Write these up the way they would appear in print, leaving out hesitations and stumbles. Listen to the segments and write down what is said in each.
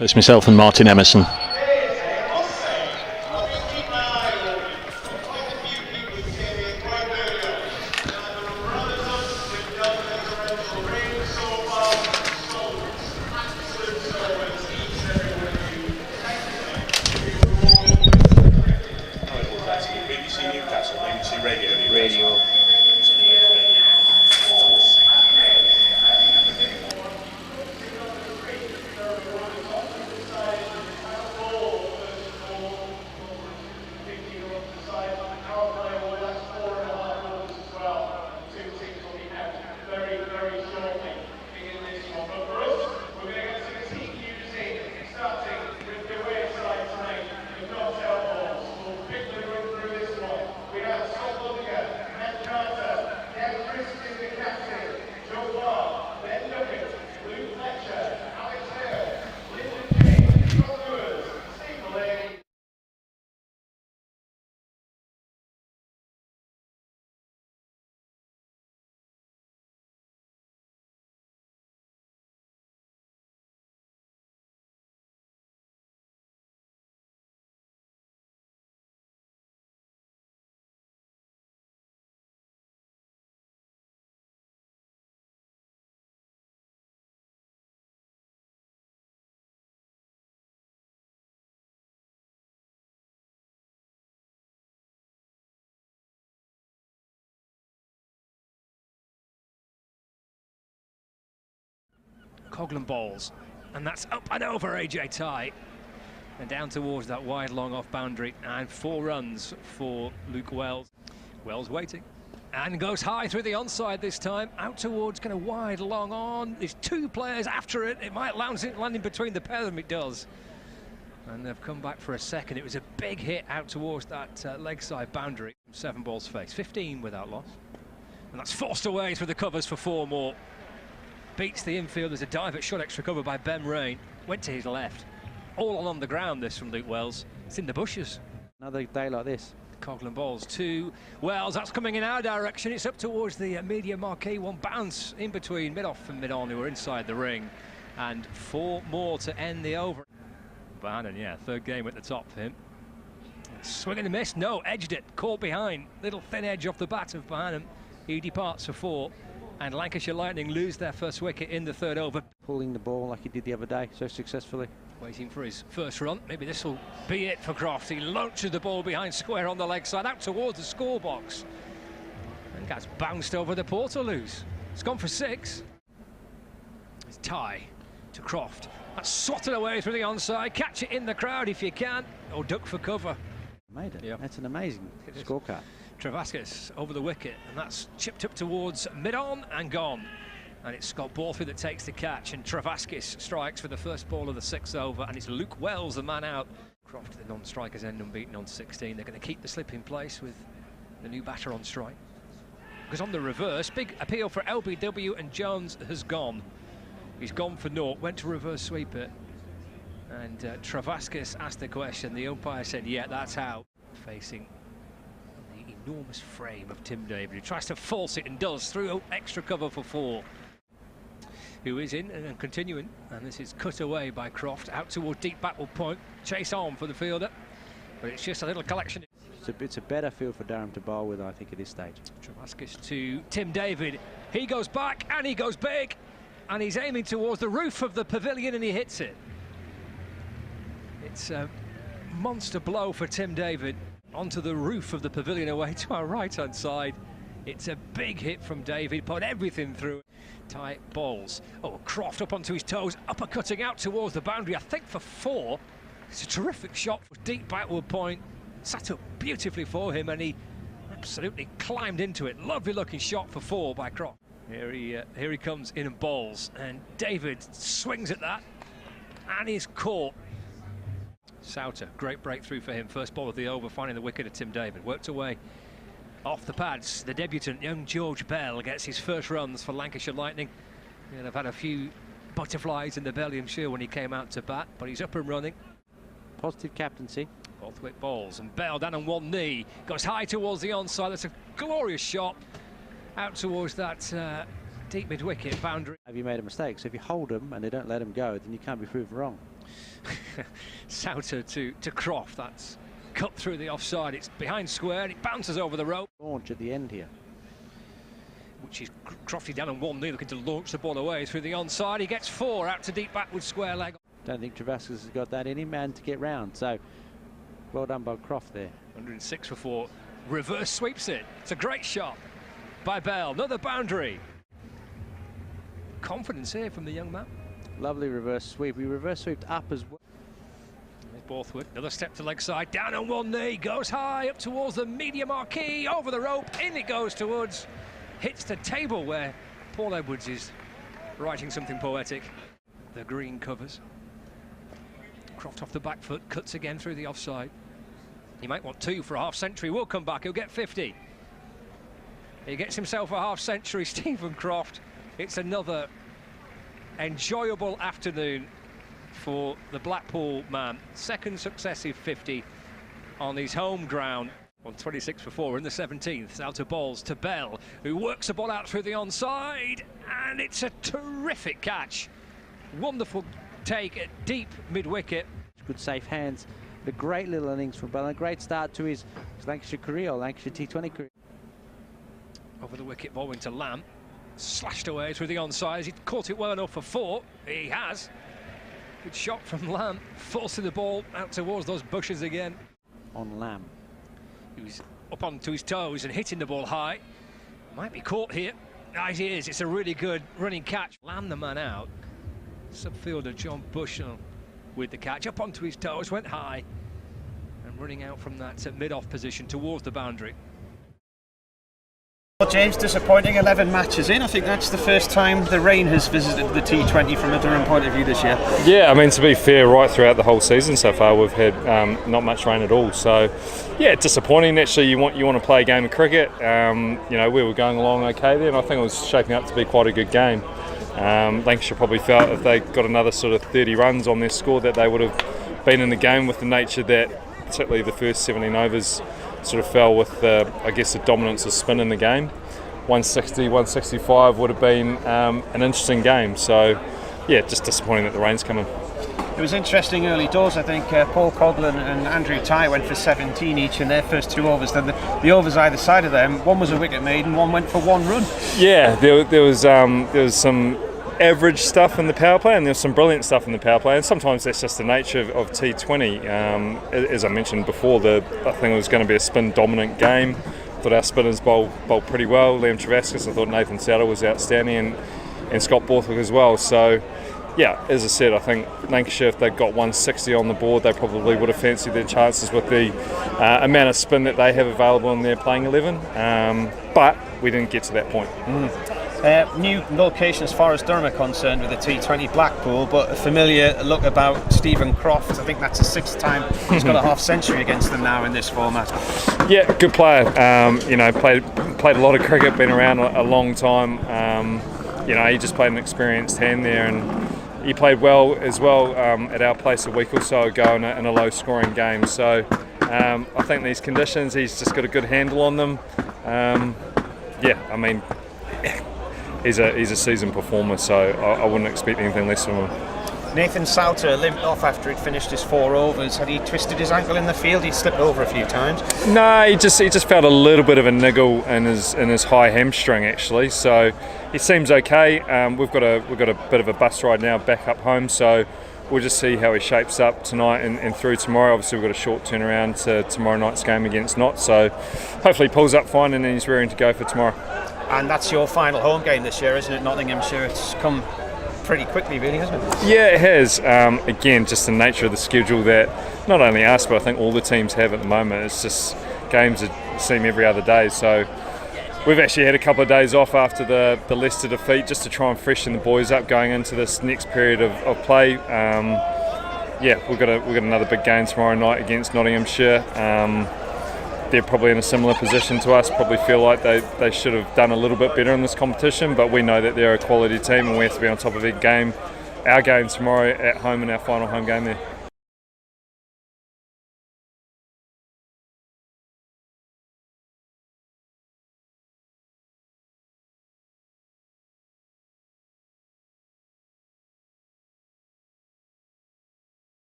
It's myself and Martin Emerson. Radio. Coglan bowls, and that's up and over AJ Tye and down towards that wide long off boundary, and 4 runs for Luke Wells. Wells waiting and goes high through the onside this time, out towards kind of wide long on. There's 2 players after it. It might land in between the pair of them. It does, and they've come back for a second. It was a big hit out towards that leg side boundary. 7 balls face, 15 with Outlaws, and that's forced away through the covers for 4 more. Beats the infield. There's a dive at short extra cover by Ben Rain. Went to his left. All along the ground, this from Luke Wells. It's in the bushes. Another day like this. Coglan balls to Wells. That's coming in our direction. It's up towards the media marquee. 1 bounce in between mid-off and mid-on, who were inside the ring. And 4 more to end the over. Bohannon, yeah, 3rd game at the top for him. Swing and a miss. No, edged it. Caught behind. Little thin edge off the bat of Bohannon. He departs for 4. And Lancashire Lightning lose their first wicket in the 3rd over. Pulling the ball like he did the other day so successfully. Waiting for his first run. Maybe this will be it for Croft. He launches the ball behind square on the leg side, out towards the score box. And gets bounced over the Portaloos. It's gone for 6. It's Tye to Croft. That's swatted away through the onside. Catch it in the crowd if you can, or duck for cover. Made it. Yep. That's an amazing scorecard. Travaskis over the wicket, and that's chipped up towards mid-on and gone. And it's Scott Borthwick that takes the catch, and Travaskis strikes for the first ball of the 6th over, and it's Luke Wells, the man out. Croft, the non-strikers, end unbeaten on 16. They're going to keep the slip in place with the new batter on strike. Because on the reverse, big appeal for LBW, and Jones has gone. He's gone for 0, went to reverse sweep it. And Travaskis asked the question. The umpire said, yeah, that's out. Facing enormous frame of Tim David, who tries to force it and does through extra cover for 4. Who is in and continuing, and this is cut away by Croft out toward deep backward point. Chase on for the fielder, but it's just a little collection. It's a better field for Durham to bowl with, I think, at this stage. Travaskis to Tim David. He goes back and he goes big, and he's aiming towards the roof of the pavilion and he hits it. It's a monster blow for Tim David. Onto the roof of the pavilion away to our right-hand side. It's a big hit from David, put everything through. Tye balls. Oh, Croft up onto his toes, uppercutting out towards the boundary, I think for 4. It's a terrific shot for deep backward point. Sat up beautifully for him, and he absolutely climbed into it. Lovely looking shot for 4 by Croft. Here he comes in and bowls, and David swings at that, and he's caught. Souter, great breakthrough for him. First ball of the over, finding the wicket of Tim David. Worked away off the pads. The debutant, young George Bell, gets his first runs for Lancashire Lightning. And I've had a few butterflies in the belly, I'm sure, when he came out to bat, but he's up and running. Positive captaincy. Borthwick balls, and Bell down on one knee. Goes high towards the onside. That's a glorious shot out towards that deep mid-wicket boundary. Have you made a mistake? So if you hold them and they don't let them go, then you can't be proven wrong. Souter to Croft. That's cut through the offside. It's behind square and it bounces over the rope. Launch at the end here. Which is Crofty down on 1-0, looking to launch the ball away through the onside. He gets 4 out to deep back with square leg. Don't think Travascus has got that in him, and to get round. So well done by Croft there. 106 for 4. Reverse sweeps it. It's a great shot by Bell. Another boundary. Confidence here from the young man. Lovely reverse sweep. He reverse sweeped up as well. There's Borthwick. Another step to leg side. Down on 1 knee. Goes high up towards the media marquee. Over the rope. In it goes to Woods. Hits the table where Paul Edwards is writing something poetic. The green covers. Croft off the back foot. Cuts again through the offside. He might want 2 for a half century. Will come back. He'll get 50. He gets himself a half century. Stephen Croft. It's another enjoyable afternoon for the Blackpool man. Second successive 50 on his home ground. On 26 for 4 in the 17th. Out to balls to Bell, who works the ball out through the onside, and it's a terrific catch. Wonderful take at deep mid-wicket. Good safe hands. A great little innings from Bell. A great start to his Lancashire career, or Lancashire T20 career. Over the wicket, ball into Lamb. Slashed away through the onside. He caught it well enough for 4. He has. Good shot from Lamb. Forcing the ball out towards those bushes again. On Lamb. He was up onto his toes and hitting the ball high. Might be caught here. As it is, it's a really good running catch. Lamb the man out. Subfielder John Bushnell with the catch. Up onto his toes, went high. And running out from that mid-off position towards the boundary. Well, James, disappointing 11 matches in. I think that's the first time the rain has visited the T20 from a Durham point of view this year. Yeah, I mean, to be fair, right throughout the whole season so far, we've had not much rain at all. So, yeah, disappointing. Actually, you want to play a game of cricket. You know, we were going along okay there, and I think it was shaping up to be quite a good game. Lancashire probably felt if they got another sort of 30 runs on their score that they would have been in the game, with the nature that particularly the first 17 overs sort of fell with, I guess, the dominance of spin in the game. 160, 165 would have been an interesting game. So, yeah, just disappointing that the rain's coming. It was interesting early doors. I think Paul Coghlan and Andrew Tye went for 17 each in their first 2 overs. Then the overs either side of them, one was a wicket made and one went for 1 run. Yeah, there was some average stuff in the power play, and there's some brilliant stuff in the power play, and sometimes that's just the nature of T20. As I mentioned before, I think it was going to be a spin dominant game. I thought our spinners bowled pretty well. Liam Travascus, I thought Nathan Souter was outstanding, and Scott Borthwick as well. So yeah, as I said, I think Lancashire, if they'd got 160 on the board, they probably would have fancied their chances with the amount of spin that they have available in their playing 11, but we didn't get to that point. New location as far as Durham are concerned with the T20, Blackpool, but a familiar look about Stephen Croft. I think that's the 6th time he's got a half century against them now in this format. Yeah, good player. You know, played a lot of cricket, been around a long time. You know, he just played an experienced hand there, and he played well as well at our place a week or so ago in a low-scoring game. So I think these conditions, he's just got a good handle on them. Yeah, I mean, he's a seasoned performer, so I wouldn't expect anything less from him. Nathan Souter limped off after he'd finished his 4 overs. Had he twisted his ankle in the field? He slipped over a few times. No, he just felt a little bit of a niggle in his high hamstring actually. So he seems okay. We've got a bit of a bus ride now back up home, so we'll just see how he shapes up tonight and through tomorrow. Obviously we've got a short turnaround to tomorrow night's game against Notts, so hopefully he pulls up fine and then he's rearing to go for tomorrow. And that's your final home game this year, isn't it? Nottinghamshire. It's come pretty quickly, really, hasn't it? Yeah, it has. Again, just the nature of the schedule that not only us, but I think all the teams have at the moment. It's just games that seem every other day. So we've actually had a couple of days off after the Leicester defeat, just to try and freshen the boys up going into this next period of play. Yeah, we've got another big game tomorrow night against Nottinghamshire. They're probably in a similar position to us, probably feel like they should have done a little bit better in this competition, but we know that they're a quality team and we have to be on top of our game tomorrow at home in our final home game there.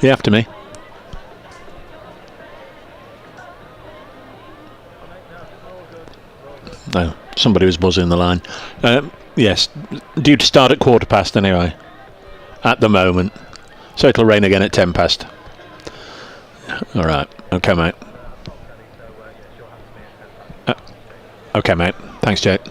You after me? No, somebody was buzzing the line. Yes, due to start at 1/4 anyway, at the moment. So it'll rain again at 10 past. Alright, okay mate. Okay mate, thanks Jake.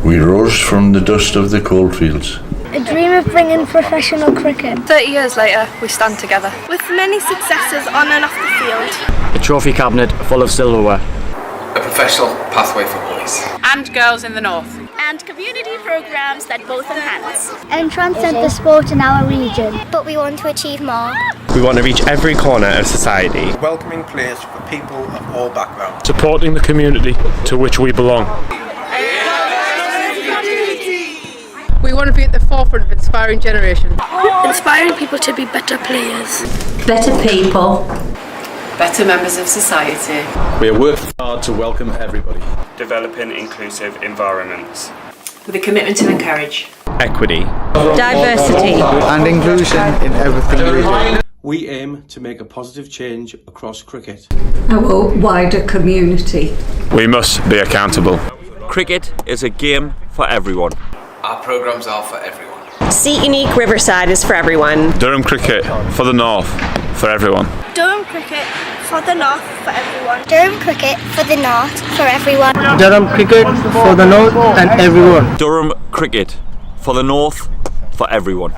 We rose from the dust of the coalfields. A dream of bringing professional cricket. 30 years later, we stand together. With many successes on and off the field. A trophy cabinet full of silverware. A professional pathway for boys. And girls in the north. And community programmes that both enhance. And transcend the sport in our region. But we want to achieve more. We want to reach every corner of society. Welcoming players for people of all backgrounds. Supporting the community to which we belong. We want to be at the forefront of inspiring generation. Inspiring people to be better players. Better people. Better members of society. We are working hard to welcome everybody. Developing inclusive environments. With a commitment to encourage equity, diversity, and inclusion in everything we do. We aim to make a positive change across cricket. Our wider community. We must be accountable. Cricket is a game for everyone. Our programmes are for everyone. Seat Unique Riverside is for everyone. Durham Cricket for the North, for everyone. Durham Cricket for the north for everyone. Durham Cricket for the north for everyone. Durham Cricket for the north and everyone. Durham Cricket for the north for everyone.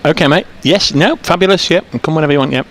Okay, mate. Yes, no, fabulous. Yep, come whenever you want. Yep.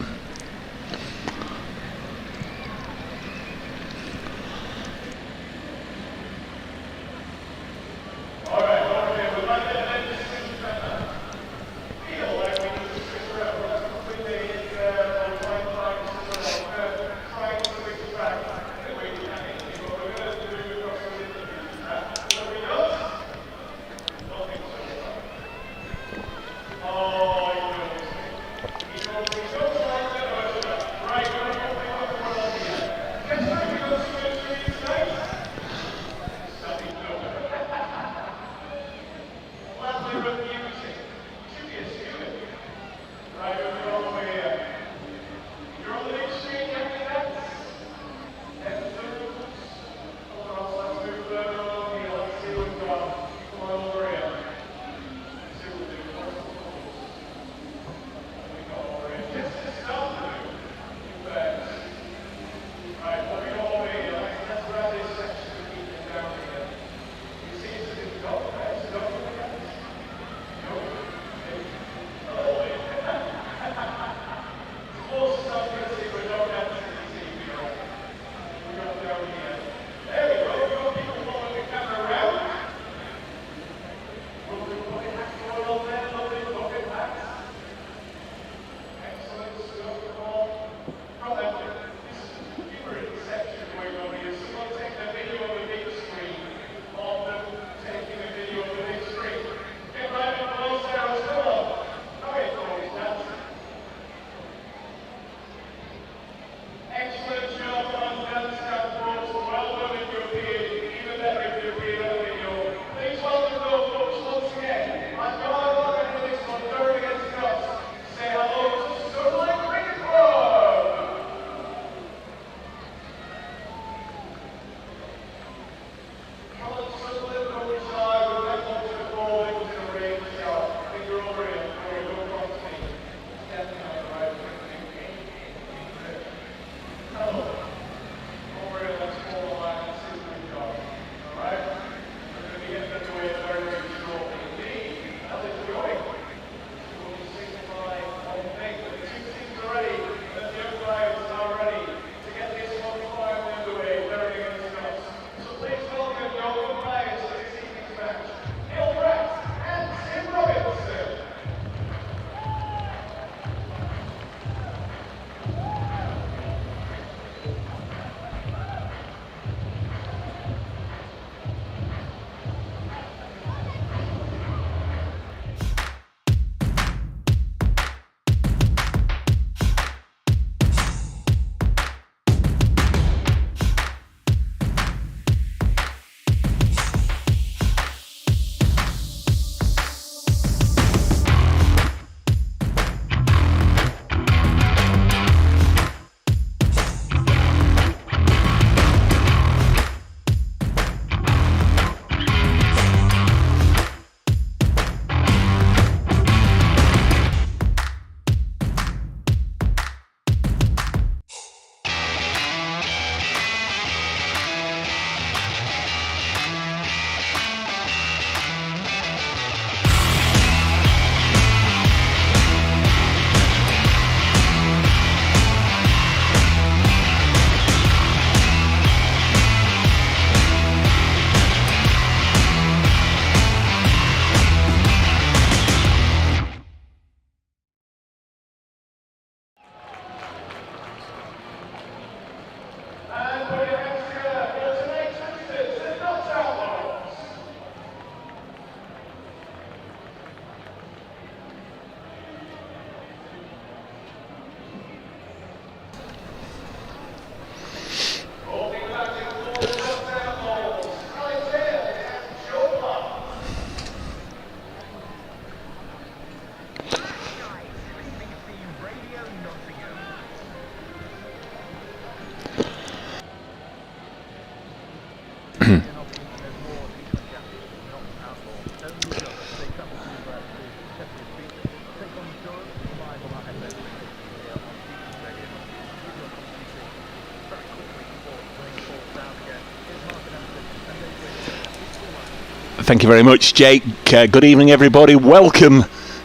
Thank you very much, Jake. Good evening, everybody. Welcome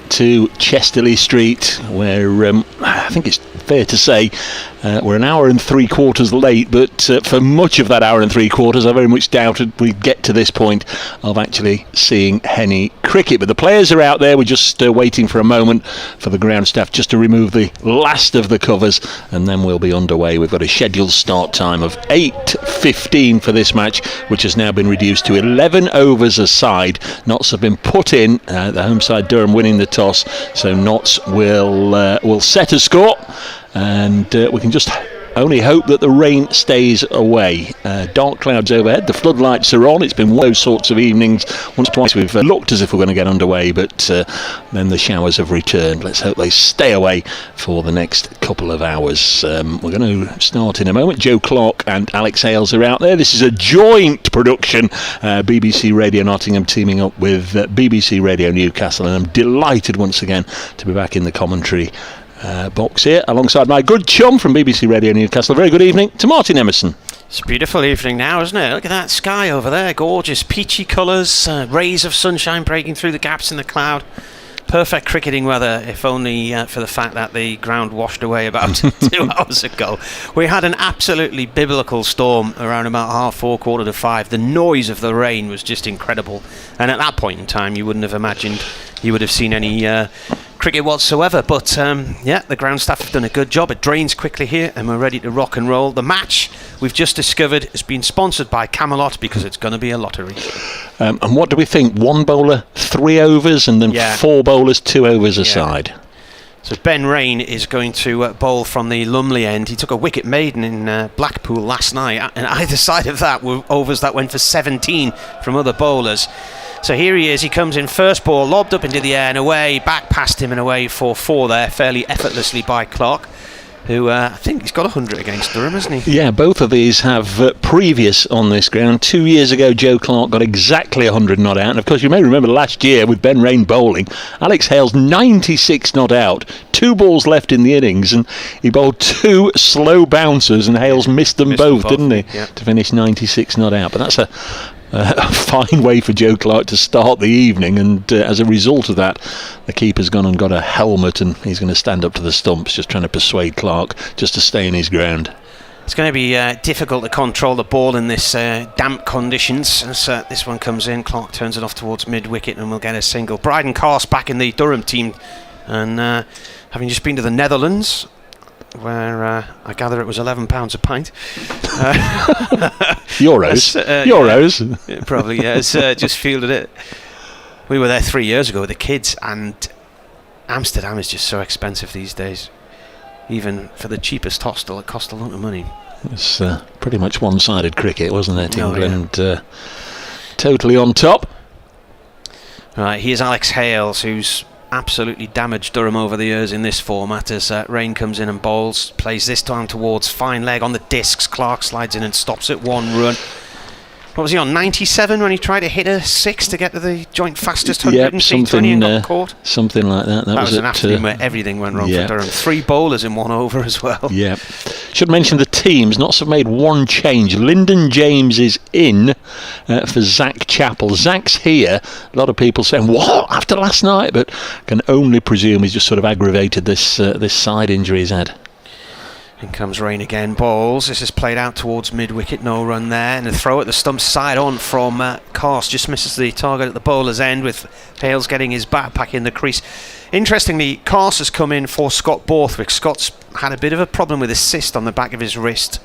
to Chesterley Street, where I think it's fair to say we're an hour and 3/4 late, but for much of that hour and 3/4 I very much doubted we'd get to this point of actually seeing Henny cricket. But the players are out there. We're just waiting for a moment for the ground staff just to remove the last of the covers, and then we'll be underway. We've got a scheduled start time of 8:15 for this match, which has now been reduced to 11 overs a side. Notts have been put in, the home side Durham winning the toss, so Notts will set a score, and we can just only hope that the rain stays away. Dark clouds overhead, the floodlights are on. It's been one of those sorts of evenings. Once or twice we've looked as if we're going to get underway, but then the showers have returned. Let's hope they stay away for the next couple of hours. We're going to start in a moment. Joe Clark and Alex Hales are out there. This is a joint production, BBC Radio Nottingham teaming up with BBC Radio Newcastle, and I'm delighted once again to be back in the commentary box here alongside my good chum from BBC Radio Newcastle. A very good evening to Martin Emerson. It's a beautiful evening now, isn't it? Look at that sky over there, gorgeous peachy colours, rays of sunshine breaking through the gaps in the cloud. Perfect cricketing weather, if only for the fact that the ground washed away about 2 hours ago. We had an absolutely biblical storm around about 4:30, 4:45. The noise of the rain was just incredible, and at that point in time you wouldn't have imagined you would have seen any cricket whatsoever, but yeah, the ground staff have done a good job. It drains quickly here and we're ready to rock and roll. The match, we've just discovered, has been sponsored by Camelot because it's going to be a lottery. And what do we think? One bowler, 3 overs, and then 4 bowlers, 2 overs a side. So Ben Rain is going to bowl from the Lumley end. He took a wicket maiden in Blackpool last night, and either side of that were overs that went for 17 from other bowlers. So here he is, he comes in first ball, lobbed up into the air and away, back past him and away for 4 there, fairly effortlessly by Clark, who I think he's got 100 against Durham, hasn't he? Yeah, both of these have previous on this ground. 2 years ago, Joe Clark got exactly 100 not out, and of course you may remember last year with Ben Rain bowling, Alex Hales 96 not out, 2 balls left in the innings, and he bowled 2 slow bouncers, and Hales missed them both, didn't he? Yeah. To finish 96 not out, but that's a fine way for Joe Clark to start the evening, and as a result of that the keeper's gone and got a helmet and he's going to stand up to the stumps, just trying to persuade Clark just to stay in his ground. It's going to be difficult to control the ball in this damp conditions as this one comes in. Clark turns it off towards mid-wicket and we'll get a single. Bryden Carse back in the Durham team, and having just been to the Netherlands, where I gather it was £11 a pint. Euros. Euros. Probably, yes. Just fielded it. We were there 3 years ago with the kids, and Amsterdam is just so expensive these days. Even for the cheapest hostel, it cost a lot of money. It's pretty much one-sided cricket, wasn't it? England totally on top. Right, here's Alex Hales, who's absolutely damaged Durham over the years in this format, as Rain comes in and bowls, plays this time towards fine leg on the discs. Clark slides in and stops it, 1 run. What was he on, 97 when he tried to hit a 6 to get to the joint fastest 100 in T20 and got caught? Something like that. That was an afternoon where everything went wrong for Durham. 3 bowlers in 1 over as well. Yeah. Should mention the teams. Notts have made 1 change. Lyndon James is in for Zach Chappell. Zach's here. A lot of people saying, what, after last night? But can only presume he's just sort of aggravated this side injury he's had. In comes Rain again, bowls. This is played out towards mid-wicket, no run there, and a throw at the stump side on from Carse. Just misses the target at the bowler's end, with Hales getting his bat back in the crease. Interestingly, Carse has come in for Scott Borthwick. Scott's had a bit of a problem with a cyst on the back of his wrist,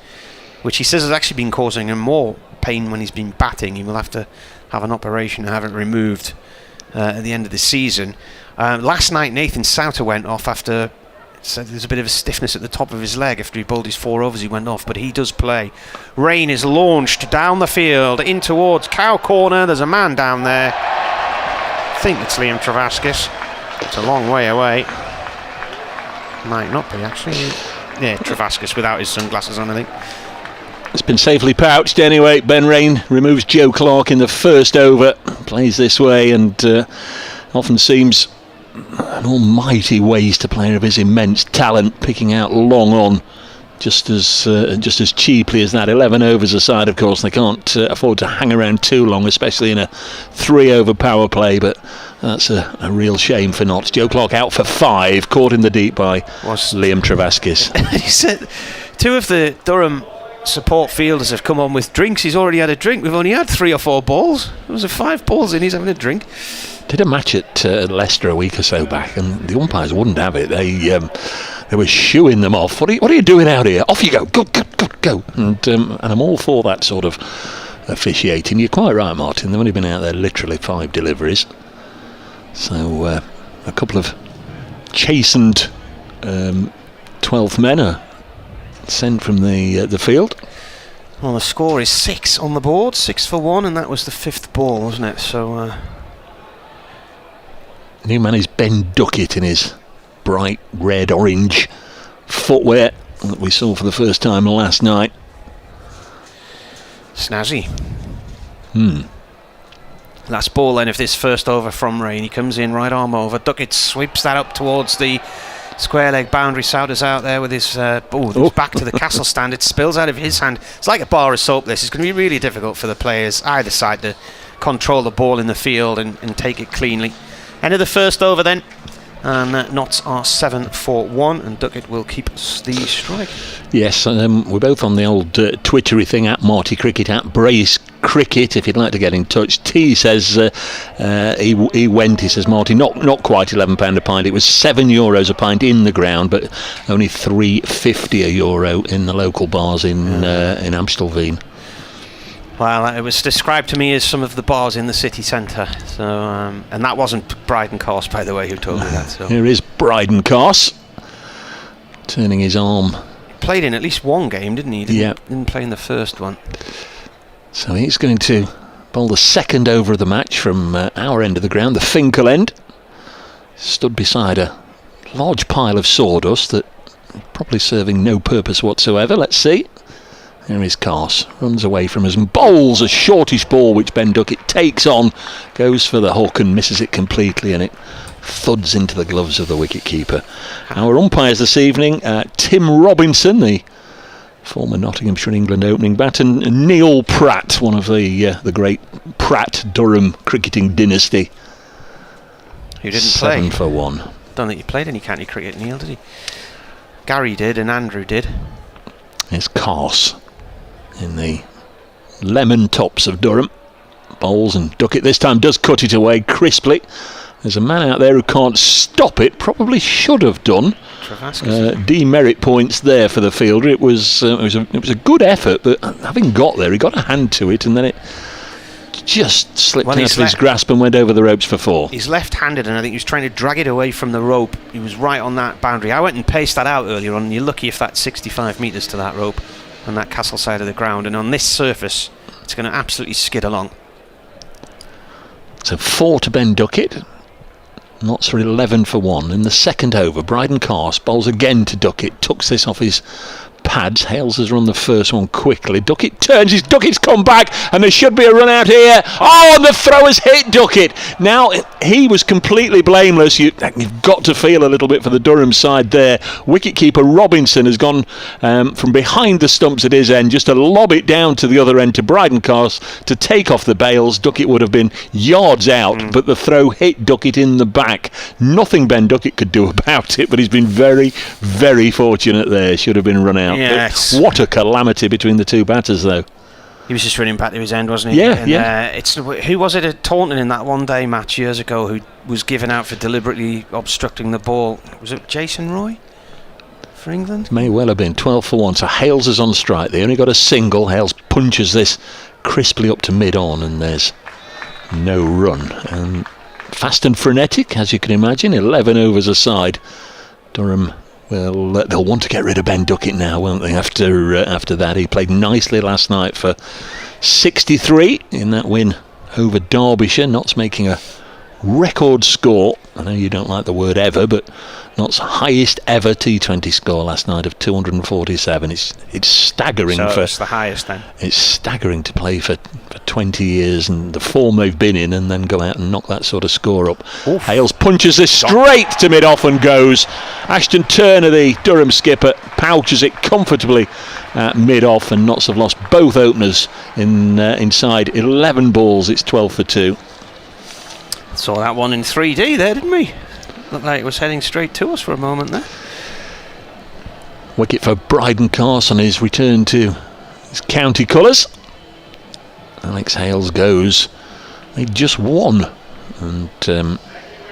which he says has actually been causing him more pain when he's been batting. He will have to have an operation and have it removed at the end of the season. Last night, Nathan Souter went off after... So there's a bit of a stiffness at the top of his leg after he bowled his 4 overs. He went off, but he does play. Rain is launched down the field in towards Cow Corner. There's a man down there. I think it's Liam Travaskis. It's a long way away. Might not be, actually. Yeah, Travaskis without his sunglasses on, I think. It's been safely pouched anyway. Ben Rain removes Joe Clark in the first over. Plays this way, and often seems an almighty ways to player of his immense talent, picking out long on just as cheaply as that. 11 overs aside, of course, they can't afford to hang around too long, especially in a 3-over power play, but that's a real shame for Notts. Joe Clark out for 5, caught in the deep by Liam Travaskis. He said 2 of the Durham support fielders have come on with drinks. He's already had a drink. We've only had 3 or 4 balls. There was 5 balls in, he's having a drink. Did a match at Leicester a week or so back, and the umpires wouldn't have it. They were shooing them off. What are you doing out here? Off you go. Go. And I'm all for that sort of officiating. You're quite right, Martin. They've only been out there literally 5 deliveries. So a couple of chastened 12th men are sent from the field. Well, the score is 6 on the board, 6 for 1, and that was the 5th ball, wasn't it? So new man is Ben Duckett in his bright red-orange footwear that we saw for the first time last night. Snazzy. Last ball then of this first over from Rain. He comes in, right arm over. Duckett sweeps that up towards the square leg boundary. Souders out there with his back to the castle stand. It spills out of his hand. It's like a bar of soap, this. It's going to be really difficult for the players either side to control the ball in the field and take it cleanly. End of the first over then, and Notts are 7 for 1, and Duckett will keep the strike. Yes, we're both on the old Twittery thing, at Marty Cricket, at Brace Cricket, if you'd like to get in touch. T says he went, he says, Marty, not quite £11 a pint. It was €7 a pint in the ground, but only €3.50 a euro in the local bars in Amstelveen. Well, it was described to me as some of the bars in the city centre. So, and that wasn't Bryden Carse, by the way, who told me that. So. Here is Bryden Carse turning his arm. He played in at least one game, didn't he? Didn't play in the first one. So he's going to bowl the second over of the match from our end of the ground, the Finkel end. Stood beside a large pile of sawdust that probably serving no purpose whatsoever. Let's see. There is Carse, runs away from us and bowls a shortish ball which Ben Duckett takes on, goes for the hook and misses it completely, and it thuds into the gloves of the wicket-keeper. Our umpires this evening, Tim Robinson, the former Nottinghamshire England opening bat, and Neil Pratt, one of the great Pratt-Durham cricketing dynasty. Who didn't play? 7 for 1. Don't think he played any county cricket, Neil, did he? Gary did and Andrew did. It's Carse in the lemon tops of Durham. Bowls, and Duckett this time does cut it away crisply. There's a man out there who can't stop it, probably should have done. Demerit points there for the fielder. It was a good effort, but having got there, he got a hand to it, and then it just slipped out of his grasp and went over the ropes for 4. He's left-handed, and I think he was trying to drag it away from the rope. He was right on that boundary. I went and paced that out earlier on, and you're lucky if that's 65 metres to that rope on that castle side of the ground, and on this surface it's going to absolutely skid along. So 4 to Ben Duckett. Notts are 11 for 1. In the second over, Bryden Carse bowls again to Duckett, tucks this off his pads. Hales has run the first one quickly. Duckett turns, Duckett's come back, and there should be a run out here. Oh, and the throw has hit Duckett. Now, he was completely blameless. You've got to feel a little bit for the Durham side there. Wicketkeeper Robinson has gone from behind the stumps at his end just to lob it down to the other end to Bryden Carse to take off the bails. Duckett would have been yards out, but the throw hit Duckett in the back. Nothing Ben Duckett could do about it, but he's been very, very fortunate there. Should have been run out. Yes. What a calamity between the two batters, though. He was just running back to his end, wasn't he? Who was it at Taunton in that one-day match years ago who was given out for deliberately obstructing the ball? Was it Jason Roy for England? May well have been. 12 for 1. So Hales is on strike. They only got a single. Hales punches this crisply up to mid-on, and there's no run. And fast and frenetic, as you can imagine. 11 overs aside. Durham, well, they'll want to get rid of Ben Duckett now, won't they? After that, he played nicely last night for 63 in that win over Derbyshire. Notts making a record score. I know you don't like the word ever, but Notts' highest ever T20 score last night of 247. It's staggering. So it's the highest then. It's staggering to play for 20 years and the form they've been in, and then go out and knock that sort of score up. Oof. Hales punches this straight to mid-off and goes. Ashton Turner, the Durham skipper, pouches it comfortably at mid-off, and Notts have lost both openers inside 11 balls. It's 12 for 2. Saw that one in 3D there, didn't we? Looked like it was heading straight to us for a moment there. Wicket for Bryden Carse on his return to his county colours. Alex Hales goes. He just won and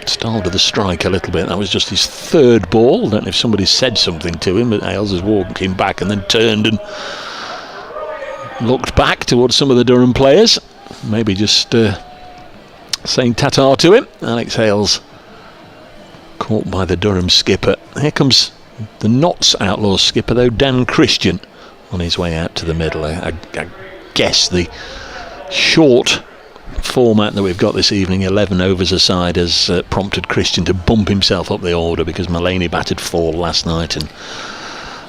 stalled to the strike a little bit. That was just his third ball. I don't know if somebody said something to him, but Hales has walked him back and then turned and looked back towards some of the Durham players. Maybe just saying ta-ta to him. Alex Hales caught by the Durham skipper. Here comes the Notts Outlaws skipper, though, Dan Christian, on his way out to the middle. I guess the short format that we've got this evening, 11 overs aside, has prompted Christian to bump himself up the order, because Mullaney batted 4 last night and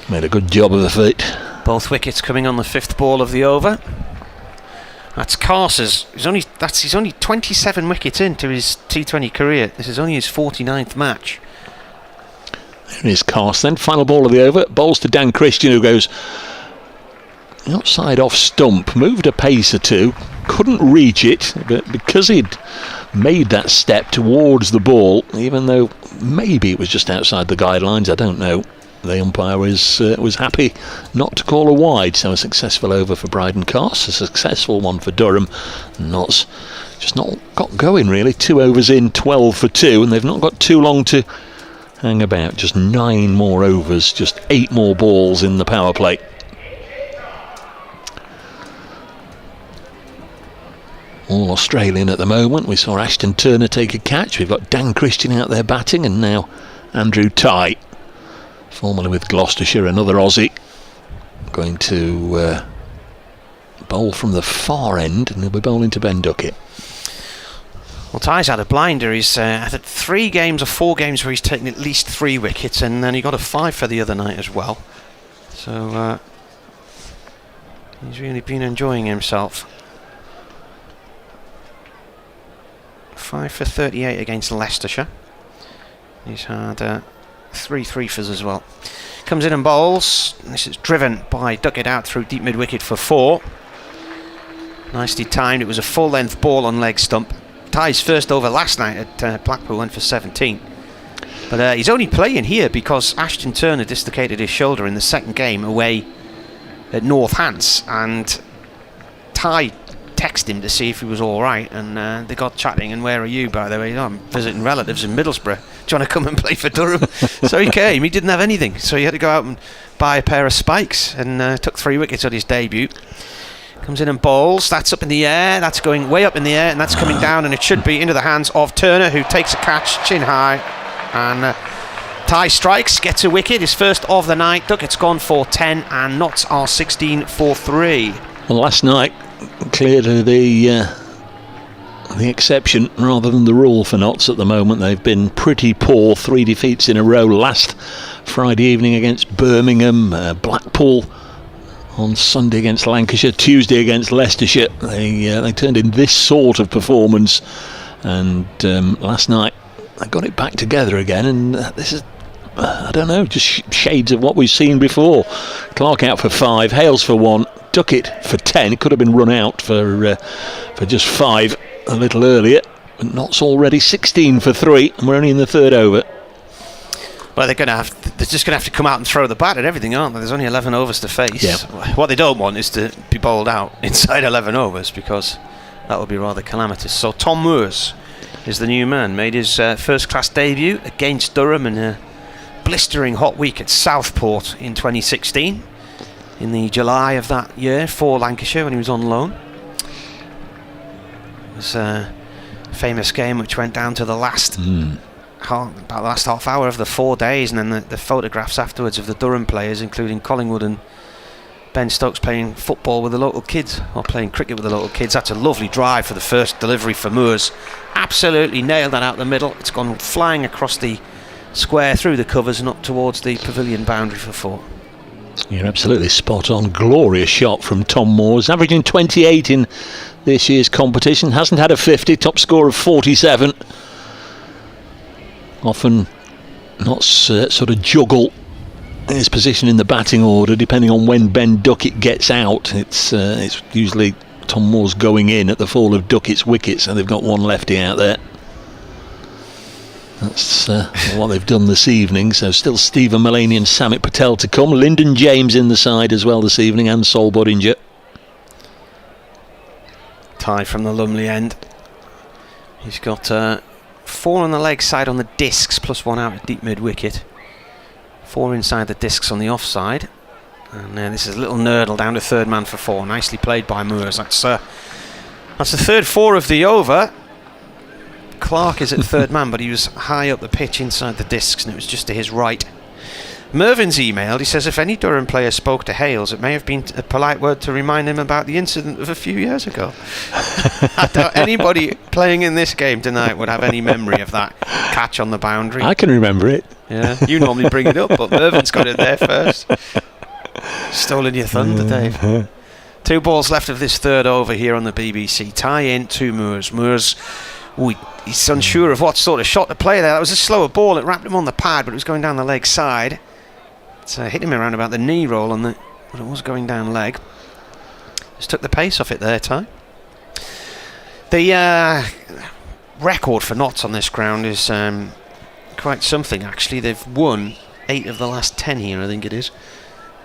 made a good job of the feat. Both wickets coming on the 5th ball of the over. That's Carse's. He's only 27 wickets into his T20 career. This is only his 49th match. There is Carse then. Final ball of the over. Bowls to Dan Christian, who goes outside off stump. Moved a pace or two. Couldn't reach it, but because he'd made that step towards the ball, even though maybe it was just outside the guidelines, I don't know, the umpire was happy not to call a wide. So a successful over for Bryden Carse, a successful one for Durham. Notts just not got going really. 2 overs in, 12 for 2, and they've not got too long to hang about. Just 9 more overs, just 8 more balls in the power play. All Australian at the moment. We saw Ashton Turner take a catch. We've got Dan Christian out there batting, and now Andrew Tye, formerly with Gloucestershire, another Aussie, going to bowl from the far end, and he'll be bowling to Ben Duckett. Well, Tye's had a blinder. He's had 3 games or 4 games where he's taken at least 3 wickets, and then he got a 5 for the other night as well. So he's really been enjoying himself. 5 for 38 against Leicestershire. He's had 3 3-fers as well. Comes in and bowls. This is driven by Duckett out through deep mid-wicket for 4. Nicely timed. It was a full-length ball on leg stump. Tye's first over last night at Blackpool went for 17. But he's only playing here because Ashton Turner dislocated his shoulder in the second game away at Northants, and Tye texted him to see if he was alright, and they got chatting. And where are you, by the way? Oh, I'm visiting relatives in Middlesbrough. Do you want to come and play for Durham? So he came. He didn't have anything, so he had to go out and buy a pair of spikes, and took 3 wickets on his debut. Comes in and bowls. That's up in the air. That's going way up in the air, and that's coming down, and it should be into the hands of Turner, who takes a catch chin high, and Tye strikes, gets a wicket, his first of the night. Duckett's gone for 10, and Notts are 16 for 3. Well, last night clearly the exception rather than the rule for Notts at the moment. They've been pretty poor. 3 defeats in a row. Last Friday evening against Birmingham, Blackpool on Sunday against Lancashire, Tuesday against Leicestershire. They turned in this sort of performance, and last night they got it back together again, and this is, I don't know, just shades of what we've seen before. Clark out for 5, Hales for 1, Duckett for 10. It could have been run out for just 5 a little earlier, but Notts already 16 for 3, and we're only in the 3rd over. Well, they're just going to have to come out and throw the bat at everything, aren't they? There's only 11 overs to face. Yeah. What they don't want is to be bowled out inside 11 overs, because that would be rather calamitous. So Tom Moores is the new man. Made his first-class debut against Durham in a blistering hot week at Southport in 2016. In the July of that year for Lancashire when he was on loan. It was a famous game which went down to the last about the last half hour of the 4 days, and then the photographs afterwards of the Durham players, including Collingwood and Ben Stokes, playing football with the local kids, or playing cricket with the local kids. That's a lovely drive for the first delivery for Moores. Absolutely nailed that out the middle. It's gone flying across the square through the covers and up towards the pavilion boundary for 4. You're absolutely spot on. Glorious shot from Tom Moores, averaging 28 in this year's competition. Hasn't had a 50, top score of 47. Often not sort of juggle his position in the batting order depending on when Ben Duckett gets out. It's usually Tom Moores going in at the fall of Duckett's wicket, so they've got one lefty out there. That's what they've done this evening. So still Stephen Mullaney and Samit Patel to come. Lyndon James in the side as well this evening, and Sol Budinger. Ty from the Lumley end. He's got 4 on the leg side on the discs, plus 1 out at deep mid wicket. 4 inside the discs on the offside. And this is a little nurdle down to third man for 4. Nicely played by Moores. That's the third 4 of the over. Clark is at third man, but he was high up the pitch inside the discs, and it was just to his right. Mervyn's emailed. He says if any Durham player spoke to Hales, it may have been a polite word to remind him about the incident of a few years ago. I doubt anybody playing in this game tonight would have any memory of that catch on the boundary. I can remember it. Yeah, you normally bring it up, but Mervyn's got it there first. Stolen your thunder, Dave. 2 balls left of this third over here on the BBC. Tie in to Moores. Moores, he's unsure of what sort of shot to play there. That was a slower ball. It wrapped him on the pad, but it was going down the leg side. It hit him around about the knee roll, but it was going down leg. Just took the pace off it there, Ty. The record for Notts on this ground is quite something, actually. They've won 8 of the last 10 here, I think it is.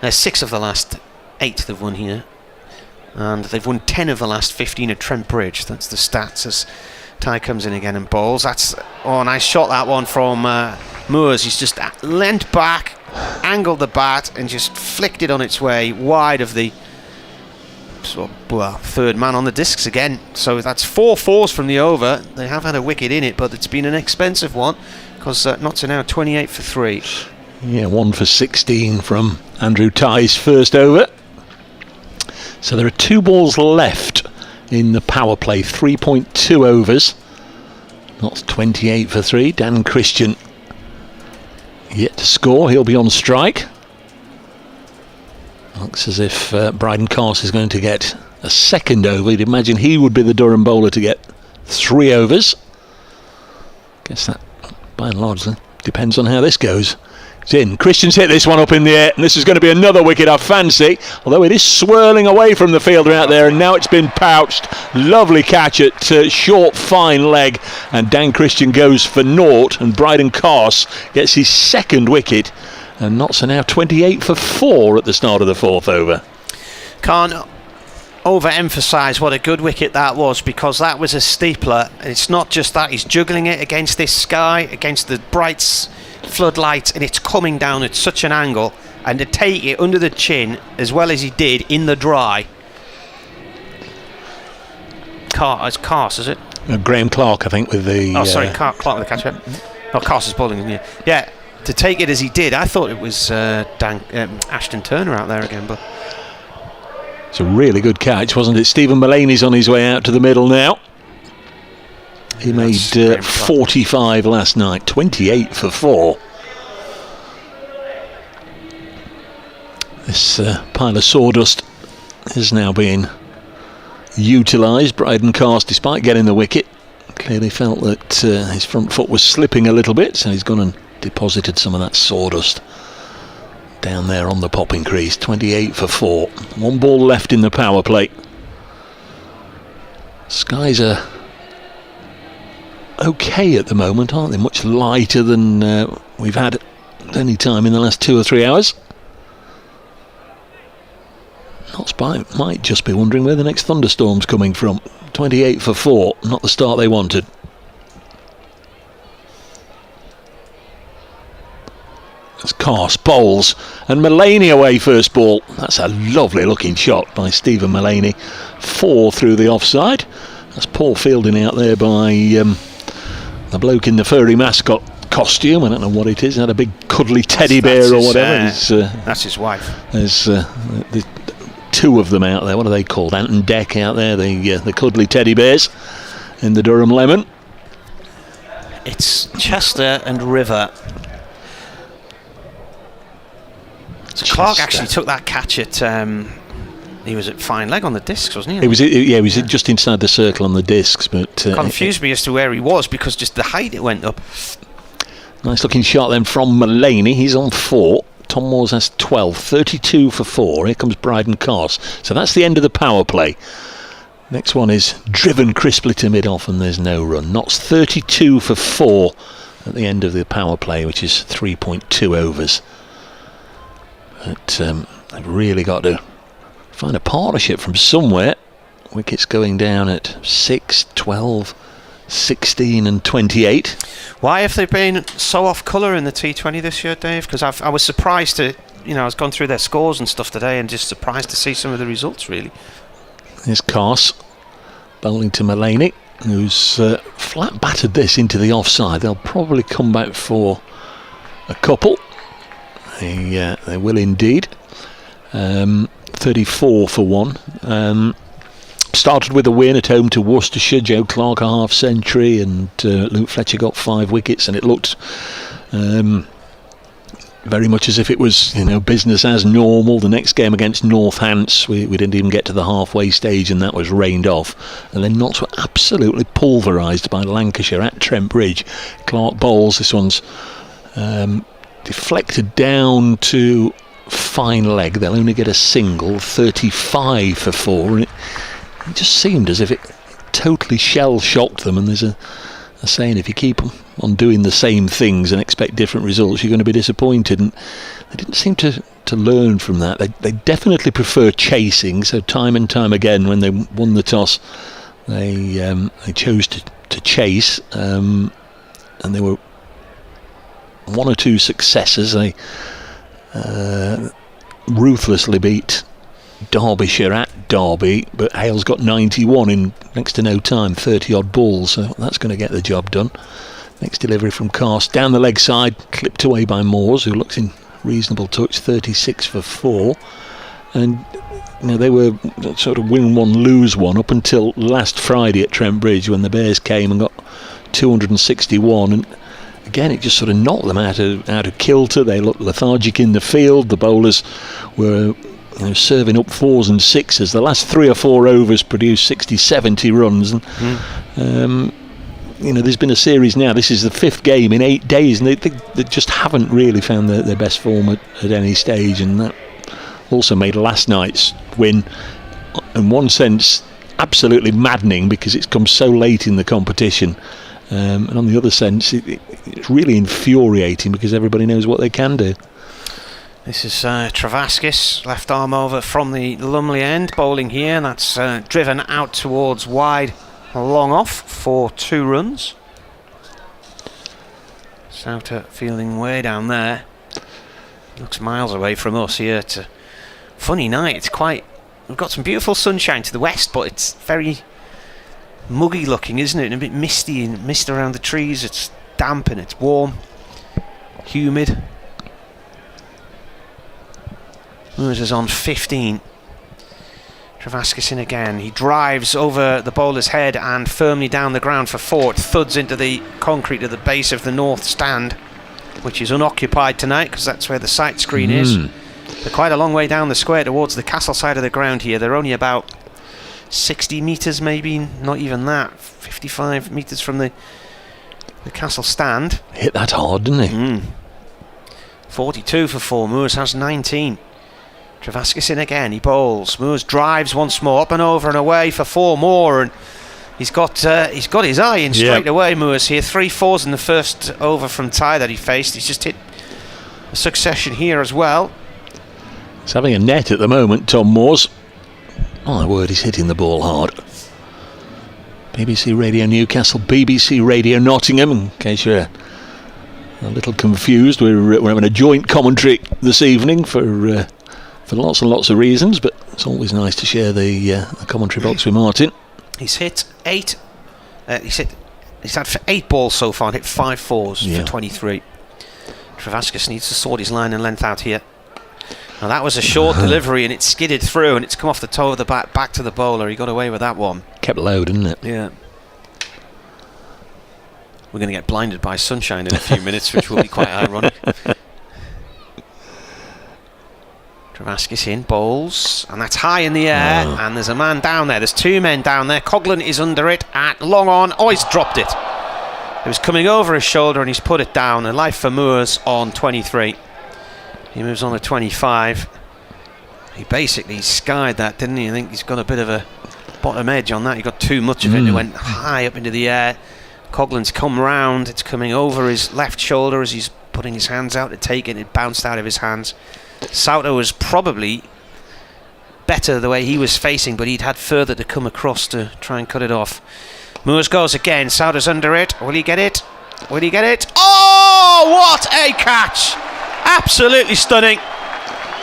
6 of the last 8 they've won here. And they've won 10 of the last 15 at Trent Bridge. That's the stats as Ty comes in again and bowls. That's nice shot, that one from Moores. He's just leant back, angled the bat, and just flicked it on its way wide of the third man on the discs again. So that's 4 fours from the over. They have had a wicket in it, but it's been an expensive one because Notts are now 28 for 3. Yeah, 1 for 16 from Andrew Ty's first over. So there are 2 balls left in the power play, 3.2 overs. Notts 28 for 3. Dan Christian yet to score. He'll be on strike. Looks as if Bryden Carse is going to get a second over. You'd imagine he would be the Durham bowler to get 3 overs. Guess that, by and large, depends on how this goes. It's in. Christian's hit this one up in the air, and this is going to be another wicket, I fancy, although it is swirling away from the fielder out there, and now it's been pouched. Lovely catch at short, fine leg, and Dan Christian goes for naught, and Bryden Carse gets his second wicket, and Notts are now 28 for 4 at the start of the 4th over. Can't overemphasise what a good wicket that was, because that was a steepler. It's not just that, he's juggling it against this sky, against the bright floodlights, and it's coming down at such an angle, and to take it under the chin as well as he did in the dry. Carse, is it? Graham Clark, I think, with the... Clark with the catch. Carse is bowling, isn't he? Yeah, to take it as he did, I thought it was Ashton Turner out there again, but... It's a really good catch, wasn't it? Stephen Mullaney's on his way out to the middle now. He made 45 last night, 28 for 4. This pile of sawdust is now being utilised. Bryden Carse, despite getting the wicket, clearly felt that his front foot was slipping a little bit, so he's gone and deposited some of that sawdust down there on the popping crease. 28 for 4. 1 ball left in the power play. Skies are okay at the moment, aren't they? Much lighter than we've had at any time in the last 2 or 3 hours. Notts might just be wondering where the next thunderstorm's coming from. 28 for 4, not the start they wanted. As Carse bowls, and Mullaney away first ball. That's a lovely looking shot by Stephen Mullaney. 4 through the offside. That's poor fielding out there by the bloke in the furry mascot costume. I don't know what it is. Had a big cuddly teddy bear or whatever. That's his wife. There's the 2 of them out there. What are they called? Ant and Dec out there. The cuddly teddy bears in the Durham Lemon. It's Chester and River So Clark actually took that catch at. He was at fine leg on the discs, wasn't he? He was just inside the circle on the discs, but confused me as to where he was because just the height it went up. Nice looking shot then from Mullaney. He's on 4. Tom Moores has 12. 32 for 4. Here comes Bryden Carse. So that's the end of the power play. Next one is driven crisply to mid-off and there's no run. Knott's 32 for 4 at the end of the power play, which is 3.2 overs. But they've really got to find a partnership from somewhere. Wickets going down at 6, 12, 16 and 28. Why have they been so off colour in the T20 this year, Dave? Because I was surprised to, I was going through their scores and stuff today and just surprised to see some of the results, really. Here's Carse bowling to Mullaney, who's flat battered this into the offside. They'll probably come back for a couple. They will indeed. 34 for 1. Started with a win at home to Worcestershire. Joe Clark a half century and Luke Fletcher got 5 wickets, and it looked very much as if it was business as normal. The next game against Northants, we didn't even get to the halfway stage and that was rained off, and then Notts were absolutely pulverised by Lancashire at Trent Bridge. Clark bowls, this one's deflected down to fine leg. They'll only get a single. 35 for 4, and it just seemed as if it totally shell shocked them. And there's a saying, if you keep on doing the same things and expect different results, you're going to be disappointed, and they didn't seem to learn from that. They definitely prefer chasing, so time and time again when they won the toss they chose to chase, and there were 1 or 2 successes. They ruthlessly beat Derbyshire at Derby, but Hale's got 91 in next to no time, 30 odd balls, so that's going to get the job done. Next delivery from Carse down the leg side, clipped away by Moores, who looks in reasonable touch. 36 for 4, and they were sort of win one lose one up until last Friday at Trent Bridge when the Bears came and got 261, and again it just sort of knocked them out of kilter. They looked lethargic in the field. The bowlers were serving up 4s and 6s. The last 3 or 4 overs produced 60-70 runs, and there's been a series now. This is the 5th game in 8 days, and they just haven't really found their best form at any stage, and that also made last night's win in one sense absolutely maddening because it's come so late in the competition, and on the other sense it's really infuriating because everybody knows what they can do. This is Travaskis, left arm over from the Lumley end, bowling here, and that's driven out towards wide, long off for 2 runs. Souter fielding way down there. Looks miles away from us here. It's a funny night. We've got some beautiful sunshine to the west, but it's very muggy looking, isn't it? And a bit misty, and mist around the trees. It's damp and it's warm, humid. Moores is on 15. Travaskis in again. He drives over the bowler's head and firmly down the ground for 4. It thuds into the concrete at the base of the north stand, which is unoccupied tonight because that's where the sight screen is. They're quite a long way down the square towards the castle side of the ground here. They're only about 60 metres, maybe, not even that. 55 metres from the castle stand. Hit that hard, didn't he? 42 for 4. Moores has 19. Travaskis in again, he bowls. Moores drives once more, up and over and away for 4 more, and he's got his eye in straight away. Moores here, 3 4s in the first over from Ty that he faced. He's just hit a succession here as well. He's having a net at the moment, Tom Moores. My word, he's hitting the ball hard. BBC Radio Newcastle, BBC Radio Nottingham, in case you're a little confused. We're having a joint commentary this evening for lots and lots of reasons, but it's always nice to share the commentary box with Martin. He's hit 8. He's had 8 balls so far, hit 5 4s for 23. Travaskis needs to sort his line and length out here. Now that was a short delivery and it skidded through and it's come off the toe of the bat back to the bowler. He got away with that one. Kept low, didn't it? Yeah. We're going to get blinded by sunshine in a few minutes, which will be quite ironic. Travaskis in, bowls, and that's high in the air, and there's a man down there. There's two men down there. Coughlin is under it at long on. Oh, he's dropped it. It was coming over his shoulder and he's put it down. A life for Moores on 23. He moves on to 25. He basically skied that, didn't he? I think he's got a bit of a bottom edge on that. He got too much of it. It went high up into the air. Coughlin's come round. It's coming over his left shoulder as he's putting his hands out to take it. It bounced out of his hands. Souter was probably better the way he was facing, but he'd had further to come across to try and cut it off. Moores goes again. Souter's under it. Will he get it? Will he get it? Oh, what a catch! Absolutely stunning.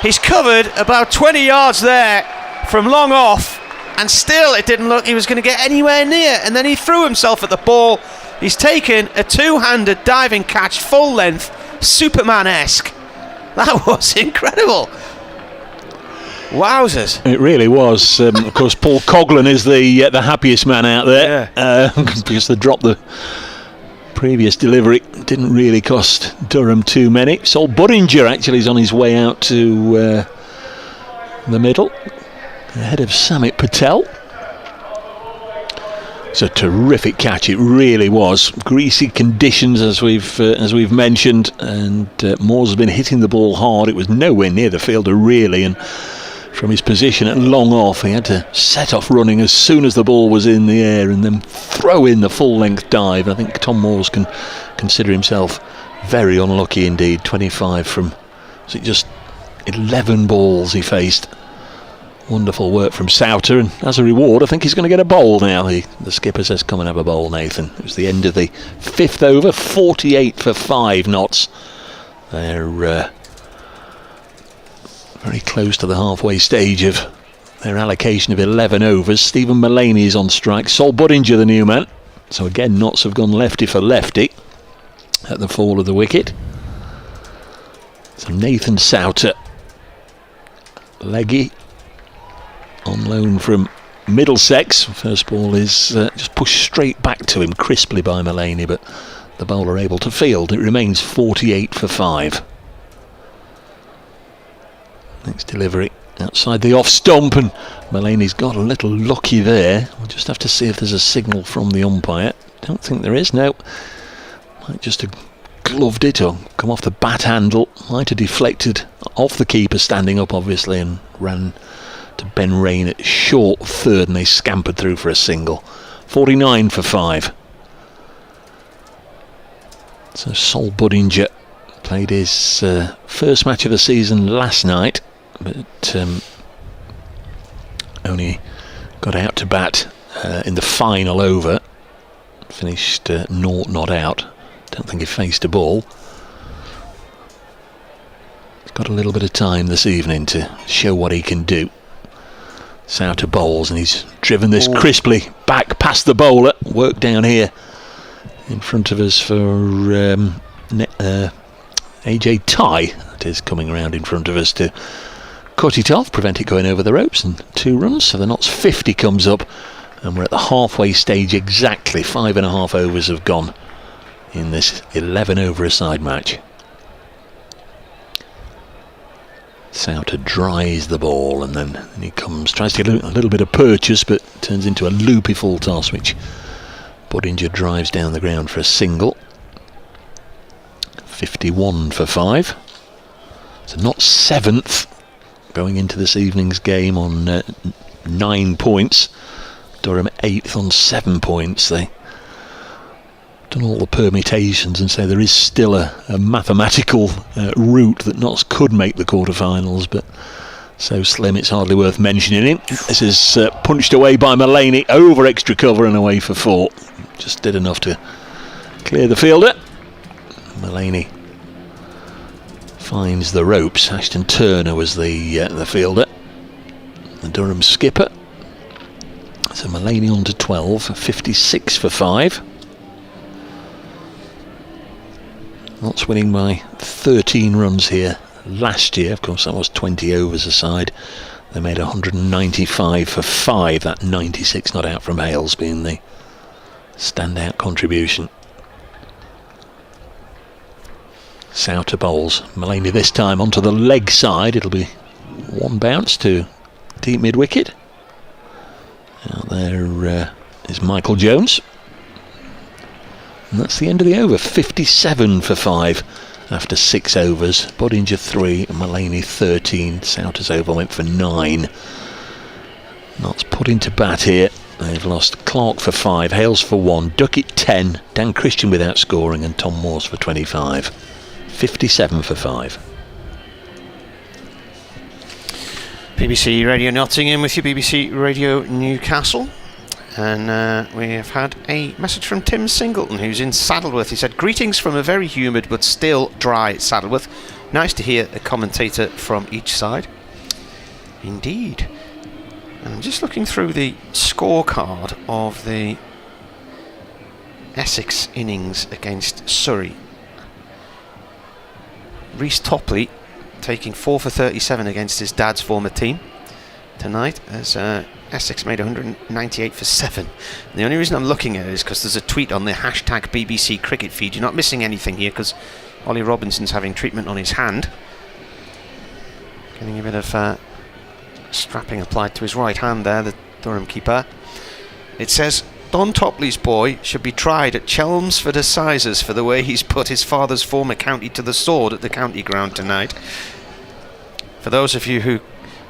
He's covered about 20 yards there from long off, and still it didn't look he was going to get anywhere near, and then he threw himself at the ball. He's taken a two-handed diving catch, full length, Superman-esque. That was incredible. Wowzers. It really was. Of course, Paul Coughlin is the happiest man out there, because the drop the previous delivery didn't really cost Durham too many. Sol Budinger actually is on his way out to the middle, ahead of Samit Patel. It's a terrific catch, it really was. Greasy conditions, as we've mentioned, and Moores has been hitting the ball hard. It was nowhere near the fielder really, and from his position at long off, he had to set off running as soon as the ball was in the air and then throw in the full-length dive. I think Tom Moores can consider himself very unlucky indeed. 25 from, was it just 11 balls he faced. Wonderful work from Souter, and as a reward I think he's going to get a bowl now. The skipper says come and have a bowl, Nathan. It was the end of the 5th over, 48 for 5 knots. They're very close to the halfway stage of their allocation of 11 overs. Stephen Mullaney is on strike. Sol Budinger, the new man. So again, knots have gone lefty for lefty at the fall of the wicket. So Nathan Souter, leggy, on loan from Middlesex. First ball is just pushed straight back to him crisply by Mullaney, but the bowler able to field. It remains 48 for 5. Next delivery outside the off stump, and Mullaney's got a little lucky there. We'll just have to see if there's a signal from the umpire. Don't think there is. No, might just have gloved it or come off the bat handle. Might have deflected off the keeper standing up obviously, and ran to Ben Rain at short third, and they scampered through for a single. 49 for 5. So Sol Budinger played his first match of the season last night, but only got out to bat in the final over. Finished 0 not out. Don't think he faced a ball. He's got a little bit of time this evening to show what he can do. Souter bowls, and he's driven this crisply back past the bowler. Work down here in front of us for AJ Ty. That is coming around in front of us to cut it off, prevent it going over the ropes, and 2 runs. So the knots 50 comes up, and we're at the halfway stage exactly. 5.5 overs have gone in this 11 over a side match. Souter dries the ball, and then he comes, tries to get a little bit of purchase, but turns into a loopy full toss, which Budinger drives down the ground for a single. 51 for 5. So not 7th going into this evening's game on 9 points. Durham 8th on 7 points. They done all the permutations and say there is still a mathematical route that Notts could make the quarterfinals, but so slim it's hardly worth mentioning it. This is punched away by Mullaney over extra cover and away for 4. Just did enough to clear the fielder. Mullaney finds the ropes. Ashton Turner was the fielder, the Durham skipper. So Mullaney on to 12, 56 for 5. Notts winning by 13 runs here last year. Of course that was 20 overs aside. They made 195 for 5, that 96 not out from Hales being the standout contribution. Souter bowls. Mullaney this time onto the leg side. It'll be One bounce to deep mid-wicket. Out there is Michael Jones. And that's the end of the over. 57 for 5 after 6 overs. Bodinger 3 and Mullaney 13. Souters over went for 9. Knott's put into bat here. They've lost Clark for 5, Hales for 1, Duckett 10, Dan Christian without scoring, and Tom Morse for 25. 57 for 5. BBC Radio Nottingham with you, BBC Radio Newcastle. And we have had a message from Tim Singleton, who's in Saddleworth. He said, greetings from a very humid but still dry Saddleworth. Nice to hear a commentator from each side. Indeed. And I'm just looking through the scorecard of the Essex innings against Surrey. Reece Topley taking 4 for 37 against his dad's former team tonight, as Essex made 198 for 7. And the only reason I'm looking at it is because there's a tweet on the hashtag BBC Cricket feed. You're not missing anything here because Ollie Robinson's having treatment on his hand. Getting a bit of strapping applied to his right hand there, the Durham keeper. It says, Don Topley's boy should be tried at Chelmsford Assizes for the way he's put his father's former county to the sword at the county ground tonight. For those of you who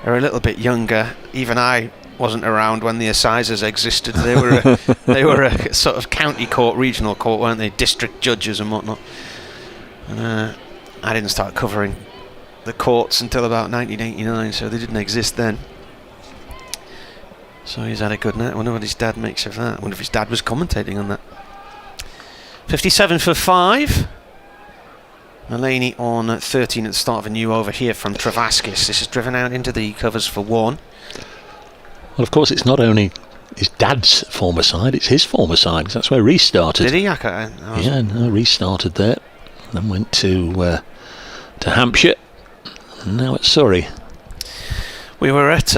are a little bit younger, even I wasn't around when the Assizes existed. They were a sort of county court, regional court, weren't they? District judges and whatnot. And I didn't start covering the courts until about 1989, so they didn't exist then. So he's had a good night. I wonder what his dad makes of that. I wonder if his dad was commentating on that. 57 for 5. Mullaney on 13 at the start of a new over here from Travaskis. This is driven out into the covers for 1. Well, of course, it's not only his dad's former side, it's his former side, because that's where Reece started. Did he? Yeah, no, Reece started there, then went to Hampshire, and now at Surrey. We were at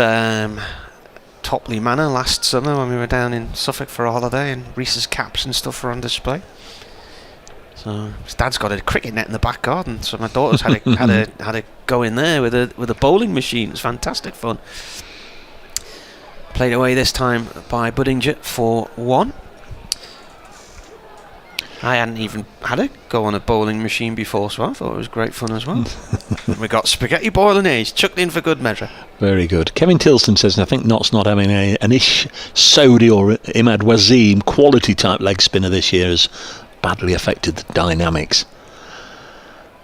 Topley Manor last summer when we were down in Suffolk for a holiday, and Reece's caps and stuff were on display. So his dad's got a cricket net in the back garden, so my daughter's had a go in there with a bowling machine. It was fantastic fun. Played away this time by Bodinger for 1. I hadn't even had a go on a bowling machine before, so I thought it was great fun as well. We got spaghetti bolognese chucked in for good measure. Very good. Kevin Tilston says, I think Knott's not having an Ish Sodi or Imad Wasim quality type leg spinner this year has badly affected the dynamics.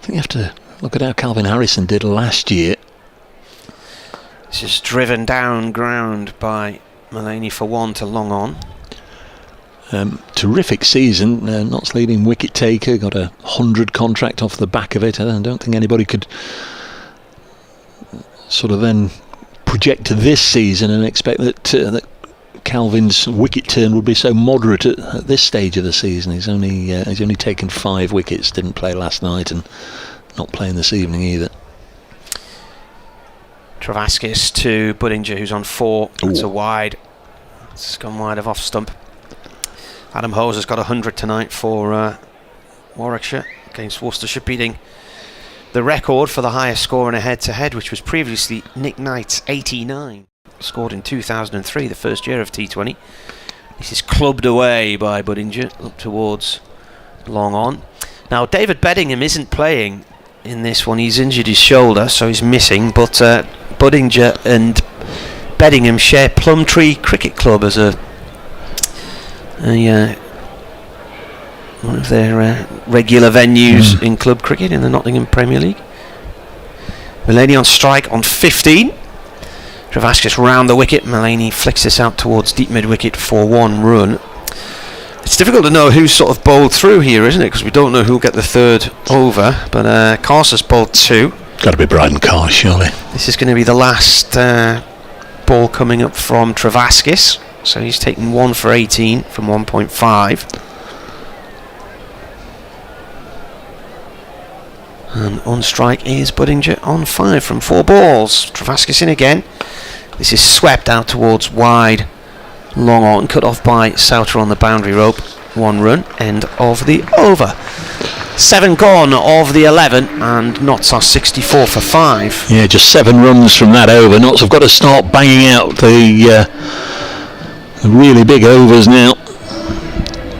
I think you have to look at how Calvin Harrison did last year. This is driven down ground by Mullaney for 1 to long on. Terrific season. Knott's leading wicket taker, got a 100 contract off the back of it. I don't think anybody could sort of then project to this season and expect that Calvin's wicket turn would be so moderate at this stage of the season. He's only taken 5 wickets, didn't play last night and not playing this evening either. Travaskis to Bodinger, who's on 4. It's a wide. It's gone wide of off stump. Adam Hose has got 100 tonight for Warwickshire against Worcestershire, beating the record for the highest score in a head-to-head, which was previously Nick Knight's 89. Scored in 2003, the first year of T20. This is clubbed away by Bodinger up towards long on. Now David Beddingham isn't playing in this one. He's injured his shoulder, so he's missing, but Bodinger and Beddingham share Plumtree Cricket Club as one of their regular venues in club cricket in the Nottingham Premier League. Mullaney on strike on 15. Travaskis round the wicket. Mullaney flicks this out towards deep mid-wicket for 1 run. It's difficult to know who's sort of bowled through here, isn't it? Because we don't know who'll get the 3rd over. But Carse has bowled 2. Got to be Bryden Carse, surely. This is going to be the last ball coming up from Travaskis. So he's taken 1 for 18 from 1.5. And on strike is Bodinger on 5 from 4 balls. Travaskis in again. This is swept out towards wide, long on, cut off by Souter on the boundary rope. 1 run, end of the over. 7 gone of the 11, and Notts are 64 for 5. Yeah, just 7 runs from that over. Notts have got to start banging out the really big overs now.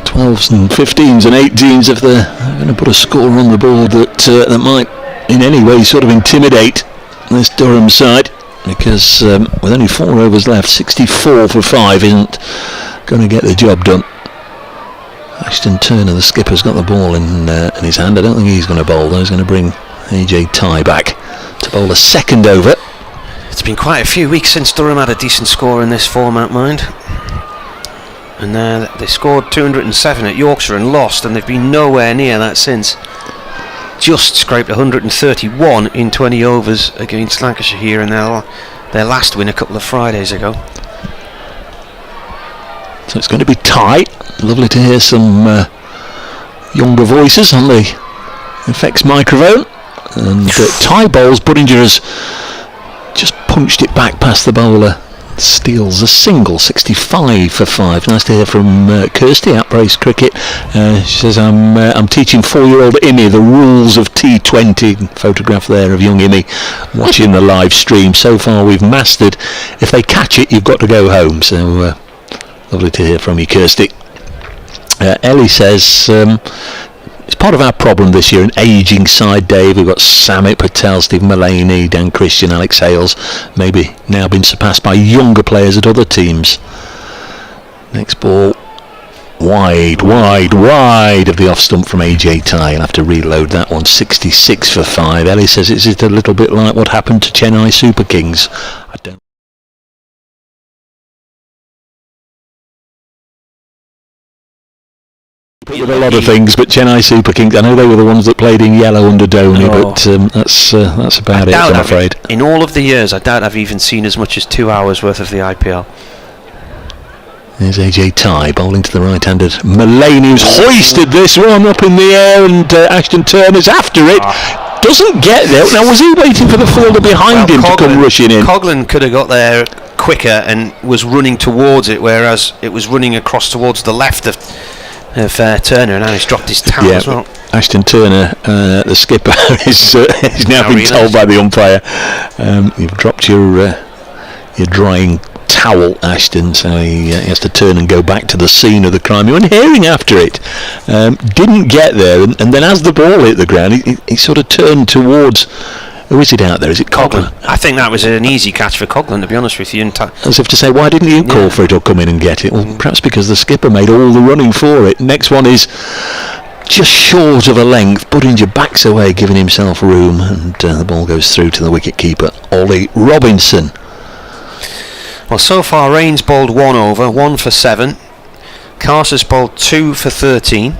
12s and 15s and 18s if they're going to put a score on the board that might in any way sort of intimidate this Durham side, because with only 4 overs left, 64 for 5 isn't going to get the job done. Ashton Turner, the skipper's got the ball in his hand. I don't think he's going to bowl though. He's going to bring AJ Tye back to bowl a second over. It's been quite a few weeks since Durham had a decent score in this format, mind. And they scored 207 at Yorkshire and lost, and they've been nowhere near that since. Just scraped 131 in 20 overs against Lancashire here in their last win a couple of Fridays ago. So it's going to be tight. Lovely to hear some younger voices on the effects microphone. And Tye bowls. Budinger has just punched it back past the bowler. Steals a single, 65 for 5. Nice to hear from Kirsty at Brace Cricket. She says, I'm teaching 4-year-old Imi the rules of T20. Photograph there of young Imi watching the live stream. So far we've mastered, if they catch it, you've got to go home. So lovely to hear from you, Kirsty. Ellie says, it's part of our problem this year, an ageing side, Dave. We've got Samit Patel, Stephen Mullaney, Dan Christian, Alex Hales, maybe now been surpassed by younger players at other teams. Next ball, wide of the off stump from AJ Tye. I'll have to reload that one. 66 for 5. Ellie says, is it a little bit like what happened to Chennai Super Kings? I don't. With a lot of things, but Chennai Super Kings, I know they were the ones that played in yellow under Dhoni, but that's about it, I'm afraid. In all of the years, I doubt I've even seen as much as 2 hours worth of the IPL. There's AJ Tye bowling to the right-handed Mullaney, who's hoisted this one up in the air, and Ashton Turner's after it. Doesn't get there. Now, was he waiting for the fielder behind him to come rushing in? Coghlan could have got there quicker and was running towards it, whereas it was running across towards the left of Turner, and now he's dropped his towel as well. Ashton Turner, the skipper, is now been told by the umpire, you've dropped your drying towel, Ashton, so he has to turn and go back to the scene of the crime. He went herring after it, didn't get there, and then as the ball hit the ground, he sort of turned towards. Who is it out there? Is it Coghlan? I think that was an easy catch for Coghlan, to be honest with you. As if to say, why didn't you call for it or come in and get it? Well, perhaps because the skipper made all the running for it. Next one is just short of a length. Budinger backs away, giving himself room, and the ball goes through to the wicket-keeper, Ollie Robinson. Well, so far, Rain's bowled 1 over, 1 for 7. Carter's bowled 2 for 13.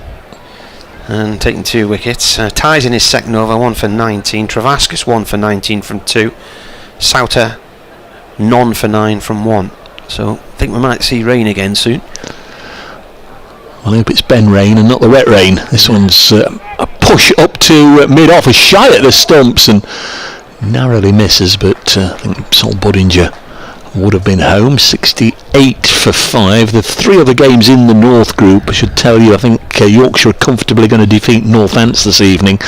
And taking 2 wickets. Tye's in his second over, 1 for 19. Travascus 1 for 19 from 2. Souter none for 9 from 1. So I think we might see rain again soon. I hope it's Ben rain and not the wet rain. This one's a push up to mid-off, a shy at the stumps and narrowly misses, but I think Sol Budinger would have been home. 68 for 5. The 3 other games in the North Group should tell you, I think Yorkshire are comfortably going to defeat Northants this evening.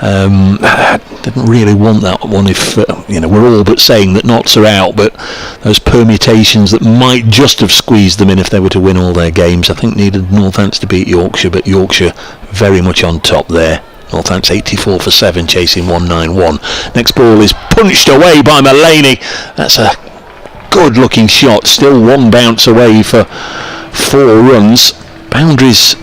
Didn't really want that one if we're all but saying that Notts are out, but those permutations that might just have squeezed them in if they were to win all their games, I think needed Northants to beat Yorkshire, but Yorkshire very much on top there. Northants 84 for 7, chasing 191. Next ball is punched away by Mullaney. That's a good looking shot, still 1 bounce away for 4 runs. Boundaries,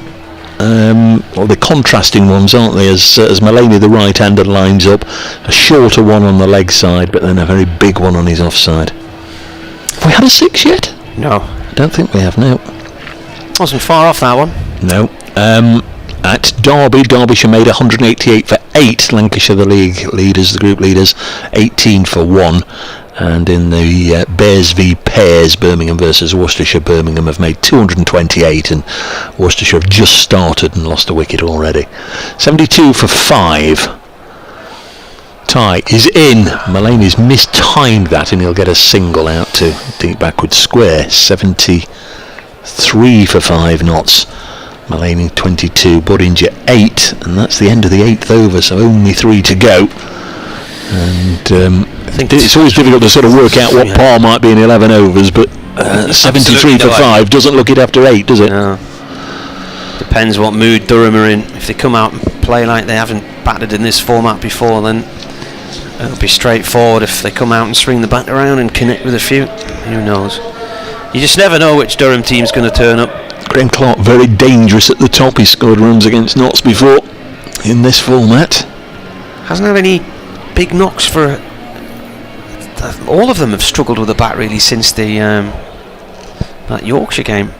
the contrasting ones, aren't they, as Mullaney, the right-hander, lines up. A shorter one on the leg side, but then a very big one on his offside. Have we had a 6 yet? No. I don't think we have, no. Wasn't far off that one. No. At Derby, Derbyshire made 188 for 8. Lancashire, the league leaders, the group leaders, 18 for 1. And in the Bears v Pairs, Birmingham versus Worcestershire, Birmingham have made 228, and Worcestershire have just started and lost a wicket already. 72 for 5. Tye is in. Mullaney's mistimed that, and he'll get a single out to deep backward square. 73 for 5 Notts Mullaney 22, Bodinger 8, and that's the end of the 8th over, so only 3 to go. And I think it's always difficult to sort of work out what par might be in 11 overs, but 73 for 5 doesn't look it after 8, does it? No. Depends what mood Durham are in. If they come out and play like they haven't batted in this format before, then it'll be straightforward. If they come out and swing the bat around and connect with a few, who knows? You just never know which Durham team's going to turn up. Graham Clark very dangerous at the top. He scored runs against Notts before in this format. Hasn't had any big knocks for... all of them have struggled with the bat really since the that Yorkshire game.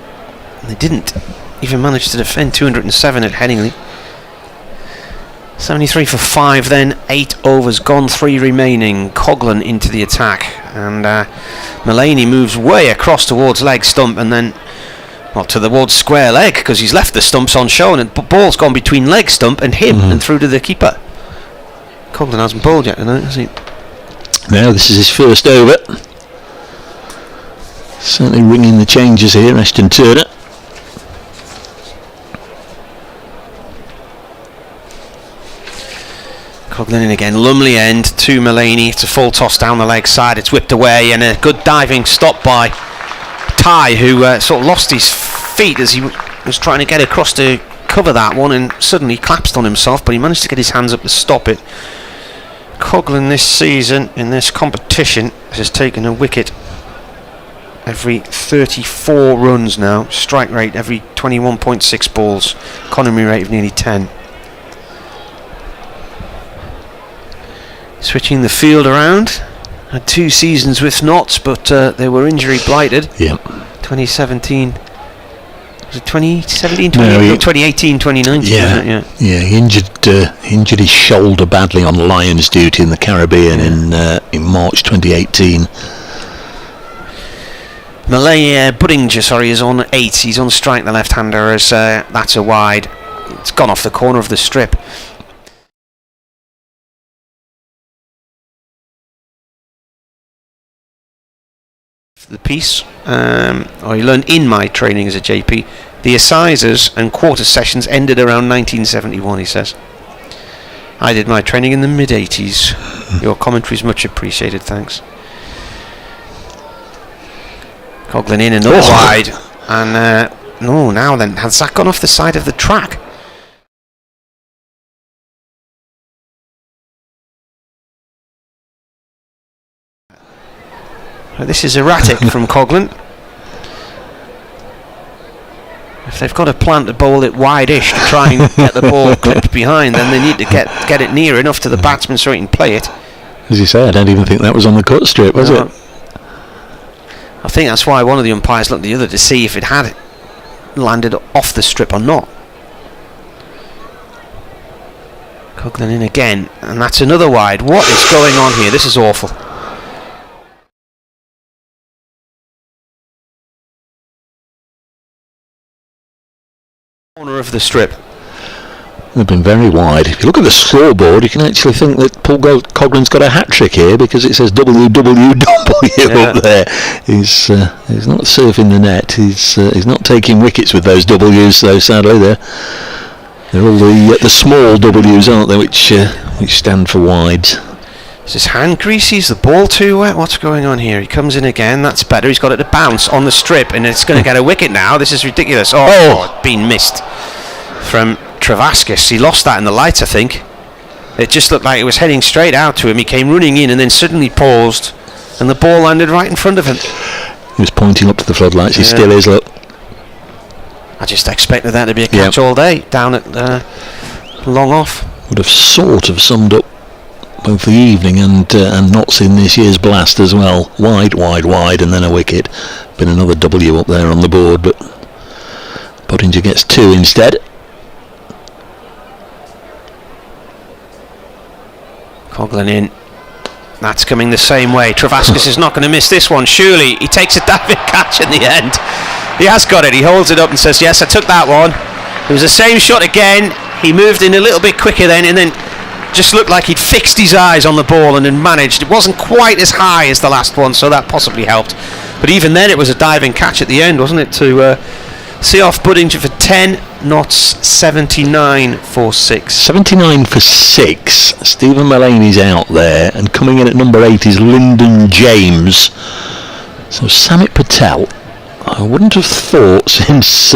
And they didn't even manage to defend 207 at Headingley. 73 for 5 then, 8 overs gone, 3 remaining. Coghlan into the attack, and Mullaney moves way across towards leg stump, and then towards square leg, because he's left the stumps on show, and the ball's gone between leg stump and him and through to the keeper. Coghlan hasn't bowled yet tonight, has he? No, this is his first over. Certainly ringing the changes here, Ashton Turner. Coghlan in again, Lumley end to Mullaney. It's a full toss down the leg side, it's whipped away, and a good diving stop by Ty, who sort of lost his feet as he was trying to get across to cover that one, and suddenly collapsed on himself, but he managed to get his hands up to stop it. Coghlan this season in this competition has taken a wicket every 34 runs now, strike rate every 21.6 balls, economy rate of nearly 10. Switching the field around, had 2 seasons with Notts, but they were injury blighted. Yep. 2017, was it 2017, 2018, 2019? Yeah, he injured his shoulder badly on Lions duty in the Caribbean in March 2018. Bodinger, is on 8. He's on strike, the left-hander, as that's a wide. It's gone off the corner of the strip. The piece, I learned in my training as a JP, the assizes and quarter sessions ended around 1971, he says. I did my training in the mid-80s. Your commentary is much appreciated, thanks. Coghlan in another wide, and no, now then, has that gone off the side of the track? This is erratic from Coghlan. If they've got a plan to bowl it wide-ish to try and get the ball clipped behind, then they need to get it near enough to the batsman so he can play it. As you say, I don't even think that was on the cut strip, was it? I think that's why one of the umpires looked at the other to see if it had landed off the strip or not. Coghlan in again, and that's another wide. What is going on here? This is awful. Corner of the strip. They've been very wide. If you look at the scoreboard, you can actually think that Paul Coghlan's got a hat-trick here, because it says WWW up there. He's not surfing the net. He's not taking wickets with those W's, though. Sadly, they're all the small W's, aren't they? Which stand for wides. Is his hand greasy? Is the ball too wet? What's going on here? He comes in again. That's better. He's got it to bounce on the strip, and it's going to get a wicket now. This is ridiculous. Oh, it's been missed from Travaskis. He lost that in the lights, I think. It just looked like it was heading straight out to him. He came running in and then suddenly paused, and the ball landed right in front of him. He was pointing up to the floodlights. He still is, look. I just expected that to be a catch all day down at long off. Would have sort of summed up both the evening and Notts in this year's blast as well. Wide, and then a wicket. Been another W up there on the board, but Bodinger gets 2 instead. Coghlan in. That's coming the same way. Travaskis is not going to miss this one, surely. He takes a diving catch in the end. He has got it. He holds it up and says, yes, I took that one. It was the same shot again. He moved in a little bit quicker then, and then just looked like he'd fixed his eyes on the ball and then managed. It wasn't quite as high as the last one, so that possibly helped. But even then, it was a diving catch at the end, wasn't it, to See off Buddington for 10, Notts 79 for 6. 79 for 6. Stephen Mullaney's out there, and coming in at number 8 is Lyndon James. So Samit Patel, I wouldn't have thought since,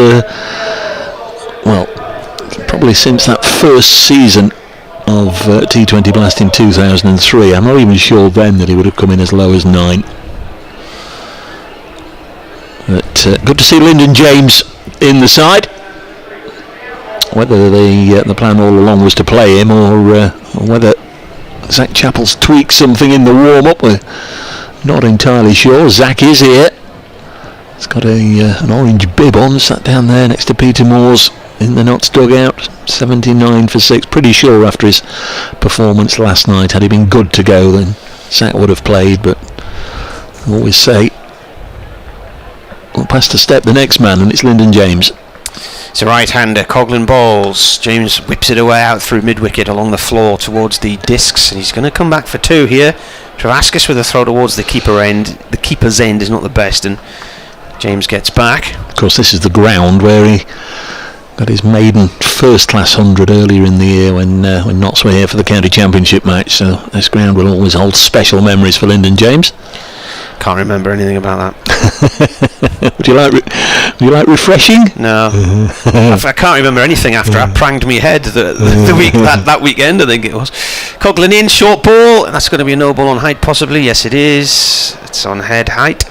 probably since that first season of T20 Blast in 2003. I'm not even sure then that he would have come in as low as 9. But good to see Lyndon James in the side. Whether the plan all along was to play him, or whether Zach Chappell's tweaked something in the warm-up, we're not entirely sure. Zach is here. He's got an orange bib on, sat down there next to Peter Moore's in the Notts dugout. 79 for 6. Pretty sure after his performance last night, had he been good to go, then Zach would have played. But I always say, we'll pass to step the next man, and it's Lyndon James. It's a right-hander, Coghlan balls. James whips it away out through mid-wicket along the floor towards the discs, and he's going to come back for 2 here. Travaskis with a throw towards the keeper end. The keeper's end is not the best, and James gets back. Of course, this is the ground where he got his maiden first-class 100 earlier in the year when Notts were here for the county championship match. So this ground will always hold special memories for Lyndon James. Can't remember anything about that. Would you like refreshing? No. I can't remember anything after I pranged me head the week that weekend, I think it was. Coghlan in, short ball, and that's going to be a no ball on height possibly. Yes, it is. It's on head height.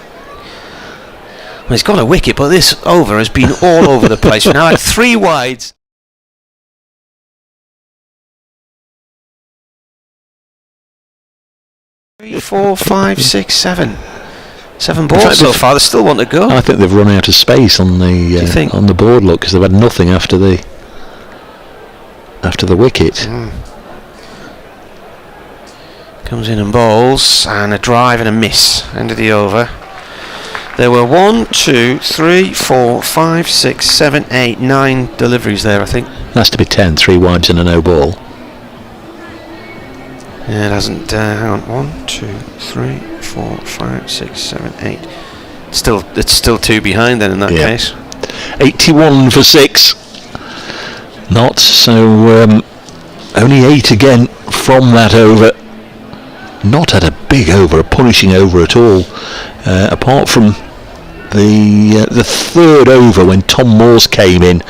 Well, he's got a wicket, but this over has been all over the place. We've now had 3 wides. 3, 4, 5, 6, 7. 7 balls so far. There's still one to go. I think they've run out of space on the board, look, because they've had nothing after the wicket. Comes in and bowls, and a drive and a miss. End of the over. There were 1, 2, 3, 4, 5, 6, 7, 8, 9 deliveries there, I think. Has to be 10, 3 wides and a no ball. Yeah, it hasn't. Hang on. 1, 2, 3, 4, 5, 6, 7, 8. It's still 2 behind then in that case. 81 for 6. Not so. Only 8 again from that over. Not had a big over, a punishing over at all. Apart from the third over when Tom Morse came in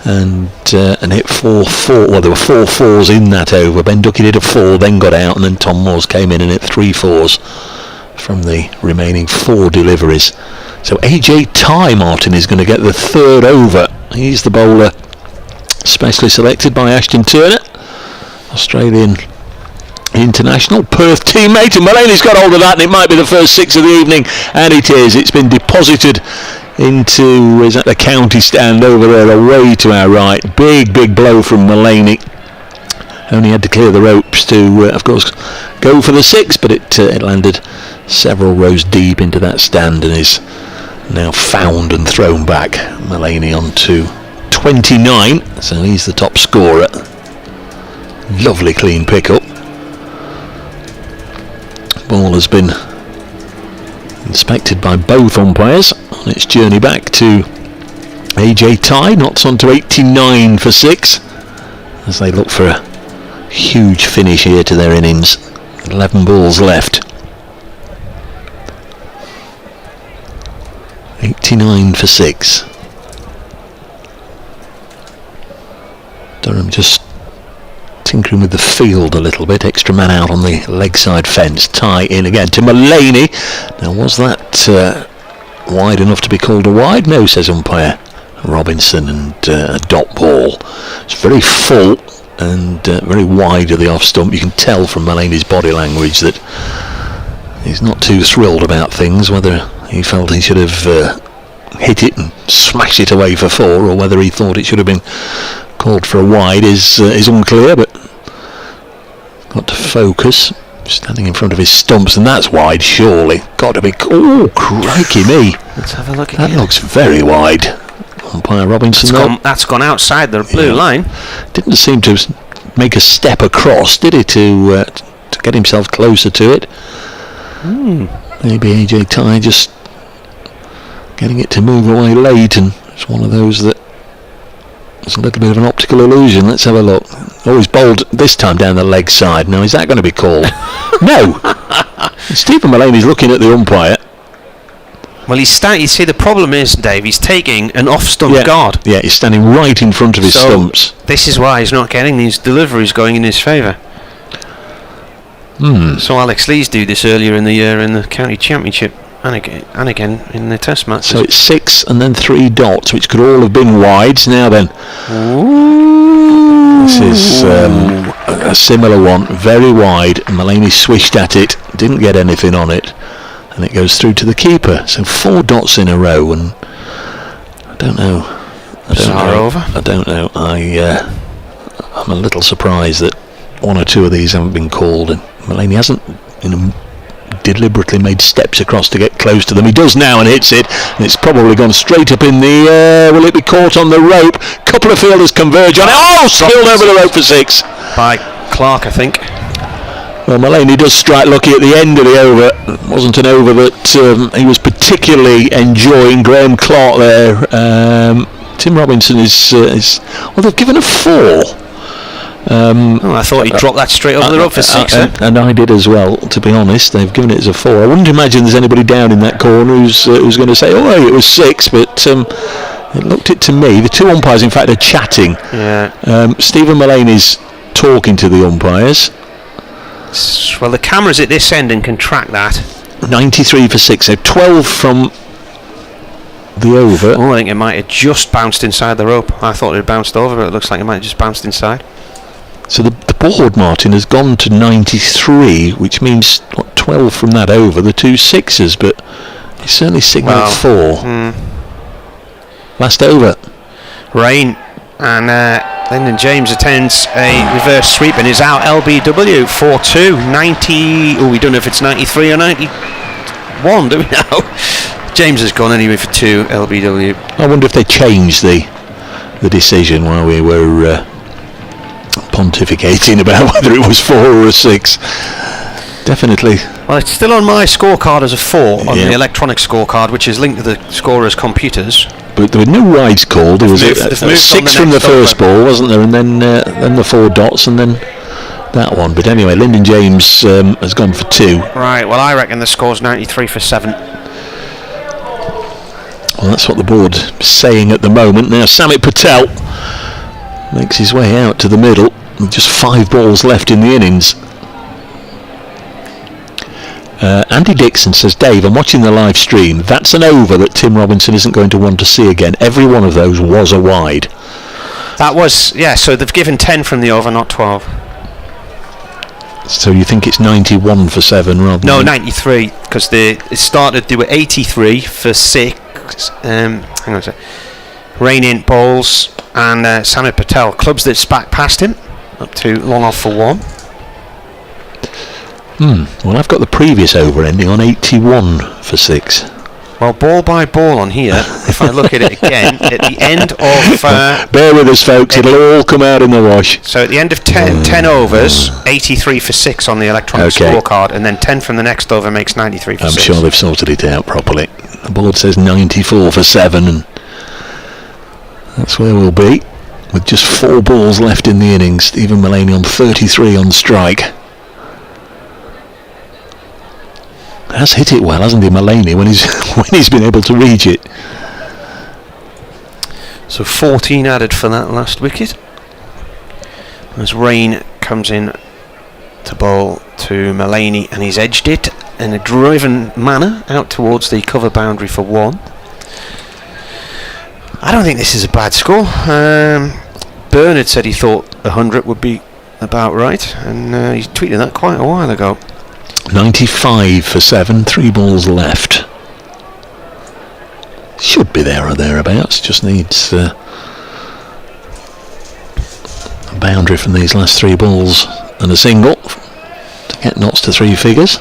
and hit 4-4. Well, there were 4 4s in that over. Ben Duckett hit a 4, then got out, and then Tom Morse came in and hit 3 4s from the remaining 4 deliveries. So AJ Ty Martin is going to get the third over. He's the bowler specially selected by Ashton Turner, Australian international, Perth teammate, and Mullaney's got hold of that, and it might be the first 6 of the evening, and it is. It's been deposited into, is that the county stand over there away to our right. Big blow from Mullaney. Only had to clear the ropes to of course go for the 6, but it landed several rows deep into that stand and is now found and thrown back. Mullaney on to 29, so he's the top scorer. Lovely clean pickup. Ball has been inspected by both umpires on its journey back to AJ Ty. Notts on to 89 for 6 as they look for a huge finish here to their innings. 11 balls left. 89 for 6. Durham just tinkering with the field a little bit. Extra man out on the leg side fence. Tie in again to Mullaney. Now, was that wide enough to be called a wide? No, says umpire Robinson, and a dot ball. It's very full and very wide of the off stump. You can tell from Mullaney's body language that he's not too thrilled about things, whether he felt he should have hit it and smashed it away for 4, or whether he thought it should have been called for a wide is unclear, but got to focus. Standing in front of his stumps, and that's wide, surely. Got to be. Oh, crikey me. Let's have a look again. That looks very wide. Umpire Robinson. That's gone outside the blue line. Didn't seem to make a step across, did he, to get himself closer to it? Maybe AJ Ty just getting it to move away late and It's one of those that it's a little bit of an optical illusion. Let's have a look. Oh, he's bowled this time down the leg side. Now, is that going to be called? No. Stephen Mullaney's looking at the umpire. Well, you see, the problem is, Dave, he's taking an off-stump guard. Yeah, he's standing right in front of his stumps. This is why he's not getting these deliveries going in his favour. So Alex Lees do this earlier in the year in the county championship and again in the test matches. So it's 6 and then 3 dots, which could all have been wides. Now then, this is a similar one, very wide. Mullaney swished at it, didn't get anything on it, and it goes through to the keeper. So 4 dots in a row, and I don't know. I don't know. I'm a little surprised that 1 or 2 of these haven't been called, and Mullaney hasn't deliberately made steps across to get close to them. He does now and hits it, and it's probably gone straight up in the air. Will it be caught on the rope? Couple of fielders converge on it. Oh, spilled over the rope for 6 by Clark, I think. Well, Mullaney does strike lucky at the end of the over. It wasn't an over that he was particularly enjoying. Graham Clark there. Tim Robinson is well, they've given a 4. I thought he dropped that straight over the rope for 6. And I did as well, to be honest. They've given it as a 4. I wouldn't imagine there's anybody down in that corner who's going to say, oh, hey, it was 6, but it looked it to me. The 2 umpires, in fact, are chatting. Yeah. Stephen Mullaney's talking to the umpires. Well, the camera's at this end and can track that. 93 for 6, so 12 from the over. Oh, I think it might have just bounced inside the rope. I thought it had bounced over, but it looks like it might have just bounced inside. So the board, Martin, has gone to 93, which means 12 from that over, the 2 6s, but he certainly signalled 4. Last over. Rain, and Lyndon James attends a reverse sweep and is out LBW 4-2, 90, we don't know if it's 93 or 91, do we now? James has gone anyway for 2 LBW. I wonder if they changed the decision while we were pontificating about whether it was 4 or a 6. Definitely. Well, it's still on my scorecard as a 4 on the electronic scorecard, which is linked to the scorer's computers. But there were no wides called. There was a 6 from the first ball, wasn't there? And then the 4 dots, and then that one. But anyway, Lyndon James has gone for 2. Right. Well, I reckon the score's 93 for 7. Well, that's what the board's saying at the moment. Now, Samit Patel makes his way out to the middle with just 5 balls left in the innings. Andy Dixon says, Dave, I'm watching the live stream. That's an over that Tim Robinson isn't going to want to see again. Every one of those was a wide. That was, so they've given 10 from the over, not 12. So you think it's 91 for 7 rather than... No, 93, because they were 83 for 6. Hang on a sec. Rain in bowls and Samit Patel. Clubs that back past him, up to long off for 1. Well, I've got the previous over ending on 81 for 6. Well, ball by ball on here, if I look at it again, at the end of... bear with us, folks, it'll all come out in the wash. So at the end of 10 overs, 83 for 6 on the electronic scorecard, and then 10 from the next over makes 93 for 6. I'm sure they've sorted it out properly. The board says 94 for 7, and that's where we'll be, with just 4 balls left in the innings. Stephen Mullaney on 33 on strike. Has hit it well, hasn't he, Mullaney, when he's been able to reach it. So 14 added for that last wicket. As Rain comes in to bowl to Mullaney, and he's edged it in a driven manner out towards the cover boundary for 1. I don't think this is a bad score. Bernard said he thought 100 would be about right, and he tweeted that quite a while ago. 95 for 7, 3 balls left. Should be there or thereabouts, just needs a boundary from these last 3 balls and a single to get knots to 3 figures.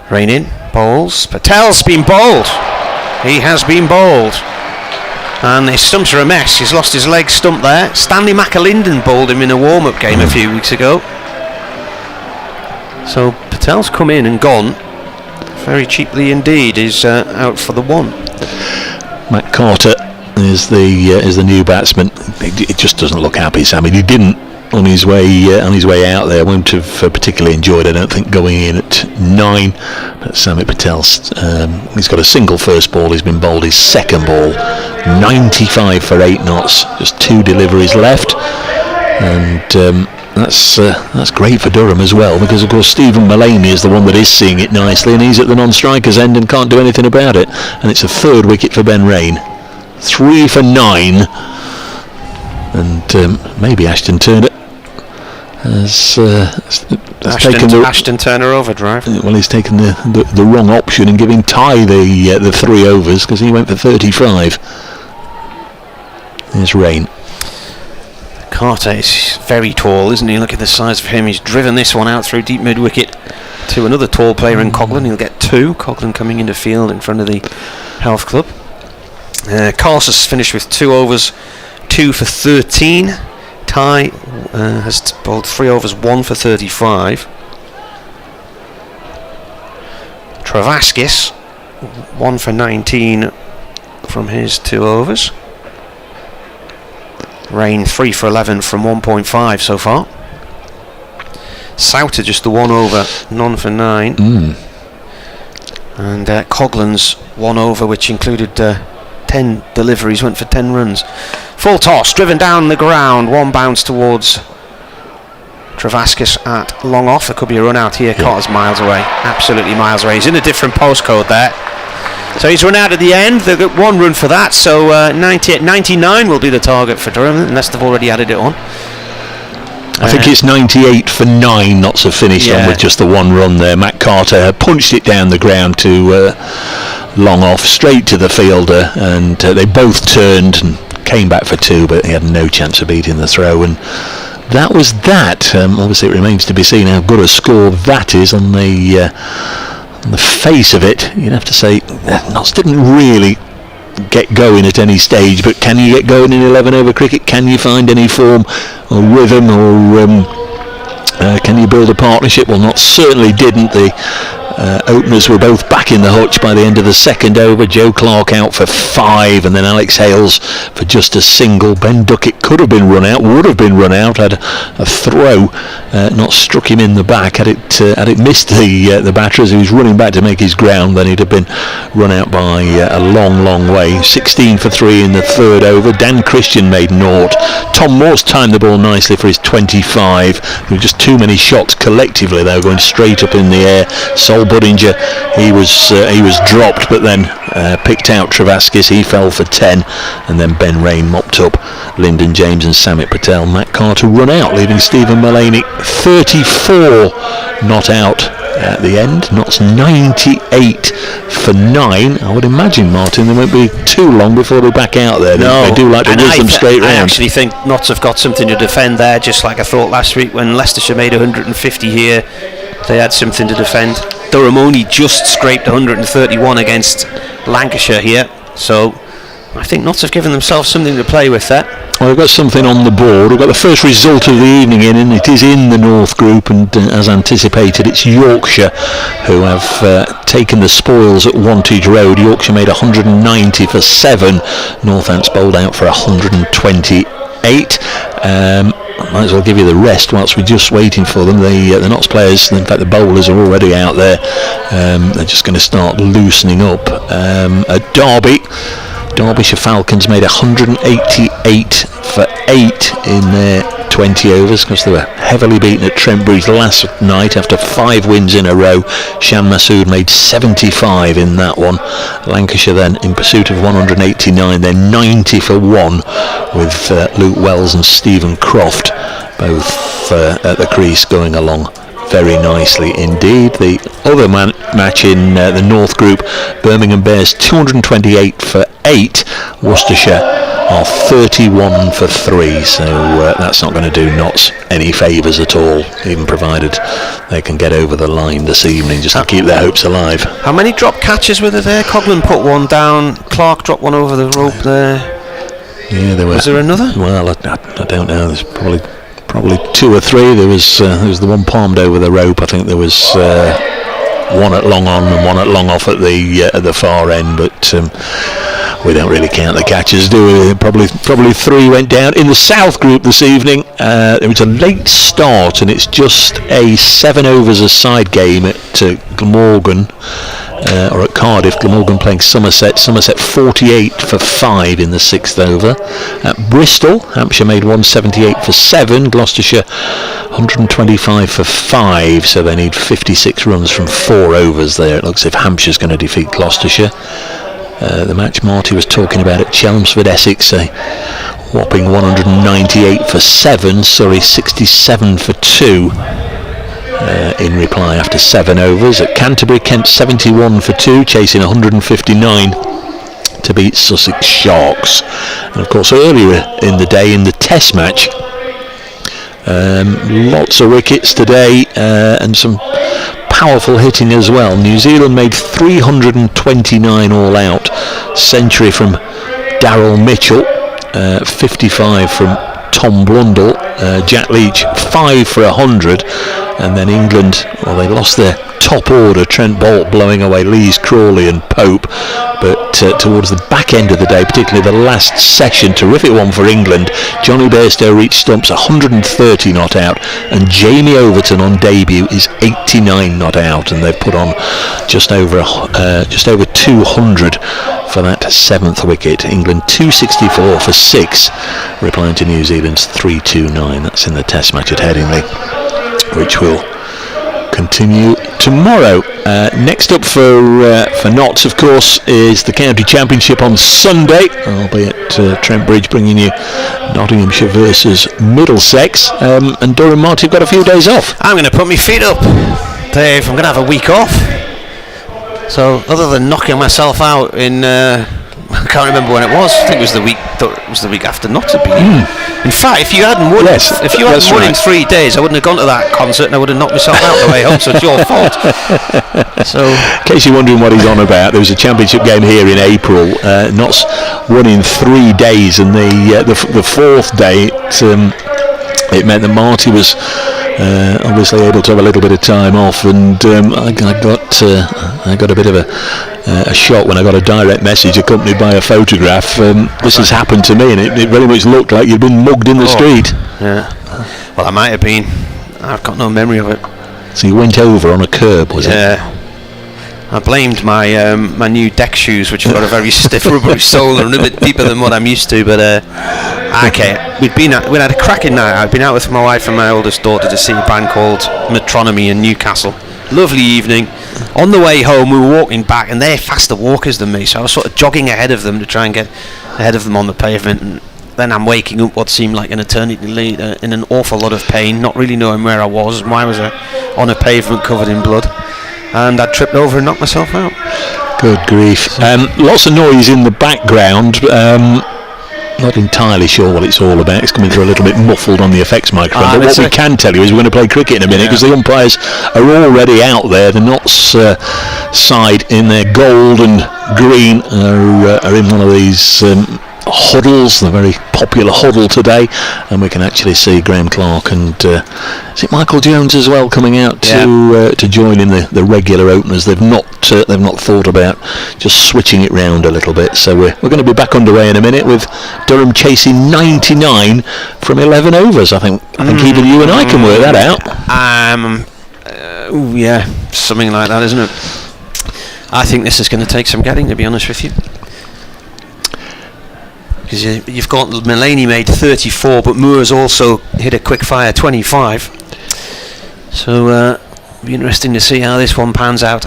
Rain in, bowls. Patel's been bowled. He has been bowled. And his stumps are a mess. He's lost his leg stump there. Stanley McAlinden bowled him in a warm-up game a few weeks ago. So Patel's come in and gone very cheaply indeed. He's out for the 1. Matt Carter is the new batsman. It just doesn't look happy, Sam. He didn't on his way out there. Won't have particularly enjoyed, I don't think, going in at 9. But Samit Patel, he's got a single first ball. He's been bowled his second ball, 95 for 8 knots. Just 2 deliveries left, and that's great for Durham as well, because of course Stephen Mullaney is the one that is seeing it nicely, and he's at the non-strikers end and can't do anything about it. And it's a 3rd wicket for Ben Raine. 3 for 9, and maybe Ashton Turner has taken the Ashton Turner overdrive. Well, he's taken the wrong option and giving Ty the 3 overs, because he went for 35. There's Raine. Carter is very tall, isn't he? Look at the size of him. He's driven this one out through deep mid-wicket to another tall player in Coghlan. He'll get 2. Coghlan coming into field in front of the Health Club. Carse has finished with 2 overs, 2 for 13. Ty has bowled 3 overs, 1 for 35. Travaskis, 1 for 19 from his 2 overs. Raine 3 for 11 from 1.5 so far. Souter just the 1 over, none for 9. And Coghlan's 1 over, which included 10 deliveries, went for 10 runs. Full toss, driven down the ground, 1 bounce towards Travaskis at long off. There could be a run out here. Carter's miles away, absolutely miles away. He's in a different postcode there. So he's run out at the end. They've got 1 run for that, so 99 will be the target for Durham, unless they've already added it on. I think it's 98 for 9 knots of finish on with just the 1 run there. Matt Carter punched it down the ground to long off, straight to the fielder, and they both turned and came back for 2, but he had no chance of beating the throw, and that was that. Obviously it remains to be seen how good a score that is. On the face of it, you'd have to say Notts didn't really get going at any stage, but can you get going in 11 over cricket? Can you find any form or rhythm, or can you build a partnership? Well, Notts certainly didn't. The openers were both back in the hutch by the end of the 2nd over. Joe Clark out for 5, and then Alex Hales for just a single. Ben Duckett could have been run out, would have been run out, had a throw not struck him in the back. Had it missed the batter as he was running back to make his ground, then he'd have been run out by a long way. 16 for 3 in the 3rd over. Dan Christian made 0. Tom Morse timed the ball nicely for his 25. There were just too many shots collectively. They were going straight up in the air. Sol Budinger, he was dropped, but then picked out Travaskis. He fell for 10, and then Ben Raine mopped up Lyndon James and Samit Patel. Matt Carter run out, leaving Stephen Mullaney 34 not out at the end. Notts 98 for 9. I would imagine, Martin, there won't be too long before they're back out there. No, they do like to whiz them straight round. I actually think Notts have got something to defend there, just like I thought last week when Leicestershire made 150 here. They had something to defend. Durham only just scraped 131 against Lancashire here, so I think Notts have given themselves something to play with there. Well, we've got something on the board. We've got the first result of the evening in, and it is in the North Group, and as anticipated, it's Yorkshire who have taken the spoils at Wantage Road. Yorkshire made 190 for 7. Northants bowled out for 128. Might as well give you the rest whilst we're just waiting for them. The Notts players, in fact the bowlers, are already out there. They're just going to start loosening up. At Derbyshire Falcons made 188 for 8 in their 20 overs, because they were heavily beaten at Trent Bridge last night after 5 wins in a row. Sham Massoud made 75 in that one. Lancashire then in pursuit of 189, they're 90 for 1 with Luke Wells and Stephen Croft both at the crease going along very nicely indeed. The other match in the North Group, Birmingham Bears 228 for 8. Worcestershire are 31 for 3, so that's not going to do Notts any favours at all, even provided they can get over the line this evening, just to keep their hopes alive. How many drop catches were there? Coghlan put one down, Clark dropped one over the rope there. Yeah, there were. Was there another? Well, I don't know. There's probably 2 or 3. There was the one palmed over the rope. I think there was one at long on and one at long off at the far end. But We don't really count the catches, do we? Probably 3 went down. In the South Group this evening, there was a late start, and it's just a 7 overs a side game at Glamorgan, or at Cardiff. Glamorgan playing Somerset. Somerset 48 for 5 in the 6th over. At Bristol, Hampshire made 178 for 7. Gloucestershire 125 for 5, so they need 56 runs from 4 overs there. It looks as if Hampshire's going to defeat Gloucestershire. The match Marty was talking about at Chelmsford, Essex, a whopping 198 for 7. Surrey 67 for 2 in reply after 7 overs. At Canterbury, Kent 71 for 2, chasing 159 to beat Sussex Sharks. And of course earlier in the day in the Test match, lots of wickets today, and some powerful hitting as well. New Zealand made 329 all out. Century from Daryl Mitchell, 55 from Tom Blundell, Jack Leach 5 for 100, and then England, well, they lost their top order, Trent Boult blowing away Lees, Crawley and Pope, but towards the back end of the day, particularly the last session, terrific one for England. Johnny Bairstow reached stumps 130 not out, and Jamie Overton on debut is 89 not out, and they've put on just over 200 for that 7th wicket. England 264 for 6, replying to New Zealand's 329. That's in the Test match at Headingley, which will continue tomorrow. Next up for Notts, of course, is the County Championship on Sunday. I'll be at Trent Bridge bringing you Nottinghamshire versus Middlesex. And Durham, Marty, have got a few days off. I'm going to put my feet up, Dave. I'm going to have a week off. So other than knocking myself out in, I can't remember when it was. I think it was the week after Notts had been. In fact, if you hadn't won, in 3 days, I wouldn't have gone to that concert, and I would have knocked myself out the way home. So it's your fault. So, in case you're wondering what he's on about, there was a championship game here in April. Notts won in 3 days, and the fourth day it meant that Marty was obviously able to have a little bit of time off, and I got a bit of a shock when I got a direct message accompanied by a photograph. This has happened to me, and it very much looked like you'd been mugged in the street. Yeah. Well, I might have been. I've got no memory of it. So you went over on a curb, was it? Yeah. I blamed my my new deck shoes, which have got a very stiff rubbery sole and a bit deeper than what I'm used to. But okay, we'd had a cracking night. I'd been out with my wife and my oldest daughter to see a band called Metronomy in Newcastle. Lovely evening. On the way home, we were walking back, and they're faster walkers than me, so I was sort of jogging ahead of them to try and get ahead of them on the pavement. And then I'm waking up what seemed like an eternity later in an awful lot of pain, not really knowing where I was and why I was on a pavement covered in blood. And I tripped over and knocked myself out. Good grief. Lots of noise in the background. Not entirely sure what it's all about. It's coming through a little bit muffled on the effects microphone. But what we can tell you is we're going to play cricket in a minute, because the umpires are already out there. The Notts side in their gold and green are in one of these huddles, the very popular huddle today, and we can actually see Graham Clark and is it Michael Jones as well coming out to join in the regular openers. They've not thought about just switching it round a little bit, so we're going to be back underway in a minute with Durham chasing 99 from 11 overs. I think even you and I can work that out. Yeah, something like that, isn't it? I think this is going to take some getting, to be honest with you. Because you've got Mullaney made 34, but Moore's also hit a quick fire 25. So it'll be interesting to see how this one pans out.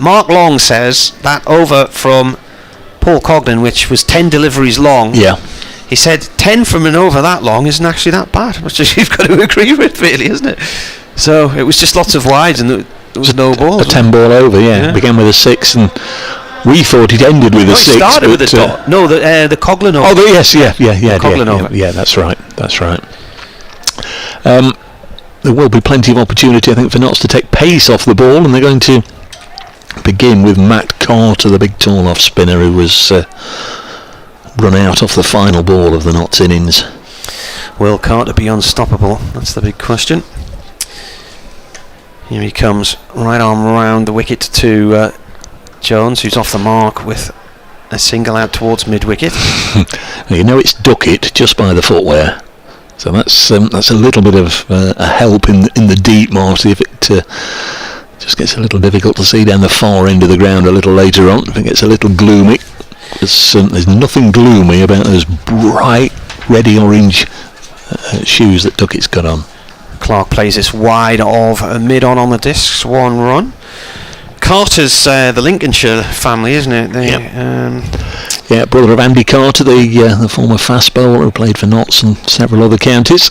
Mark Long says that over from Paul Coglan, which was 10 deliveries long. Yeah. He said 10 from an over that long isn't actually that bad, which you've got to agree with, really, isn't it? So it was just lots of wides, and there was no balls. A 10 ball over, yeah. Began with a 6, and we thought it ended with a 6. It started with a dot. No, the Coglan over. Oh, yes, yeah, Coglan over. Yeah, that's right. There will be plenty of opportunity, I think, for Notts to take pace off the ball, and they're going to begin with Matt Carter, the big tall off spinner, who was run out off the final ball of the Notts innings. Will Carter be unstoppable? That's the big question. Here he comes, right arm round the wicket to Jones, who's off the mark with a single out towards mid-wicket. You know it's Duckett just by the footwear, so that's a little bit of a help in the deep, Marty. If it just gets a little difficult to see down the far end of the ground a little later on, if it gets a little gloomy, there's nothing gloomy about those bright reddy orange shoes that Duckett's got on. Clark plays this wide of mid-on the discs, 1 run. Carter's the Lincolnshire family, isn't it? Yeah, brother of Andy Carter, the former fast bowler who played for Notts and several other counties.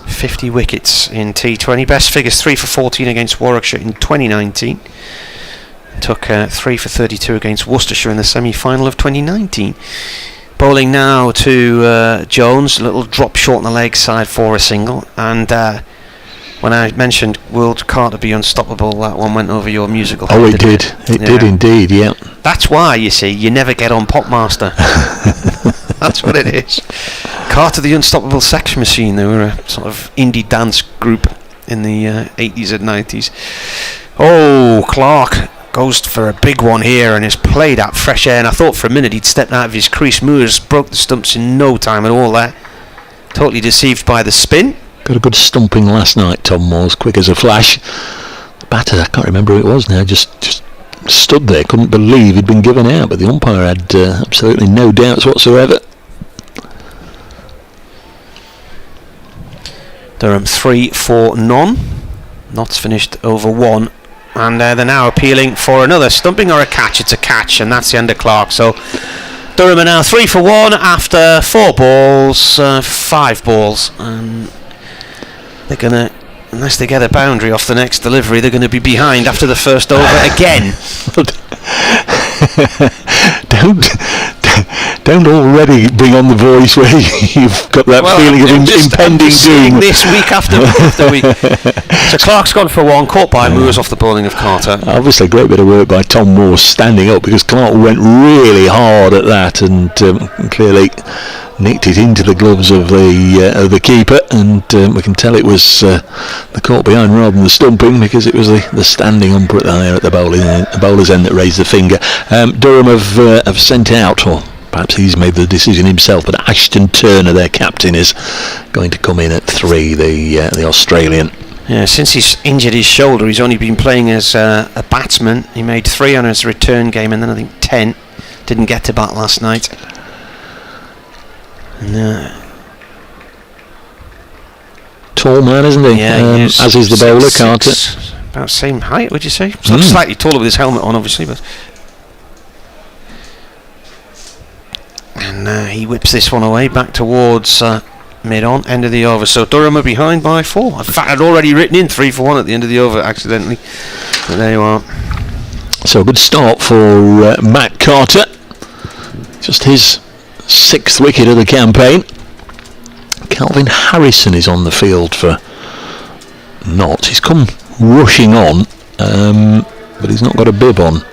50 wickets in T20. Best figures 3 for 14 against Warwickshire in 2019. Took 3 for 32 against Worcestershire in the semi-final of 2019. Bowling now to Jones, a little drop short on the leg side for a single. And when I mentioned will Carter be unstoppable, that one went over your musical head. Oh, it did. It did indeed, yeah. That's why, you see, you never get on Popmaster. That's what it is. Carter the Unstoppable Sex Machine. They were a sort of indie dance group in the 80s and 90s. Oh, Clark goes for a big one here and is played at fresh air, and I thought for a minute he'd stepped out of his crease. Moores broke the stumps in no time at all there. Totally deceived by the spin. Got a good stumping last night, Tom Moores, quick as a flash. The batter, I can't remember who it was now, just stood there, couldn't believe he'd been given out, but the umpire had absolutely no doubts whatsoever. Durham 3 for none. Notts finished over 1. And they're now appealing for another stumping or a catch. It's a catch, and that's the end of Clark. So Durham are now 3 for 1 after 4 balls, 5 balls. And they're going to, unless they get a boundary off the next delivery, they're going to be behind after the first over again. Don't already bring on the voice where you've got that feeling of impending doom. This week after week. So Clark's gone for 1, caught by Moores off the bowling of Carter. Obviously a great bit of work by Tom Moore standing up, because Clark went really hard at that and clearly nicked it into the gloves of the keeper, and we can tell it was the caught behind rather than the stumping, because it was the standing umpire at the bowler's end that raised the finger. Durham have sent out, or perhaps he's made the decision himself, but Ashton Turner, their captain, is going to come in at 3, the Australian. Yeah, since he's injured his shoulder, he's only been playing as a batsman. He made 3 on his return game, and then I think 10. Didn't get to bat last night. And, tall man, isn't he? Yeah, as is the bowler, Carter. About same height, would you say? Slightly taller with his helmet on, obviously, but. And he whips this one away back towards mid-on, end of the over. So Durham are behind by 4. In fact, I'd already written in 3 for 1 at the end of the over accidentally. But there you are. So a good start for Matt Carter. Just his 6th wicket of the campaign. Calvin Harrison is on the field for Notts. He's come rushing on, but he's not got a bib on.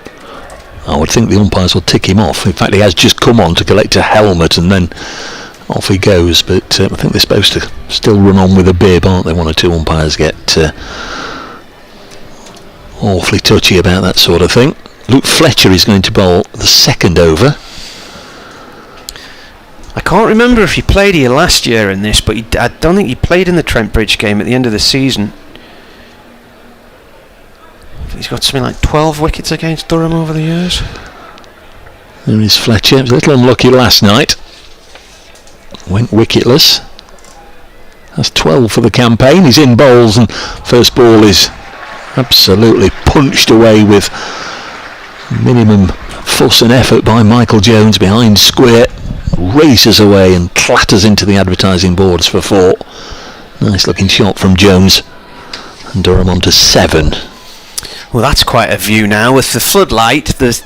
I would think the umpires will tick him off. In fact, he has just come on to collect a helmet and then off he goes. But I think they're supposed to still run on with a bib, aren't they? 1 or 2 umpires get awfully touchy about that sort of thing. Luke Fletcher is going to bowl the 2nd over. I can't remember if he played here last year in this, but I don't think he played in the Trent Bridge game at the end of the season. He's got something like 12 wickets against Durham over the years. There is Fletcher. He was a little unlucky last night. Went wicketless. That's 12 for the campaign. He's in bowls, and first ball is absolutely punched away with minimum fuss and effort by Michael Jones behind square. Races away and clatters into the advertising boards for 4. Nice looking shot from Jones. And Durham on to 7. Well, that's quite a view now with the floodlight, the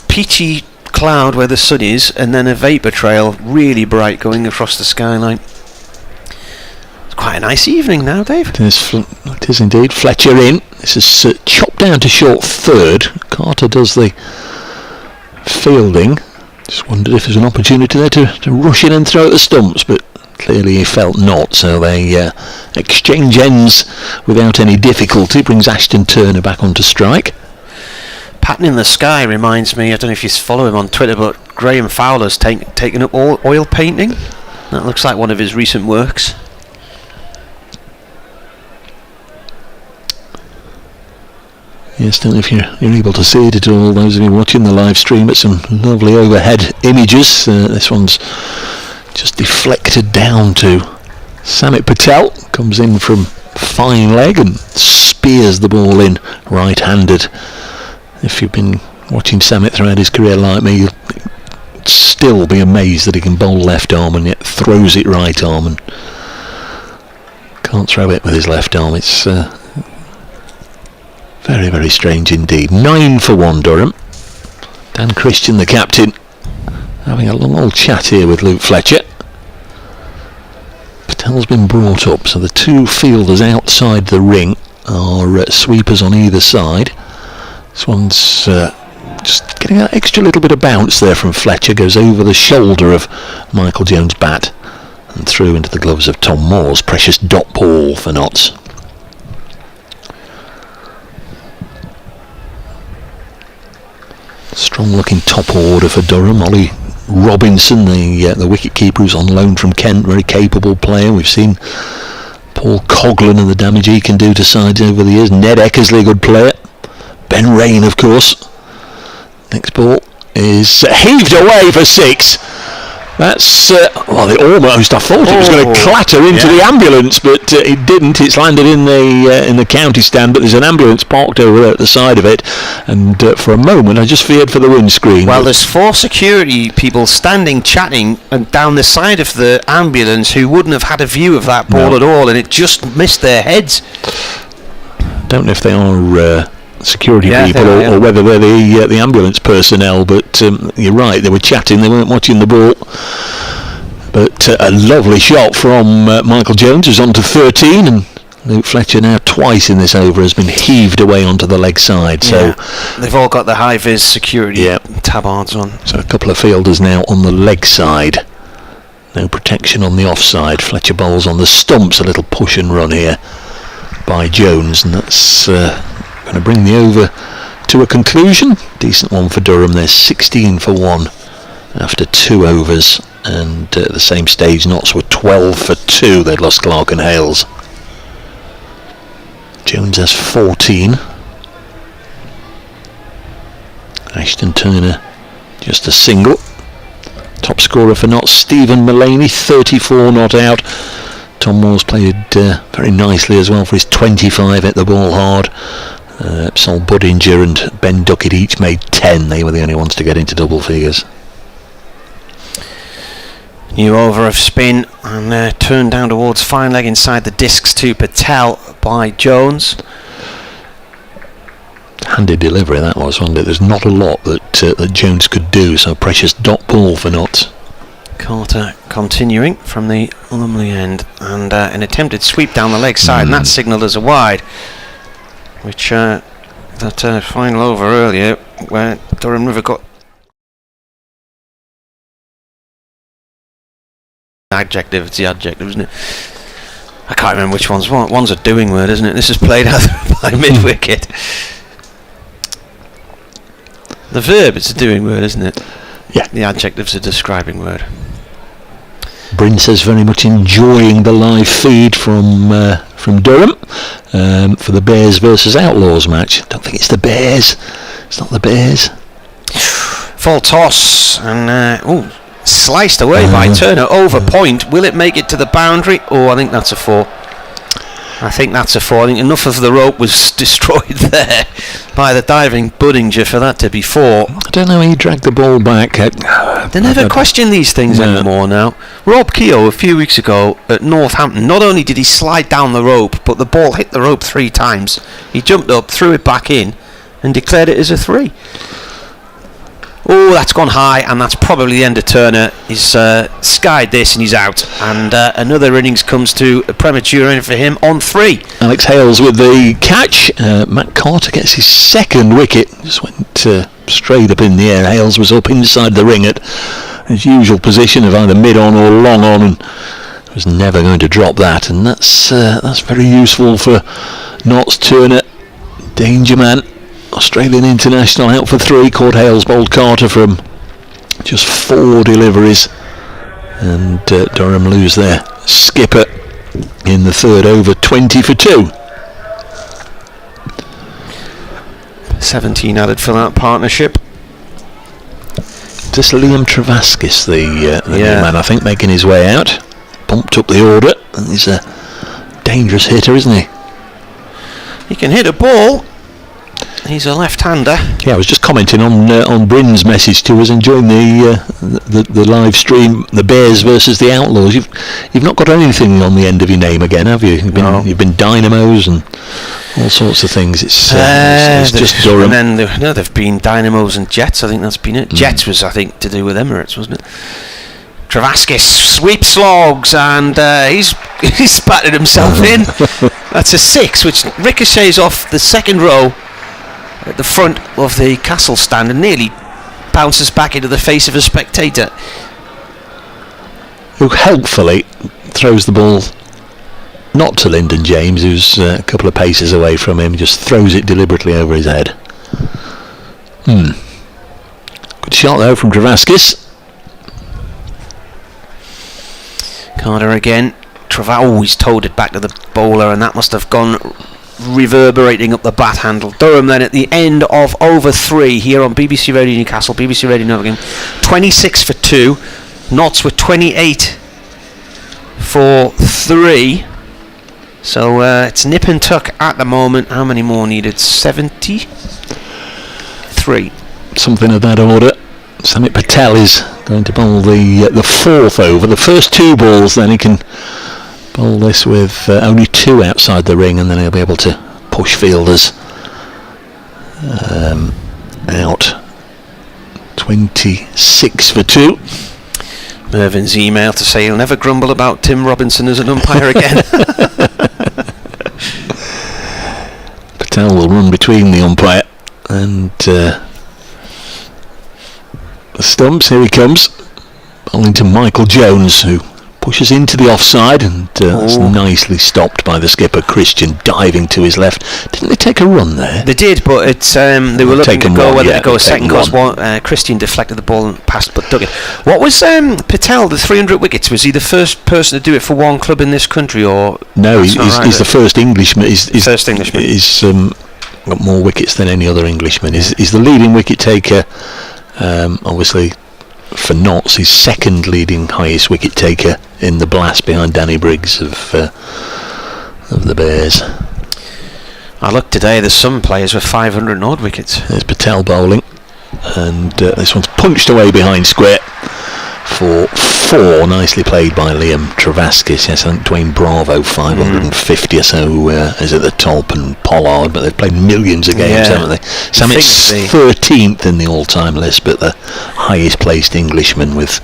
peachy cloud where the sun is, and then a vapour trail really bright going across the skyline. It's quite a nice evening now, Dave. It is indeed. Fletcher in. This is chopped down to short 3rd. Carter does the fielding. Just wondered if there's an opportunity there to rush in and throw at the stumps, but clearly he felt not, so they exchange ends without any difficulty. Brings Ashton Turner back onto strike. pattern in the sky reminds me, I don't know if you follow him on Twitter, but Graham Fowler's taken up oil painting. That looks like one of his recent works. Yes, don't know if you're able to see it at all, those of you watching the live stream. It's some lovely overhead images. This one's just deflected down to Samit Patel, comes in from fine leg and spears the ball in right-handed. If you've been watching Samit throughout his career like me, you'll still be amazed that he can bowl left arm and yet throws it right arm and can't throw it with his left arm. It's very, very strange indeed. 9 for 1 Durham. Dan Christian, the captain, having a long old chat here with Luke Fletcher. Patel's been brought up, so the two fielders outside the ring are sweepers on either side. This one's just getting that extra little bit of bounce there from Fletcher, goes over the shoulder of Michael Jones' bat and through into the gloves of Tom Moore's precious dot ball for Notts. Strong looking top order for Durham. Ollie Robinson, the wicket keeper, who's on loan from Kent, very capable player. We've seen Paul Coghlan and the damage he can do to sides over the years. Ned Eckersley, good player. Ben Rain, of course. Next ball is heaved away for 6. That's well, it almost, I thought it was going to clatter into the ambulance, but it didn't. It's landed in the county stand, but there's an ambulance parked over at the side of it, and for a moment I just feared for the windscreen. Well, there's 4 security people standing chatting and down the side of the ambulance who wouldn't have had a view of that ball at all, and it just missed their heads. Don't know if they are security people or whether they're the ambulance personnel, but you're right, they were chatting, they weren't watching the ball. But a lovely shot from Michael Jones, who's on to 13, and Luke Fletcher now twice in this over has been heaved away onto the leg side. So they've all got the high-vis security tabards on. So a couple of fielders now on the leg side. No protection on the offside. Fletcher bowls on the stumps, a little push and run here by Jones, and that's going to bring the over to a conclusion. Decent one for Durham. They're 16 for 1 after 2 overs, and at the same stage Notts were 12 for 2. They'd lost Clark and Hales. Jones has 14. Ashton Turner just a single. Top scorer for Notts, Stephen Mullaney, 34 not out. Tom Moore's played very nicely as well for his 25, hit the ball hard. Sol Budinger and Ben Duckett each made 10. They were the only ones to get into double figures. New over of spin and turned down towards fine leg inside the discs to Patel by Jones. Handed delivery that was, wasn't it? There's not a lot that Jones could do, so precious dot ball for Notts. Carter continuing from the Lumley end, and an attempted sweep down the leg side, and that's signalled as a wide, which that final over earlier where Durham River got adjective, it's the adjective, isn't it? I can't remember which one's what. One's a doing word, isn't it? This is played out by mid-wicket. The verb, it's a doing word, isn't it? Yeah. The adjective's a describing word. Bryn says very much enjoying the live feed from Durham for the Bears versus Outlaws match. Don't think it's the Bears. It's not the Bears. Full toss and sliced away by Turner over point. Will it make it to the boundary? I think that's a 4. I think enough of the rope was destroyed there by the diving Budinger for that to be 4. I don't know, he dragged the ball back. They never question these things anymore now. Rob Keogh a few weeks ago at Northampton, not only did he slide down the rope, but the ball hit the rope 3 times. He jumped up, threw it back in and declared it as a 3. That's gone high, and that's probably the end of Turner. He's skied this and he's out, and another innings comes to a premature end for him on 3. Alex Hales with the catch. Matt Carter gets his 2nd wicket. Just went straight up in the air. Hales was up inside the ring at his usual position of either mid-on or long-on, and was never going to drop that, and that's very useful for Notts. Turner, danger man. Australian international out for 3. Court Hales bowled Carter from just 4 deliveries, and Durham lose their skipper in the 3rd over, 20 for 2. 17 added for that partnership. Just Liam Travaskis, the new man, I think, making his way out. Bumped up the order, and he's a dangerous hitter, isn't he? He can hit a ball. He's a left-hander. Yeah, I was just commenting on Bryn's message to us, enjoying the live stream, the Bears versus the Outlaws. You've not got anything on the end of your name again, have you? You've been Dynamos and all sorts of things. It's just Durham. And then they've been Dynamos and Jets. I think that's been it. Jets was, I think, to do with Emirates, wasn't it? Travaskis sweeps slogs, and he's spattered himself in. That's a 6, which ricochets off the second row at the front of the Castle stand and nearly bounces back into the face of a spectator, who helpfully throws the ball not to Lyndon James, who's a couple of paces away from him, just throws it deliberately over his head. Good shot though from Travaskis. Carter again. He's towed it back to the bowler, and that must have gone reverberating up the bat handle. Durham then at the end of over 3 here on BBC Radio Newcastle, BBC Radio Nottingham, 26 for 2. Notts were 28 for 3. So it's nip and tuck at the moment. How many more needed? 73. Something of that order. Samit Patel is going to bowl the 4th over. The first 2 balls, then he can bowl this with only 2 outside the ring, and then he'll be able to push fielders out. 26 for 2. Mervyn's email to say he'll never grumble about Tim Robinson as an umpire again. Patel will run between the umpire and the stumps. Here he comes, bowling to Michael Jones, who pushes into the offside, and that's nicely stopped by the skipper Christian, diving to his left. Didn't they take a run there? They did, but it's they were looking to go whether to go a second, because Christian deflected the ball and passed but dug it. What was Patel, the 300 wickets, was he the first person to do it for one club in this country, or no? He's the first Englishman. He's first Englishman. He's got more wickets than any other Englishman. He's the leading wicket taker. Obviously, for Notts, his second leading highest wicket taker in the Blast, behind Danny Briggs of the Bears. I looked today, there's some players with 500 and odd wickets. There's Patel bowling, and this one's punched away behind square for 4, nicely played by Liam Travaskis. Yes, I think Dwayne Bravo 550 or so is at the top, and Pollard, but they've played millions of games, haven't they? Samit's 13th in the all-time list, but the highest placed Englishman with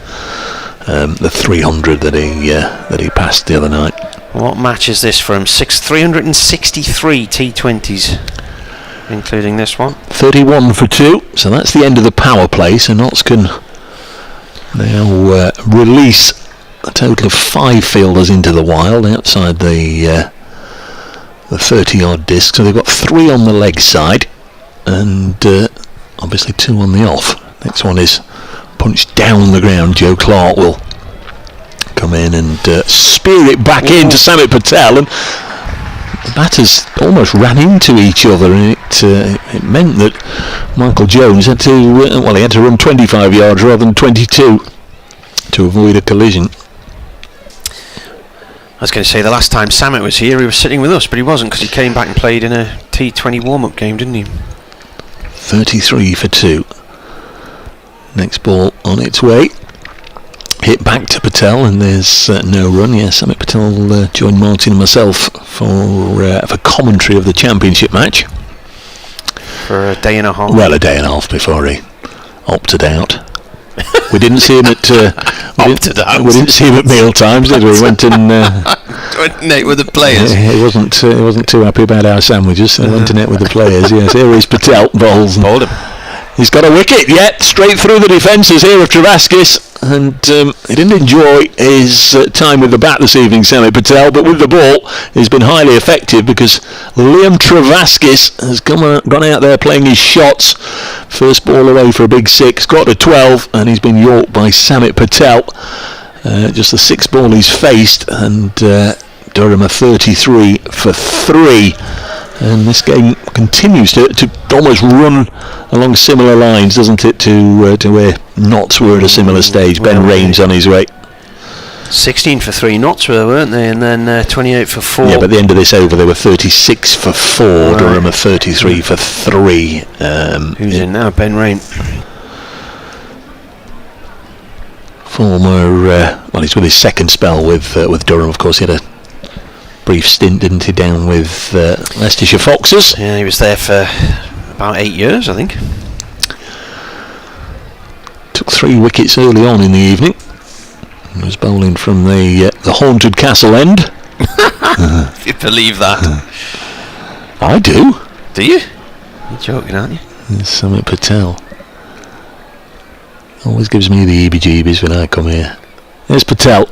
the 300 that he passed the other night. What match is this for him? 363 T20s, including this one. 31 for 2, so that's the end of the power play, so Notts can now release a total of 5 fielders into the wild outside the 30-yard disc. So they've got 3 on the leg side, and obviously 2 on the off. Next one is punched down the ground. Joe Clark will come in and spear it back into Samit Patel, and the batters almost ran into each other, and it meant that Michael Jones had to he had to run 25 yards rather than 22 to avoid a collision. I was going to say, the last time Samit was here, he was sitting with us, but he wasn't, because he came back and played in a T20 warm-up game, didn't he? 33 for 2. Next ball on its way. Hit back to Patel, and there's no run. Yes, Samit Patel joined Martin and myself for commentary of the championship match. For a day and a half. Well, a day and a half before he opted out. We didn't see him at we didn't see him at meal times, did we? We went and net with the players. He wasn't too happy about our sandwiches, so went to net with the players. Yes, here is Patel bowls. Bowled him. He's got a wicket, yet straight through the defences here of Travaskis, and he didn't enjoy his time with the bat this evening, Samit Patel, but with the ball he's been highly effective because Liam Travaskis has gone out there playing his shots. First ball away for a big 6, got to 12, and he's been yorked by Samit Patel. Just the 6th ball he's faced, and Durham are 33 for 3. And this game continues to almost run along similar lines, doesn't it, to where Notts were at a similar stage. Ben Raines on his way. 16 for 3 Notts were, weren't they? And then 28 for 4. Yeah, but at the end of this over, they were 36 for 4. Right. Durham are 33 for 3. Who's in now? Ben Raines. Former, well, he's with his second spell with Durham, of course. He had a brief stint, didn't he, down with Leicestershire Foxes. Yeah, he was there for about 8 years, I think. Took 3 wickets early on in the evening. He was bowling from the haunted Castle End. If you believe that. I do. Do you? You're joking, aren't you? There's Samit Patel. Always gives me the heebie-jeebies when I come here. There's Patel.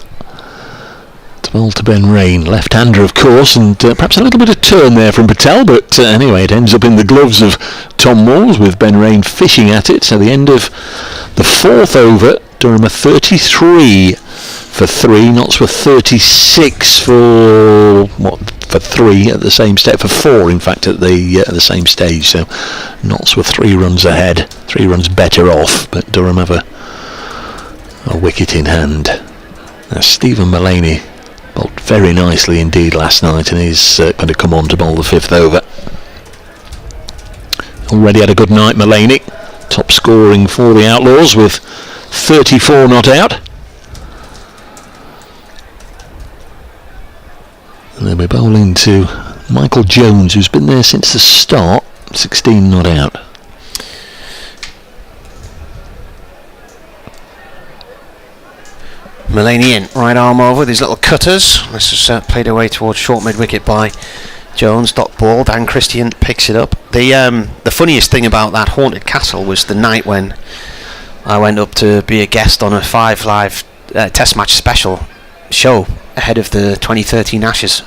Well, to Ben Raine, left-hander of course, and perhaps a little bit of turn there from Patel, but anyway, it ends up in the gloves of Tom Moores with Ben Raine fishing at it. So the end of the 4th over, Durham are 33 for 3, Notts were 36 for 3 at the same stage, for 4 in fact at the same stage. So Notts were 3 runs ahead, 3 runs better off, but Durham have a wicket in hand. Now, Stephen Mullaney bowled very nicely indeed last night, and he's going to come on to bowl the 5th over. Already had a good night, Mullaney. Top scoring for the Outlaws with 34 not out. And they'll be bowling to Michael Jones, who's been there since the start, 16 not out. Mullaney in, right arm over with his little cutters. This is played away towards short mid-wicket by Jones. Dot ball, Dan Christian picks it up. The funniest thing about that haunted castle was the night when I went up to be a guest on a 5 Live Test match special show ahead of the 2013 Ashes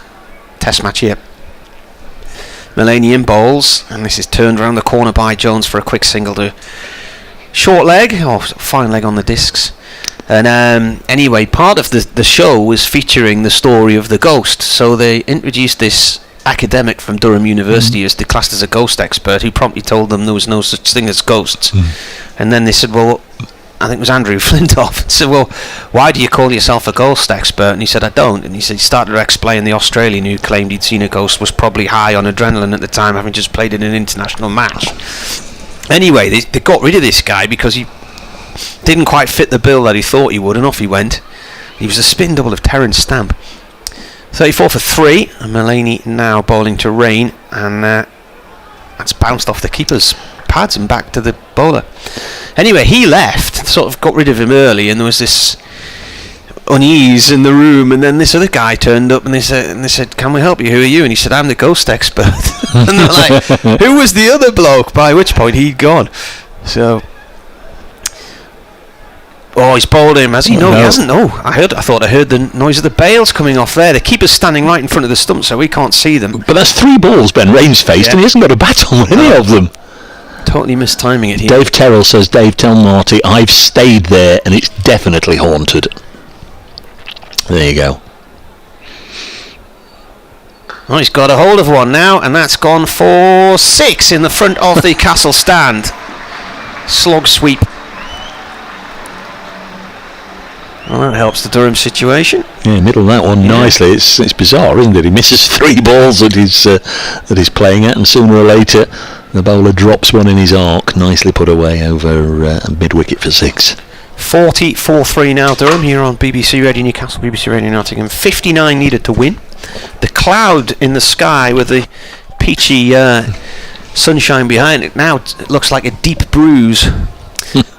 Test match here. Mullaney in bowls, and this is turned around the corner by Jones for a quick single to short leg, or fine leg on the discs. And anyway, part of the show was featuring the story of the ghost. So they introduced this academic from Durham University as classed as a ghost expert, who promptly told them there was no such thing as ghosts. And then they said, well, I think it was Andrew Flintoff, said, well, why do you call yourself a ghost expert? And he said, I don't. And he said, he started to explain the Australian who claimed he'd seen a ghost was probably high on adrenaline at the time, having just played in an international match. Anyway, they got rid of this guy because he didn't quite fit the bill that he thought he would, and off he went. He was a spin double of Terence Stamp. 34 for 3, and Mullaney now bowling to Raine, and that's bounced off the keeper's pads and back to the bowler. Anyway, he left, sort of got rid of him early, and there was this unease in the room, and then this other guy turned up, and they said, can we help you? Who are you? And he said, I'm the ghost expert. And they're like, who was the other bloke? By which point he'd gone. So, oh, he's bowled him, has he? No, he hasn't. No, I thought I heard the noise of the bails coming off there. The keeper's standing right in front of the stump, so we can't see them. But that's 3 balls Ben Raines faced, and he hasn't got a bat on any of them. Totally mistiming it here. Dave Terrell says, Dave, tell Marty I've stayed there and it's definitely haunted. There you go. Oh, he's got a hold of one now, and that's gone for 6 in the front of the Castle stand. Slog sweep. Well, that helps the Durham situation. Yeah, middle that one nicely. It's bizarre, isn't it? He misses 3 balls that he's playing at, and sooner or later the bowler drops one in his arc. Nicely put away over mid-wicket for 6. 40-4-3 now, Durham, here on BBC Radio Newcastle, BBC Radio Nottingham. 59 needed to win. The cloud in the sky with the peachy sunshine behind it now looks like a deep bruise.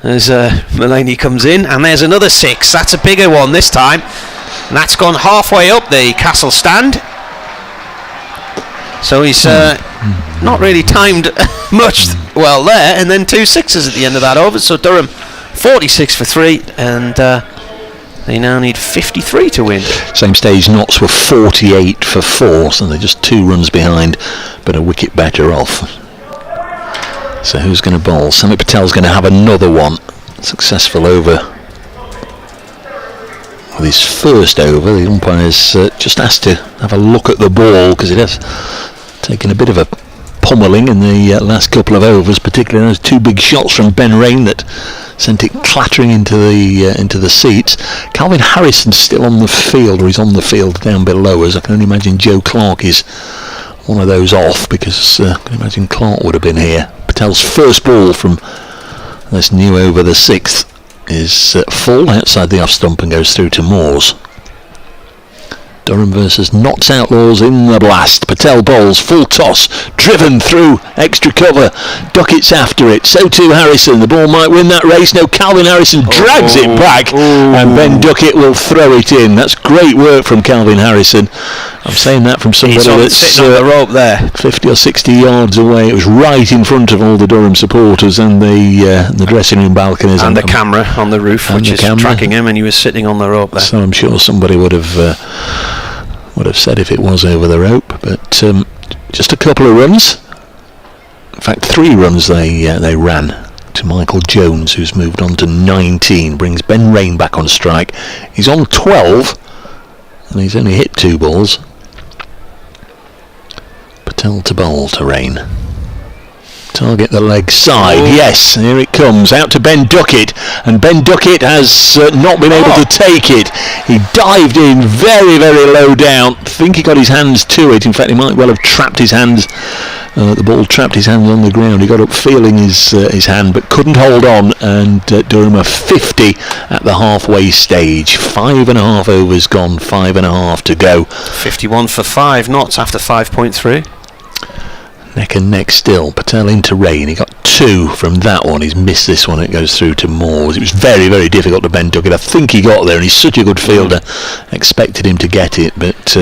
As Mullaney comes in, and there's another 6. That's a bigger one this time, and that's gone halfway up the Castle stand. So he's not really timed much well there, and then 2 sixes at the end of that over. So Durham 46 for 3, and they now need 53 to win. Same stage, Notts were 48 for 4, so they're just 2 runs behind, but a wicket better off. So who's going to bowl? Samit Patel's going to have another one. Successful over with his first over. The umpire's just asked to have a look at the ball because it has taken a bit of a pummeling in the last couple of overs, particularly those 2 big shots from Ben Rain that sent it clattering into the seats. Calvin Harrison's still on the field, or he's on the field down below us. I can only imagine Joe Clark is one of those off, because I can imagine Clark would have been here. Patel's first ball from this new over, the 6th, is full outside the off stump and goes through to Moores. Durham versus Notts Outlaws in the blast. Patel bowls, full toss, driven through, extra cover. Duckett's after it, so too Harrison. The ball might win that race. No, Calvin Harrison drags it back, and Ben Duckett will throw it in. That's great work from Calvin Harrison. I'm saying that from somebody that's sitting on the rope there, 50 or 60 yards away. It was right in front of all the Durham supporters and the dressing room balconies. And the camera on the roof, which is tracking him, and he was sitting on the rope there. So I'm sure somebody would have said if it was over the rope, but just a couple of runs. In fact, 3 runs they ran to Michael Jones, who's moved on to 19, brings Ben Rain back on strike. He's on 12, and he's only hit 2 balls. Patel to bowl to Rain. Target the leg side. Yes, here it comes. Out to Ben Duckett, and Ben Duckett has not been able to take it. He dived in very, very low down. I think he got his hands to it. In fact, he might well have trapped his hands. The ball trapped his hands on the ground. He got up feeling his hand, but couldn't hold on, and Durham are 50 at the halfway stage. 5.5 overs gone, 5.5 to go. 51 for 5, Notts after 5.3. Neck and neck still. Patel into Rain. He got 2 from that one. He's missed this one. It goes through to Moores. It was very, very difficult to Ben Duckett. I think he got there, and he's such a good fielder. Expected him to get it, but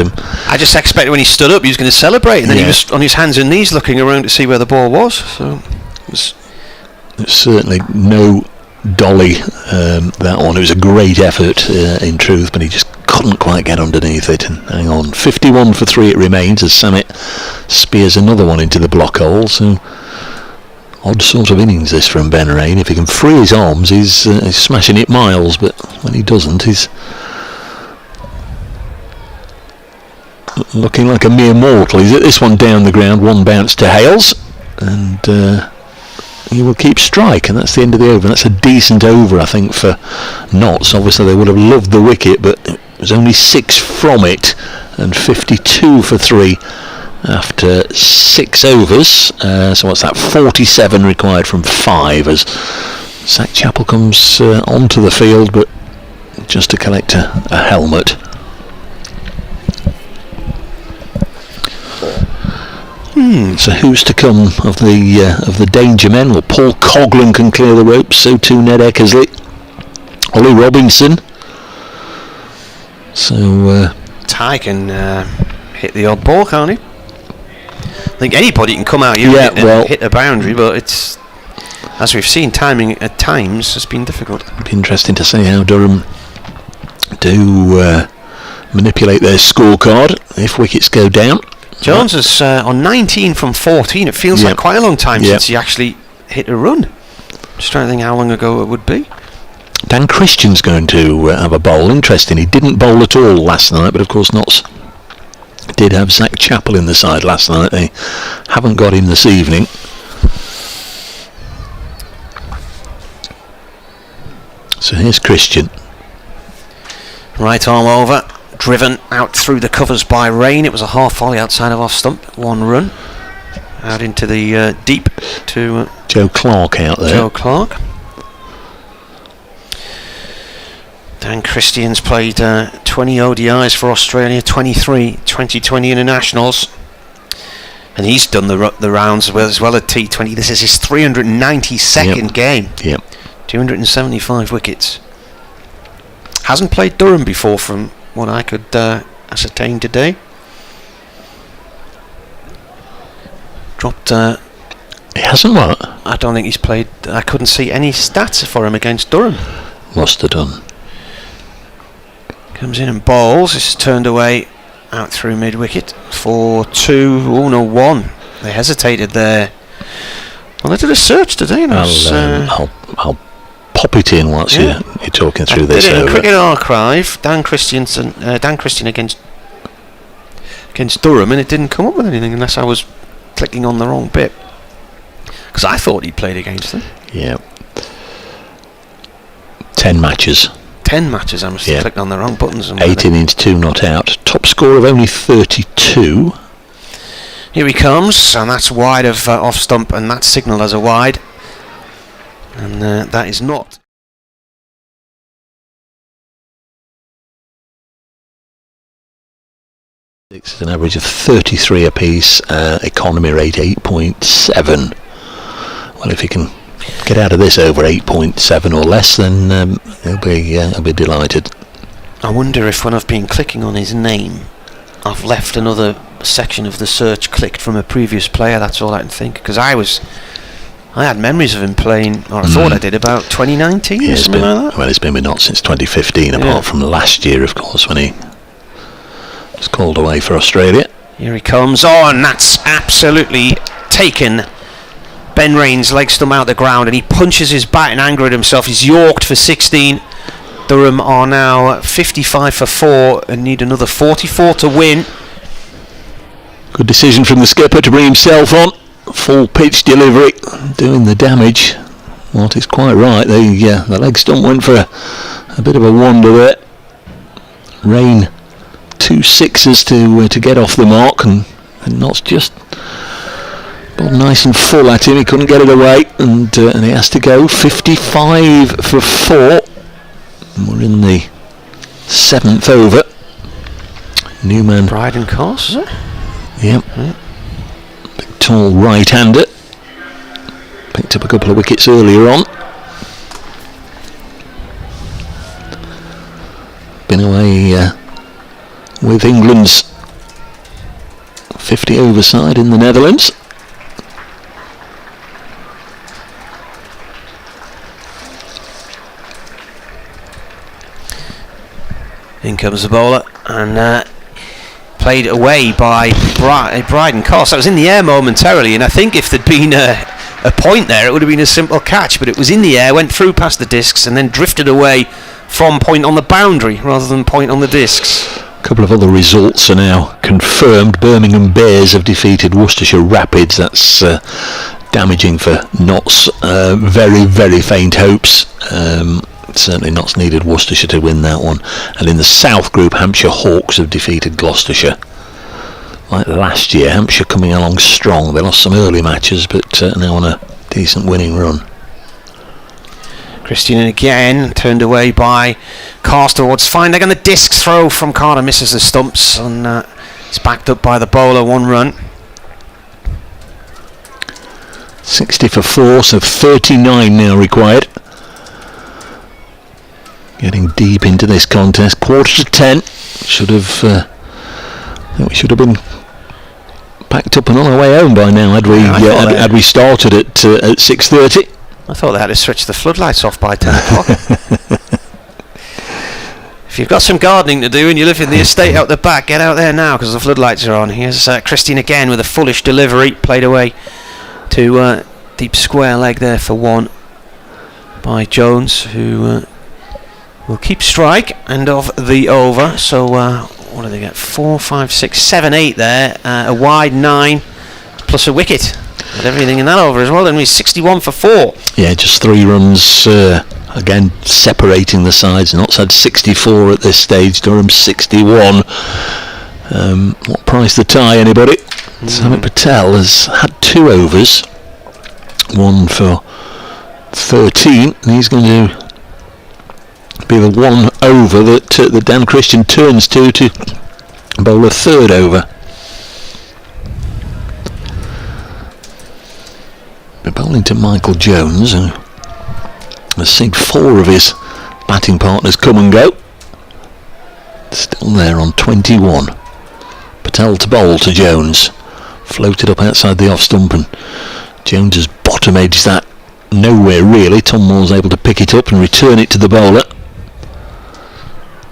I just expected when he stood up he was going to celebrate, and then he was on his hands and knees looking around to see where the ball was. So it's certainly no dolly, that one. It was a great effort in truth, but he just couldn't quite get underneath it. And hang on, 51 for 3 it remains as Samit spears another one into the block hole. So odd sort of innings this from Ben Rain. If he can free his arms, he's smashing it miles, but when he doesn't, he's looking like a mere mortal. He's at this one down the ground, 1 bounce to Hales, and he will keep strike, and that's the end of the over. That's a decent over, I think, for Notts. Obviously they would have loved the wicket, but it was only 6 from it, and 52 for 3 after 6 overs. So what's that, 47 required from 5, as Zach Chappell comes onto the field, but just to collect a helmet. So who's to come of the danger men? Well, Paul Coghlan can clear the ropes, so too Ned Eckersley, Ollie Robinson. So Ty can hit the odd ball, can't he? I think anybody can come out here and hit a boundary, but it's, as we've seen, timing at times has been difficult. It'd be interesting to see how Durham do manipulate their scorecard if wickets go down. Jones is on 19 from 14. It feels like quite a long time since he actually hit a run. Just trying to think how long ago it would be. Dan Christian's going to have a bowl. Interesting, he didn't bowl at all last night, but of course Notts did have Zach Chappell in the side last night. They haven't got him this evening. So here's Christian. Right arm over. Driven out through the covers by Rain. It was a half volley outside of off stump. 1 run. Out into the deep to Joe Clark out there. Joe Clark. Dan Christian's played 20 ODIs for Australia, 23 2020 internationals. And he's done the rounds as well at T20. This is his 392nd game. 275 wickets. Hasn't played Durham before from what I could ascertain today. Dropped He hasn't what? I don't think he's played. I couldn't see any stats for him against Durham. Must have done. Comes in and bowls. This is turned away out through mid-wicket for 2. Oh no, 1. They hesitated there. Well, they did a search today. And I'll pop it in whilst you're talking through this. In Cricket Archive, Dan Christian against Durham, and it didn't come up with anything unless I was clicking on the wrong bit. Because I thought he'd played against them. Yeah. 10 matches. 10 matches, I must have clicked on the wrong buttons. 8 innings, 2 not out. Top score of only 32. Here he comes, and that's wide of off stump, and that's signalled as a wide. And that is not. It's an average of 33 apiece, economy rate 8.7. Well, if he can get out of this over 8.7 or less, then he'll be delighted. I wonder if when I've been clicking on his name, I've left another section of the search clicked from a previous player. That's all I can think, because I had memories of him playing, or I thought I did, about 2019 or something like that. Well, it's been with not since 2015, apart from last year, of course, when he was called away for Australia. Here he comes on. That's absolutely taken Ben Raines' leg stump out the ground, and he punches his bat in anger at himself. He's yorked for 16. Durham are now 55 for 4 and need another 44 to win. Good decision from the skipper to bring himself on. Full pitch delivery, doing the damage. What is quite right. The leg stump went for a bit of a wander there. Rain 2 sixes to get off the mark, and Knott's just nice and full at him. He couldn't get it away, and he has to go 55 for 4. And we're in the 7th over. Newman. Bryden Coss, is it? Yep. Big tall right-hander. Picked up a couple of wickets earlier on. Been away with England's 50 over side in the Netherlands. In comes the bowler, and played away by Bryden Coss. That was in the air momentarily, and I think if there'd been a point there, it would have been a simple catch, but it was in the air, went through past the discs, and then drifted away from point on the boundary rather than point on the discs. A couple of other results are now confirmed. Birmingham Bears have defeated Worcestershire Rapids. That's damaging for Knott's very, very faint hopes. Certainly Knott's needed Worcestershire to win that one. And in the South Group, Hampshire Hawks have defeated Gloucestershire. Like last year, Hampshire coming along strong. They lost some early matches, but now on a decent winning run. Christian again, turned away by Cars towards fine leg, and the disc throw from Carter misses the stumps, and it's backed up by the bowler, 1 run. 60 for 4, so 39 now required. Getting deep into this contest, 9:45. I think we should have been packed up and on our way home by now had we started at 6:30. I thought they had to switch the floodlights off by 10 o'clock. If you've got some gardening to do and you live in the estate out the back, get out there now because the floodlights are on. Here's Christine again with a foolish delivery, played away to deep square leg there for 1 by Jones, who will keep strike end of the over. So what do they get? 4, 5, 6, 7, 8 there. A wide 9 plus a wicket. And everything in that over as well. Then we're 61 for 4. Yeah, just 3 runs again separating the sides. Knott's had 64 at this stage. Durham 61. What price the tie, anybody? Samit Patel has had 2 overs. 1 for 13, and he's going to be the 1 over that Dan Christian turns to bowl a 3rd over. We're bowling to Michael Jones, who has seen 4 of his batting partners come and go. Still there on 21. Patel to bowl to Jones. Floated up outside the off stump and Jones's bottom edge that nowhere really. Tom Moore's able to pick it up and return it to the bowler.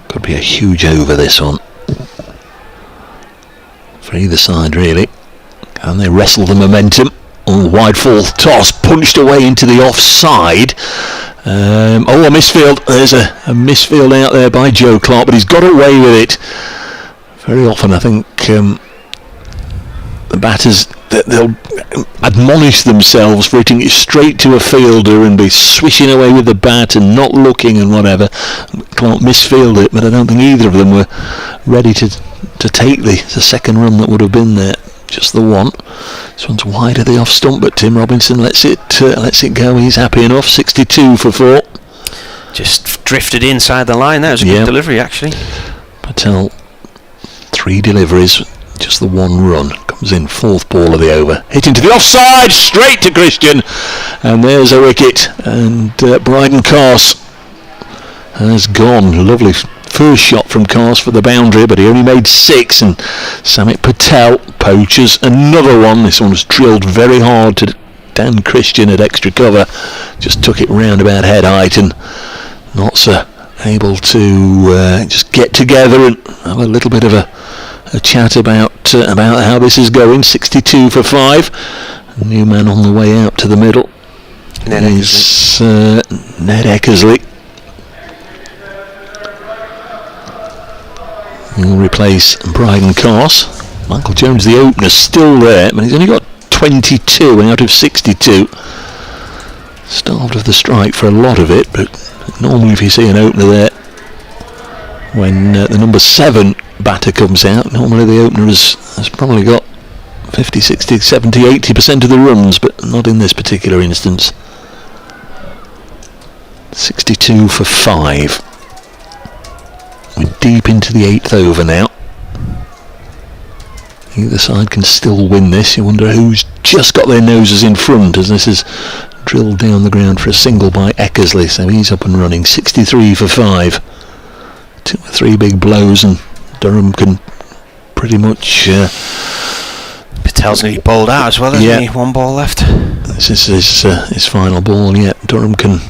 Could be a huge over, this one, for either side really. Can they wrestle the momentum? Wide fall toss, punched away into the offside. A misfield. There's a misfield out there by Joe Clark, but he's got away with it. Very often I think the batters, they'll admonish themselves for hitting it straight to a fielder and be swishing away with the bat and not looking and whatever. Clark misfielded it, but I don't think either of them were ready to take the second run that would have been there. Just the one. This one's wide of the off stump, but Tim Robinson lets it go. He's happy enough. 62 for 4. Just drifted inside the line. That was a good delivery, actually. Patel, 3 deliveries, just the 1 run. Comes in, 4th ball of the over. Hit into the offside, straight to Christian, and there's a wicket. And Bryden Carse has gone. Lovely first shot from Carse for the boundary, but he only made 6, and Samit Patel poaches another one. This one was drilled very hard to Dan Christian at extra cover. Just took it round about head height, and Notzer able to just get together and have a little bit of a chat about how this is going. 62 for 5. A new man on the way out to the middle is Ned Eckersley. He'll replace Bryden Carse. Michael Jones, the opener, still there, but he's only got 22 out of 62. Starved of the strike for a lot of it, but normally if you see an opener there, when the number 7 batter comes out, normally the opener has probably got 50, 60, 70, 80% of the runs, but not in this particular instance. 62 for 5. We're deep into the 8th over now. Either side can still win this. You wonder who's just got their noses in front as this is drilled down the ground for a single by Eckersley. So he's up and running. 63 for 5. 2 or 3 big blows and Durham can pretty much... Patel's nearly bowled out as well, hasn't he? 1 ball left. This is his final ball. Durham can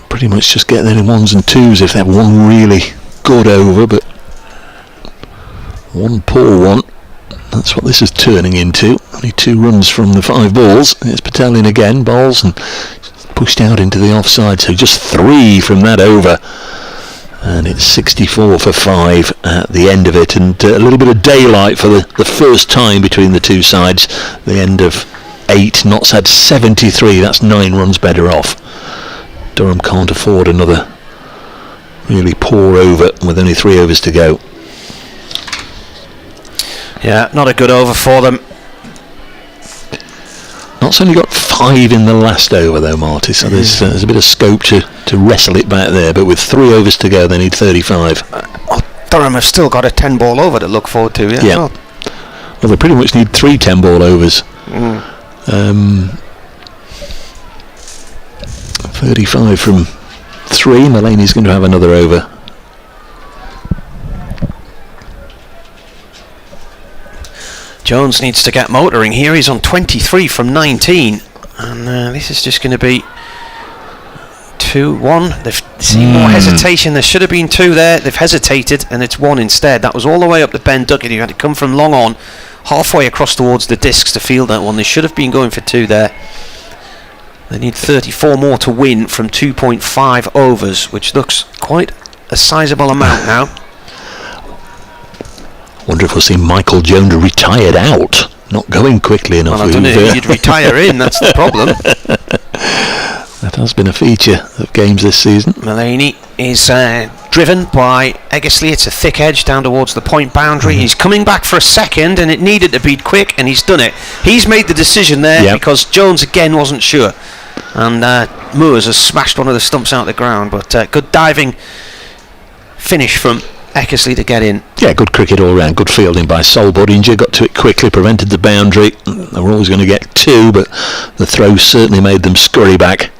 pretty much just get there in 1s and 2s if they have one really good over, but one poor one. That's what this is turning into. Only 2 runs from the 5 balls. It's Patel in again, bowls and pushed out into the offside, so just 3 from that over. And it's 64 for 5 at the end of it, and a little bit of daylight for the first time between the two sides. The end of 8, Notts had 73, that's 9 runs better off. Durham can't afford another really poor over with only 3 overs to go. Yeah, not a good over for them. Notts only got 5 in the last over though, Marty, so there's a bit of scope to wrestle it back there, but with 3 overs to go they need 35. Durham have still got a 10 ball over to look forward to. Well, they pretty much need 3 10 ball overs. 35 from 3. Mullaney's going to have another over. Jones needs to get motoring here. He's on 23 from 19, and this is just going to be 2-1. They've seen more hesitation. There should have been 2 there. They've hesitated, and it's 1 instead. That was all the way up the Ben Duckett. He had to come from long on, halfway across towards the discs to field that one. They should have been going for 2 there. They need 34 more to win from 2.5 overs, which looks quite a sizable amount now. Wonder if we'll see Michael Jones retired out, not going quickly enough. Well, I don't know if he'd retire in, that's the problem. That has been a feature of games this season. Mullaney is driven by Eckersley. It's a thick edge down towards the point boundary. He's coming back for a second, and it needed to be quick, and he's done it. He's made the decision there because Jones again wasn't sure. And Moores has smashed one of the stumps out of the ground, but good diving finish from Eckersley to get in. Yeah, good cricket all round. Good fielding by Sol Budinger. Got to it quickly, prevented the boundary. They were always going to get 2, but the throw certainly made them scurry back.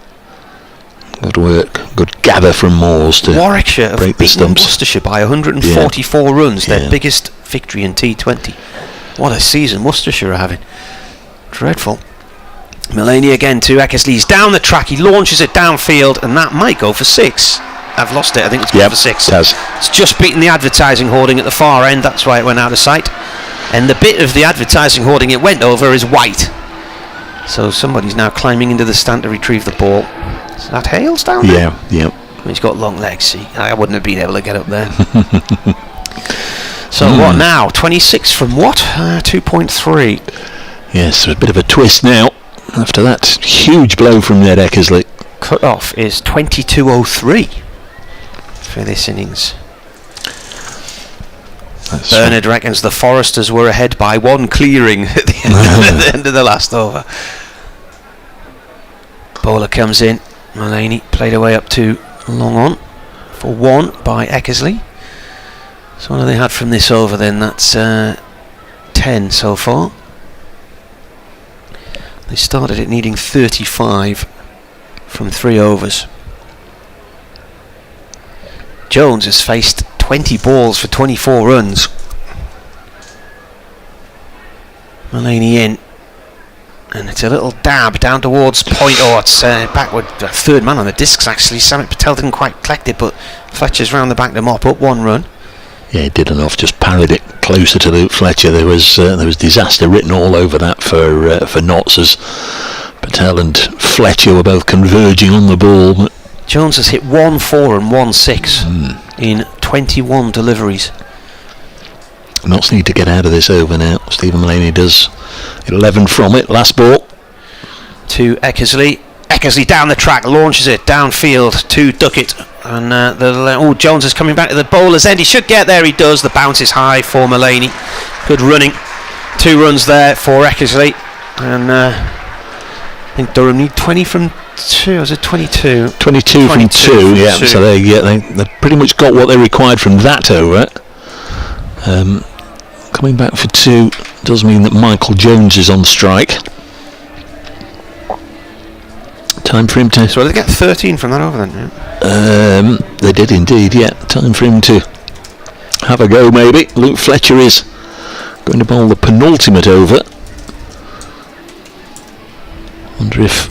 Good work. Good gather from Moores to Warwickshire break the stumps. Worcestershire by 144 runs. Their biggest victory in T20. What a season Worcestershire are having. Dreadful. Mullaney again to Eckersley. He's down the track. He launches it downfield, and that might go for 6. I've lost it. I think it's gone for 6. It has. It's just beaten the advertising hoarding at the far end. That's why it went out of sight. And the bit of the advertising hoarding it went over is white. So somebody's now climbing into the stand to retrieve the ball. Is that Hales down there? Yeah. He's got long legs. See, I wouldn't have been able to get up there. So what now? 26 from what? 2.3. Yes, a bit of a twist now after that huge blow from Ned Eckersley. Cut off is 22.03 for this innings. Bernard reckons the Foresters were ahead by 1 clearing at the end of the last over. Bowler comes in. Mullaney played away up to long on for 1 by Eckersley. So what have they had from this over then? That's 10 so far. They started it needing 35 from 3 overs. Jones has faced 20 balls for 24 runs. Mullaney in. And it's a little dab down towards point. Oh, it's backward. Third man on the discs actually. Samit Patel didn't quite collect it, but Fletcher's round the back to mop up 1 run. Yeah, he did enough. Just parried it closer to Luke Fletcher. There was disaster written all over that for Notts as Patel and Fletcher were both converging on the ball. But Jones has hit 1-4 and 1-6 in 21 deliveries. Notts need to get out of this over now. Stephen Mullaney does 11 from it. Last ball to Eckersley. Eckersley down the track, launches it downfield to Duckett. And Jones is coming back to the bowler's end. He should get there. He does. The bounce is high for Mullaney. Good running. 2 runs there for Eckersley. And I think Durham need 20 from 2. Was it 22? 22 from 2. Yeah. So they pretty much got what they required from that over. Coming back for 2 does mean that Michael Jones is on strike. Time for him to... So they get 13 from that over then? Yeah? They did indeed, yeah. Time for him to have a go maybe. Luke Fletcher is going to bowl the penultimate over. Wonder if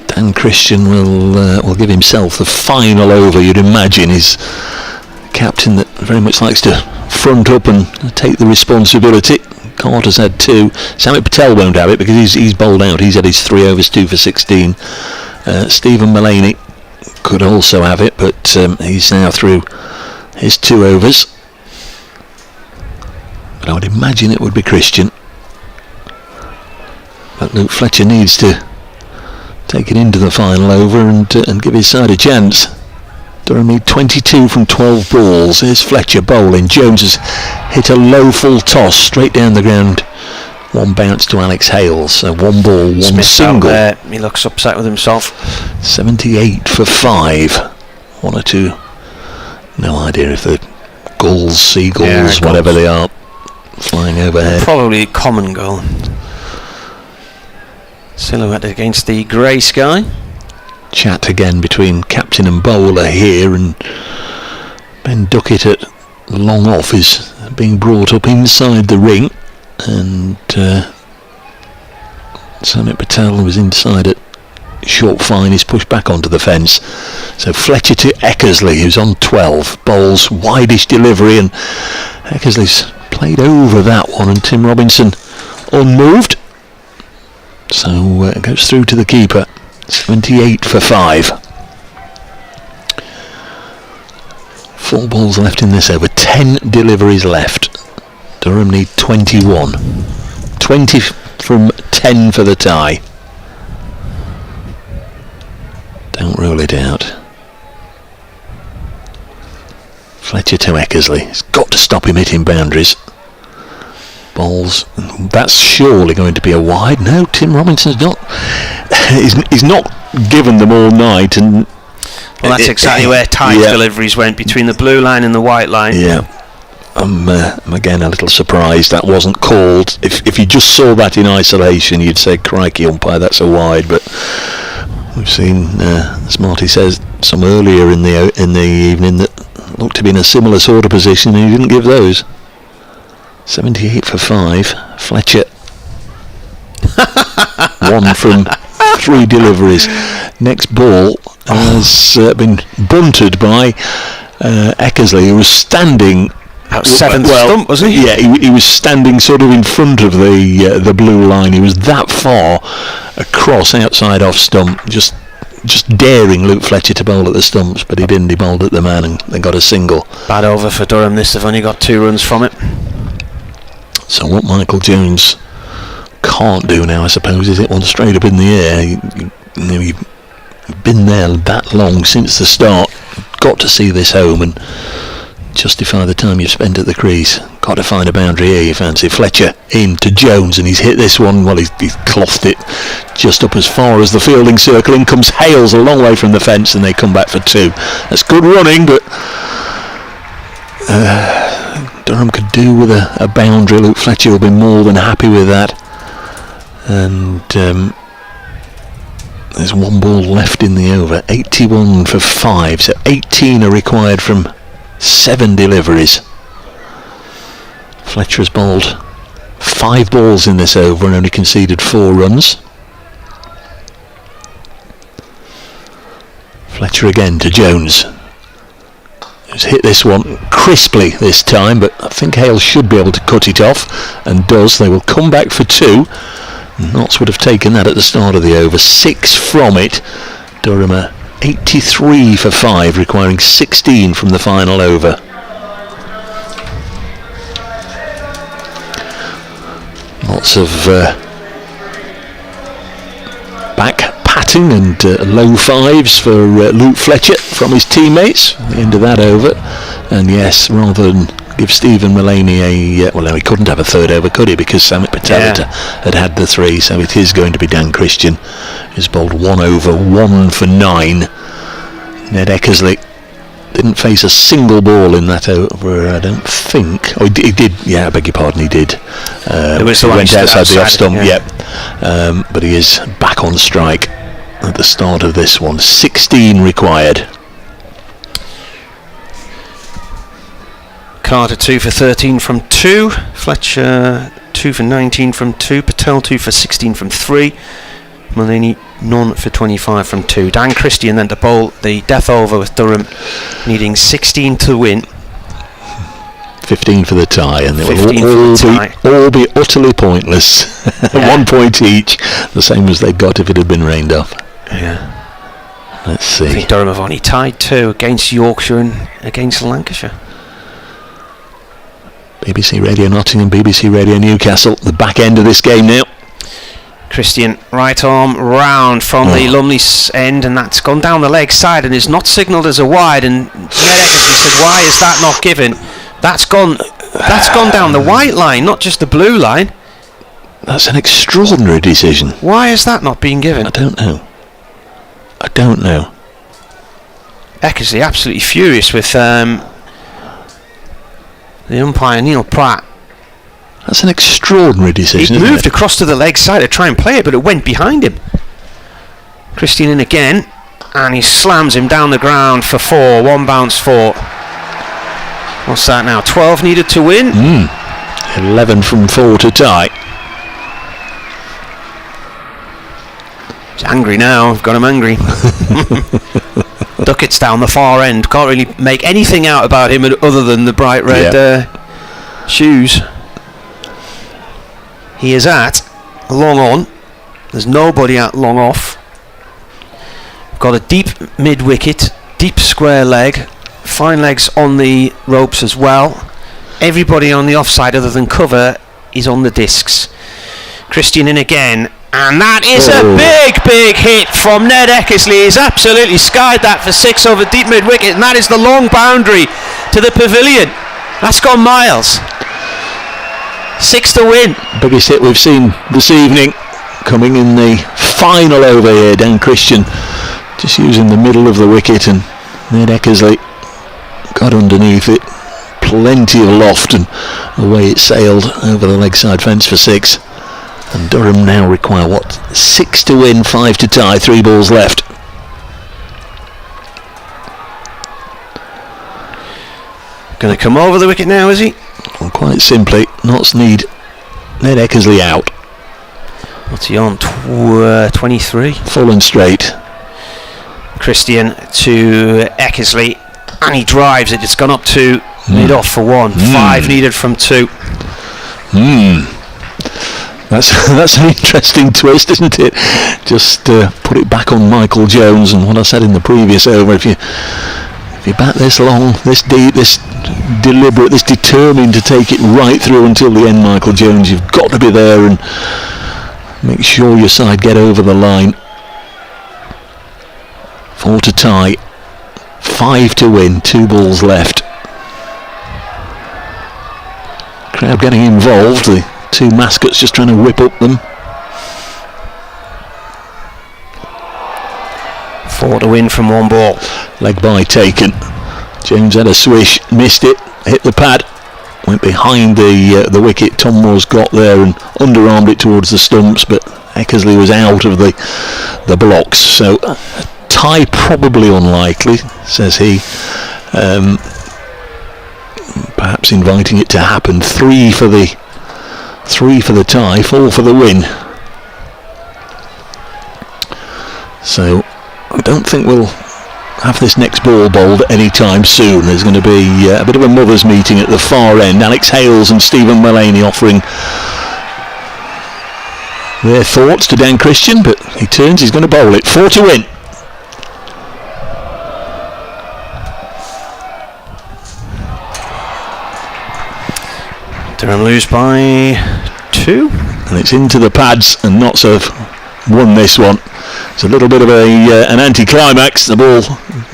Dan Christian will give himself the final over. You'd imagine he's a captain that very much likes to front up and take the responsibility. Carter's had 2. Samit Patel won't have it because he's bowled out. He's had his 3 overs, 2 for 16. Stephen Mullaney could also have it, but he's now through his 2 overs. But I would imagine it would be Christian. But Luke Fletcher needs to take it into the final over and give his side a chance. Durham need 22 from 12 balls. Here's Fletcher bowling. Jones has hit a low full toss straight down the ground. 1 bounce to Alex Hales. So 1 ball, 1 Smith single. Out there. He looks upset with himself. 78 for 5. 1 or 2. No idea if the gulls, seagulls, whatever they are, flying overhead. Probably a common gull. Silhouette against the grey sky. Chat again between captain and bowler here, and Ben Duckett at long off is being brought up inside the ring, and Samit Patel, who was inside at short fine, is pushed back onto the fence. So Fletcher to Eckersley, who's on 12, bowls wideish delivery, and Eckersley's played over that one, and Tim Robinson unmoved. So it goes through to the keeper. 78 for 5. 4 balls left in this over. 10 deliveries left. Durham need 21. 20 from 10 for the tie. Don't rule it out. Fletcher to Eckersley. He's got to stop him hitting boundaries. Balls. That's surely going to be a wide. No, Tim Robinson's not. He's not given them all night, and well, that's exactly where Ty's deliveries went, between the blue line and the white line. Yeah, I'm again a little surprised that wasn't called. If you just saw that in isolation, you'd say, "Crikey, umpire, that's a wide." But we've seen, as Marty says, some earlier in the evening that looked to be in a similar sort of position, and he didn't give those. 78 for 5. Fletcher 1 from 3 deliveries. Next ball has been bunted by Eckersley, who was standing out 7th stump, wasn't he? Yeah, he was standing sort of in front of the blue line. He was that far across outside off stump, just daring Luke Fletcher to bowl at the stumps, but he didn't. He bowled at the man and they got a single. Bad over for Durham. This, they've only got 2 runs from it. So what Michael Jones can't do now, I suppose, is hit one straight up in the air. You've been there that long since the start. Got to see this home and justify the time you've spent at the crease. Got to find a boundary here, you fancy. Fletcher in to Jones, and he's hit this one. Well, he's clothed it just up as far as the fielding circle. In comes Hales a long way from the fence, and they come back for 2. That's good running, but Durham could do with a boundary. Luke Fletcher will be more than happy with that. And there's 1 ball left in the over. 81 for 5, so 18 are required from 7 deliveries. Fletcher has bowled 5 balls in this over and only conceded 4 runs. Fletcher again to Jones, who's hit this one crisply this time, but I think Hale should be able to cut it off, and does. They will come back for 2. Notts would have taken that at the start of the over. 6 from it. Durham 83 for 5, requiring 16 from the final over. Lots of back patting and low fives for Luke Fletcher from his teammates at the end of that over. And yes, rather than give Stephen Mullaney well, no, he couldn't have a third over, could he, because Samit Patel had the 3, so it is going to be Dan Christian, who's bowled 1 over, 1 for 9. Ned Eckersley didn't face a single ball in that over, I don't think. Oh, he did, yeah, I beg your pardon, he did. He went outside the off stump, but he is back on strike at the start of this one. 16 required. Carter 2 for 13 from 2. Fletcher 2 for 19 from 2. Patel 2 for 16 from 3. Mullaney none for 25 from 2. Dan Christian then to bowl the death over with Durham needing 16 to win. 15 for the tie, and it will all be utterly pointless. 1 point each, the same as they got if it had been rained off. Yeah. Let's see. I think Durham have only tied 2 against Yorkshire and against Lancashire. BBC Radio Nottingham, BBC Radio Newcastle, the back end of this game now. Christian, right arm round from the Lumley end, and that's gone down the leg side and is not signalled as a wide, and Ned Eckersley said, why is that not given? That's gone down the white line, not just the blue line. That's an extraordinary decision. Why is that not being given? I don't know. Eckersley absolutely furious with the umpire Neil Pratt. That's an extraordinary decision. He moved across to the leg side to try and play it, but it went behind him. Christian in again, and he slams him down the ground for 4. 1 bounce 4. What's that now? 12 needed to win. 11 from 4 to tie. He's angry now. I've got him angry. Duckett's down the far end. Can't really make anything out about him other than the bright red shoes. He is at long on. There's nobody at long off. Got a deep mid wicket, deep square leg, fine legs on the ropes as well. Everybody on the offside other than cover is on the discs. Christian in again, and that is a big hit from Ned Eckersley. He's absolutely skied that for 6 over deep mid wicket, and that is the long boundary to the pavilion. That's gone miles. 6 to win. Biggest hit we've seen this evening, coming in the final over here. Dan Christian just using the middle of the wicket, and Ned Eckersley got underneath it. Plenty of loft, and away it sailed over the leg side fence for 6. And Durham now require 6 to win, 5 to tie, 3 balls left. Going to come over the wicket now, is he? Well, quite simply, Notts need Ned Eckersley out. What's he on? 23. Full and straight. Christian to Eckersley, and he drives it. It's gone up to mid-off for 1. 5 needed from 2. That's an interesting twist, isn't it? Just put it back on Michael Jones, and what I said in the previous over, if you bat this long, this deep, this deliberate, this determined to take it right through until the end, Michael Jones, you've got to be there and make sure your side get over the line. 4 to tie, 5 to win, 2 balls left. Crowd getting involved, the 2 mascots just trying to whip up them. 4 to win from 1 ball. Leg by taken. Jones had a swish, missed it, hit the pad, went behind the wicket. Tom Moore's got there and underarmed it towards the stumps, but Eckersley was out of the blocks. So tie probably unlikely, says he. Perhaps inviting it to happen. 3 for the tie, 4 for the win. So I don't think we'll have this next ball bowled anytime soon. There's going to be a bit of a mothers' meeting at the far end. Alex Hales and Stephen Mullaney offering their thoughts to Dan Christian, but he turns, he's going to bowl it. 4 to win. Durham lose by 2. And it's into the pads, and Notts have won this one. It's a little bit of an anti-climax. The ball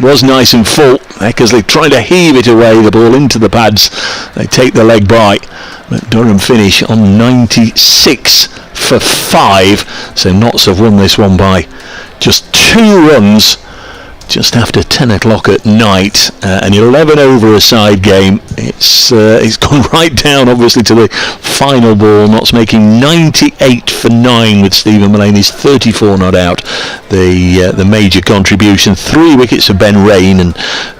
was nice and full. Eckersley trying to heave it away, the ball into the pads. They take the leg by. But Durham finish on 96 for 5. So Notts have won this one by just 2 runs. Just after 10 o'clock at night, an 11 over a side game. It's gone right down, obviously, to the final ball. Notts making 98 for 9 with Stephen Mullaney's 34 not out. The major contribution. 3 wickets for Ben Rain, and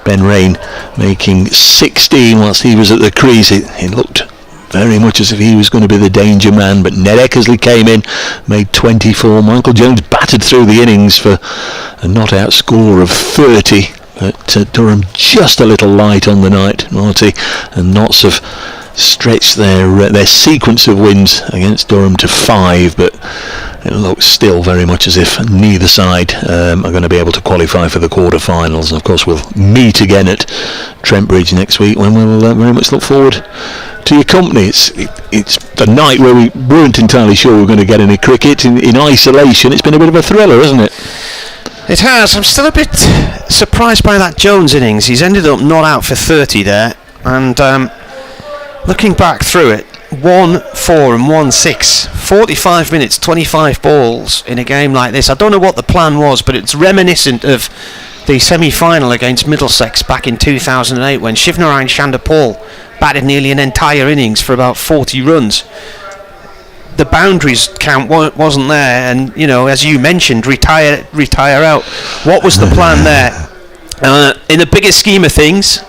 Ben Rain making 16 whilst he was at the crease. It looked very much as if he was going to be the danger man, but Ned Eckersley came in, made 24. Michael Jones battered through the innings for a not out score of 30, but Durham just a little light on the night, Marty, and Notts have stretched their sequence of wins against Durham to 5, but it looks still very much as if neither side are going to be able to qualify for the quarter-finals. And of course we'll meet again at Trent Bridge next week, when we'll very much look forward to your company. It's the night where we weren't entirely sure we were going to get any cricket. In isolation, it's been a bit of a thriller, hasn't it? It has. I'm still a bit surprised by that Jones innings. He's ended up not out for 30 there, and looking back through it, 1, 4 and 1, 6, 45 minutes, 25 balls in a game like this. I don't know what the plan was, but it's reminiscent of the semi-final against Middlesex back in 2008 when Shivnarine Chandapal batted nearly an entire innings for about 40 runs. The boundaries count wasn't there, and as you mentioned, retire out. What was the plan there? In the bigger scheme of things,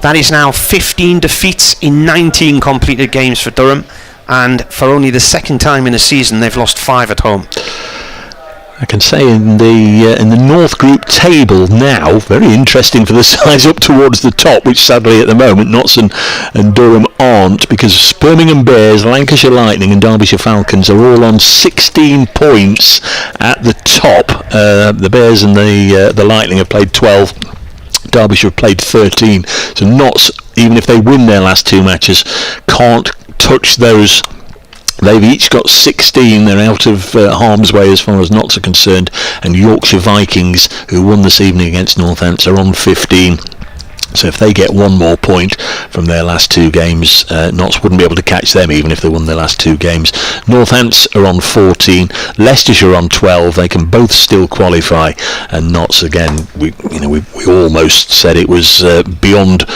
that is now 15 defeats in 19 completed games for Durham, and for only the second time in a season they've lost 5 at home. I can say in the North Group table now, very interesting for the sides up towards the top, which sadly at the moment Notts and Durham aren't, because Birmingham Bears, Lancashire Lightning and Derbyshire Falcons are all on 16 points at the top. The Bears and the Lightning have played 12. Derbyshire have played 13. So Notts, even if they win their last 2 matches, can't touch those. They've each got 16. They're out of harm's way as far as Notts are concerned. And Yorkshire Vikings, who won this evening against Northants, are on 15. So if they get 1 more point from their last 2 games, Notts wouldn't be able to catch them even if they won their last 2 games. Northants are on 14. Leicestershire on 12. They can both still qualify. And Notts, again, we almost said it was beyond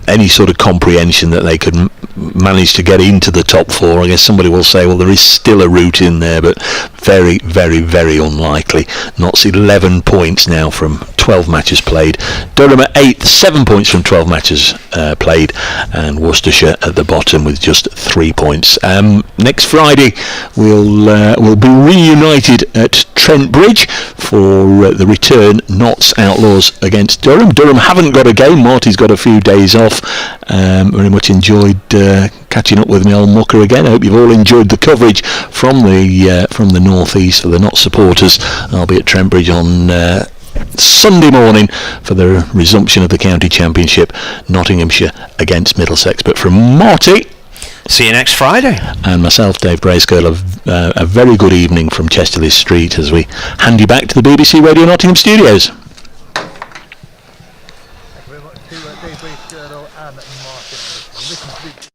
any sort of comprehension that they could manage to get into the top 4. I guess somebody will say, well, there is still a route in there, but very, very, very unlikely. Notts 11 points now from 12 matches played. Durham at 8th, 7 points from 12 matches played, and Worcestershire at the bottom with just 3 points. Next Friday we'll be reunited at Trent Bridge for the return Notts Outlaws against Durham. Durham haven't got a game. Marty's got a few days off. Very much enjoyed catching up with my old mucker again. I hope you've all enjoyed the coverage from the northeast for the Notts supporters. I'll be at Trent Bridge on Sunday morning for the resumption of the county championship, Nottinghamshire against Middlesex. But from Marty, see you next Friday. And myself, Dave Brayscale, a very good evening from Chesterley Street as we hand you back to the BBC Radio Nottingham studios. Thank you very much to Dave Brayscale and Martin.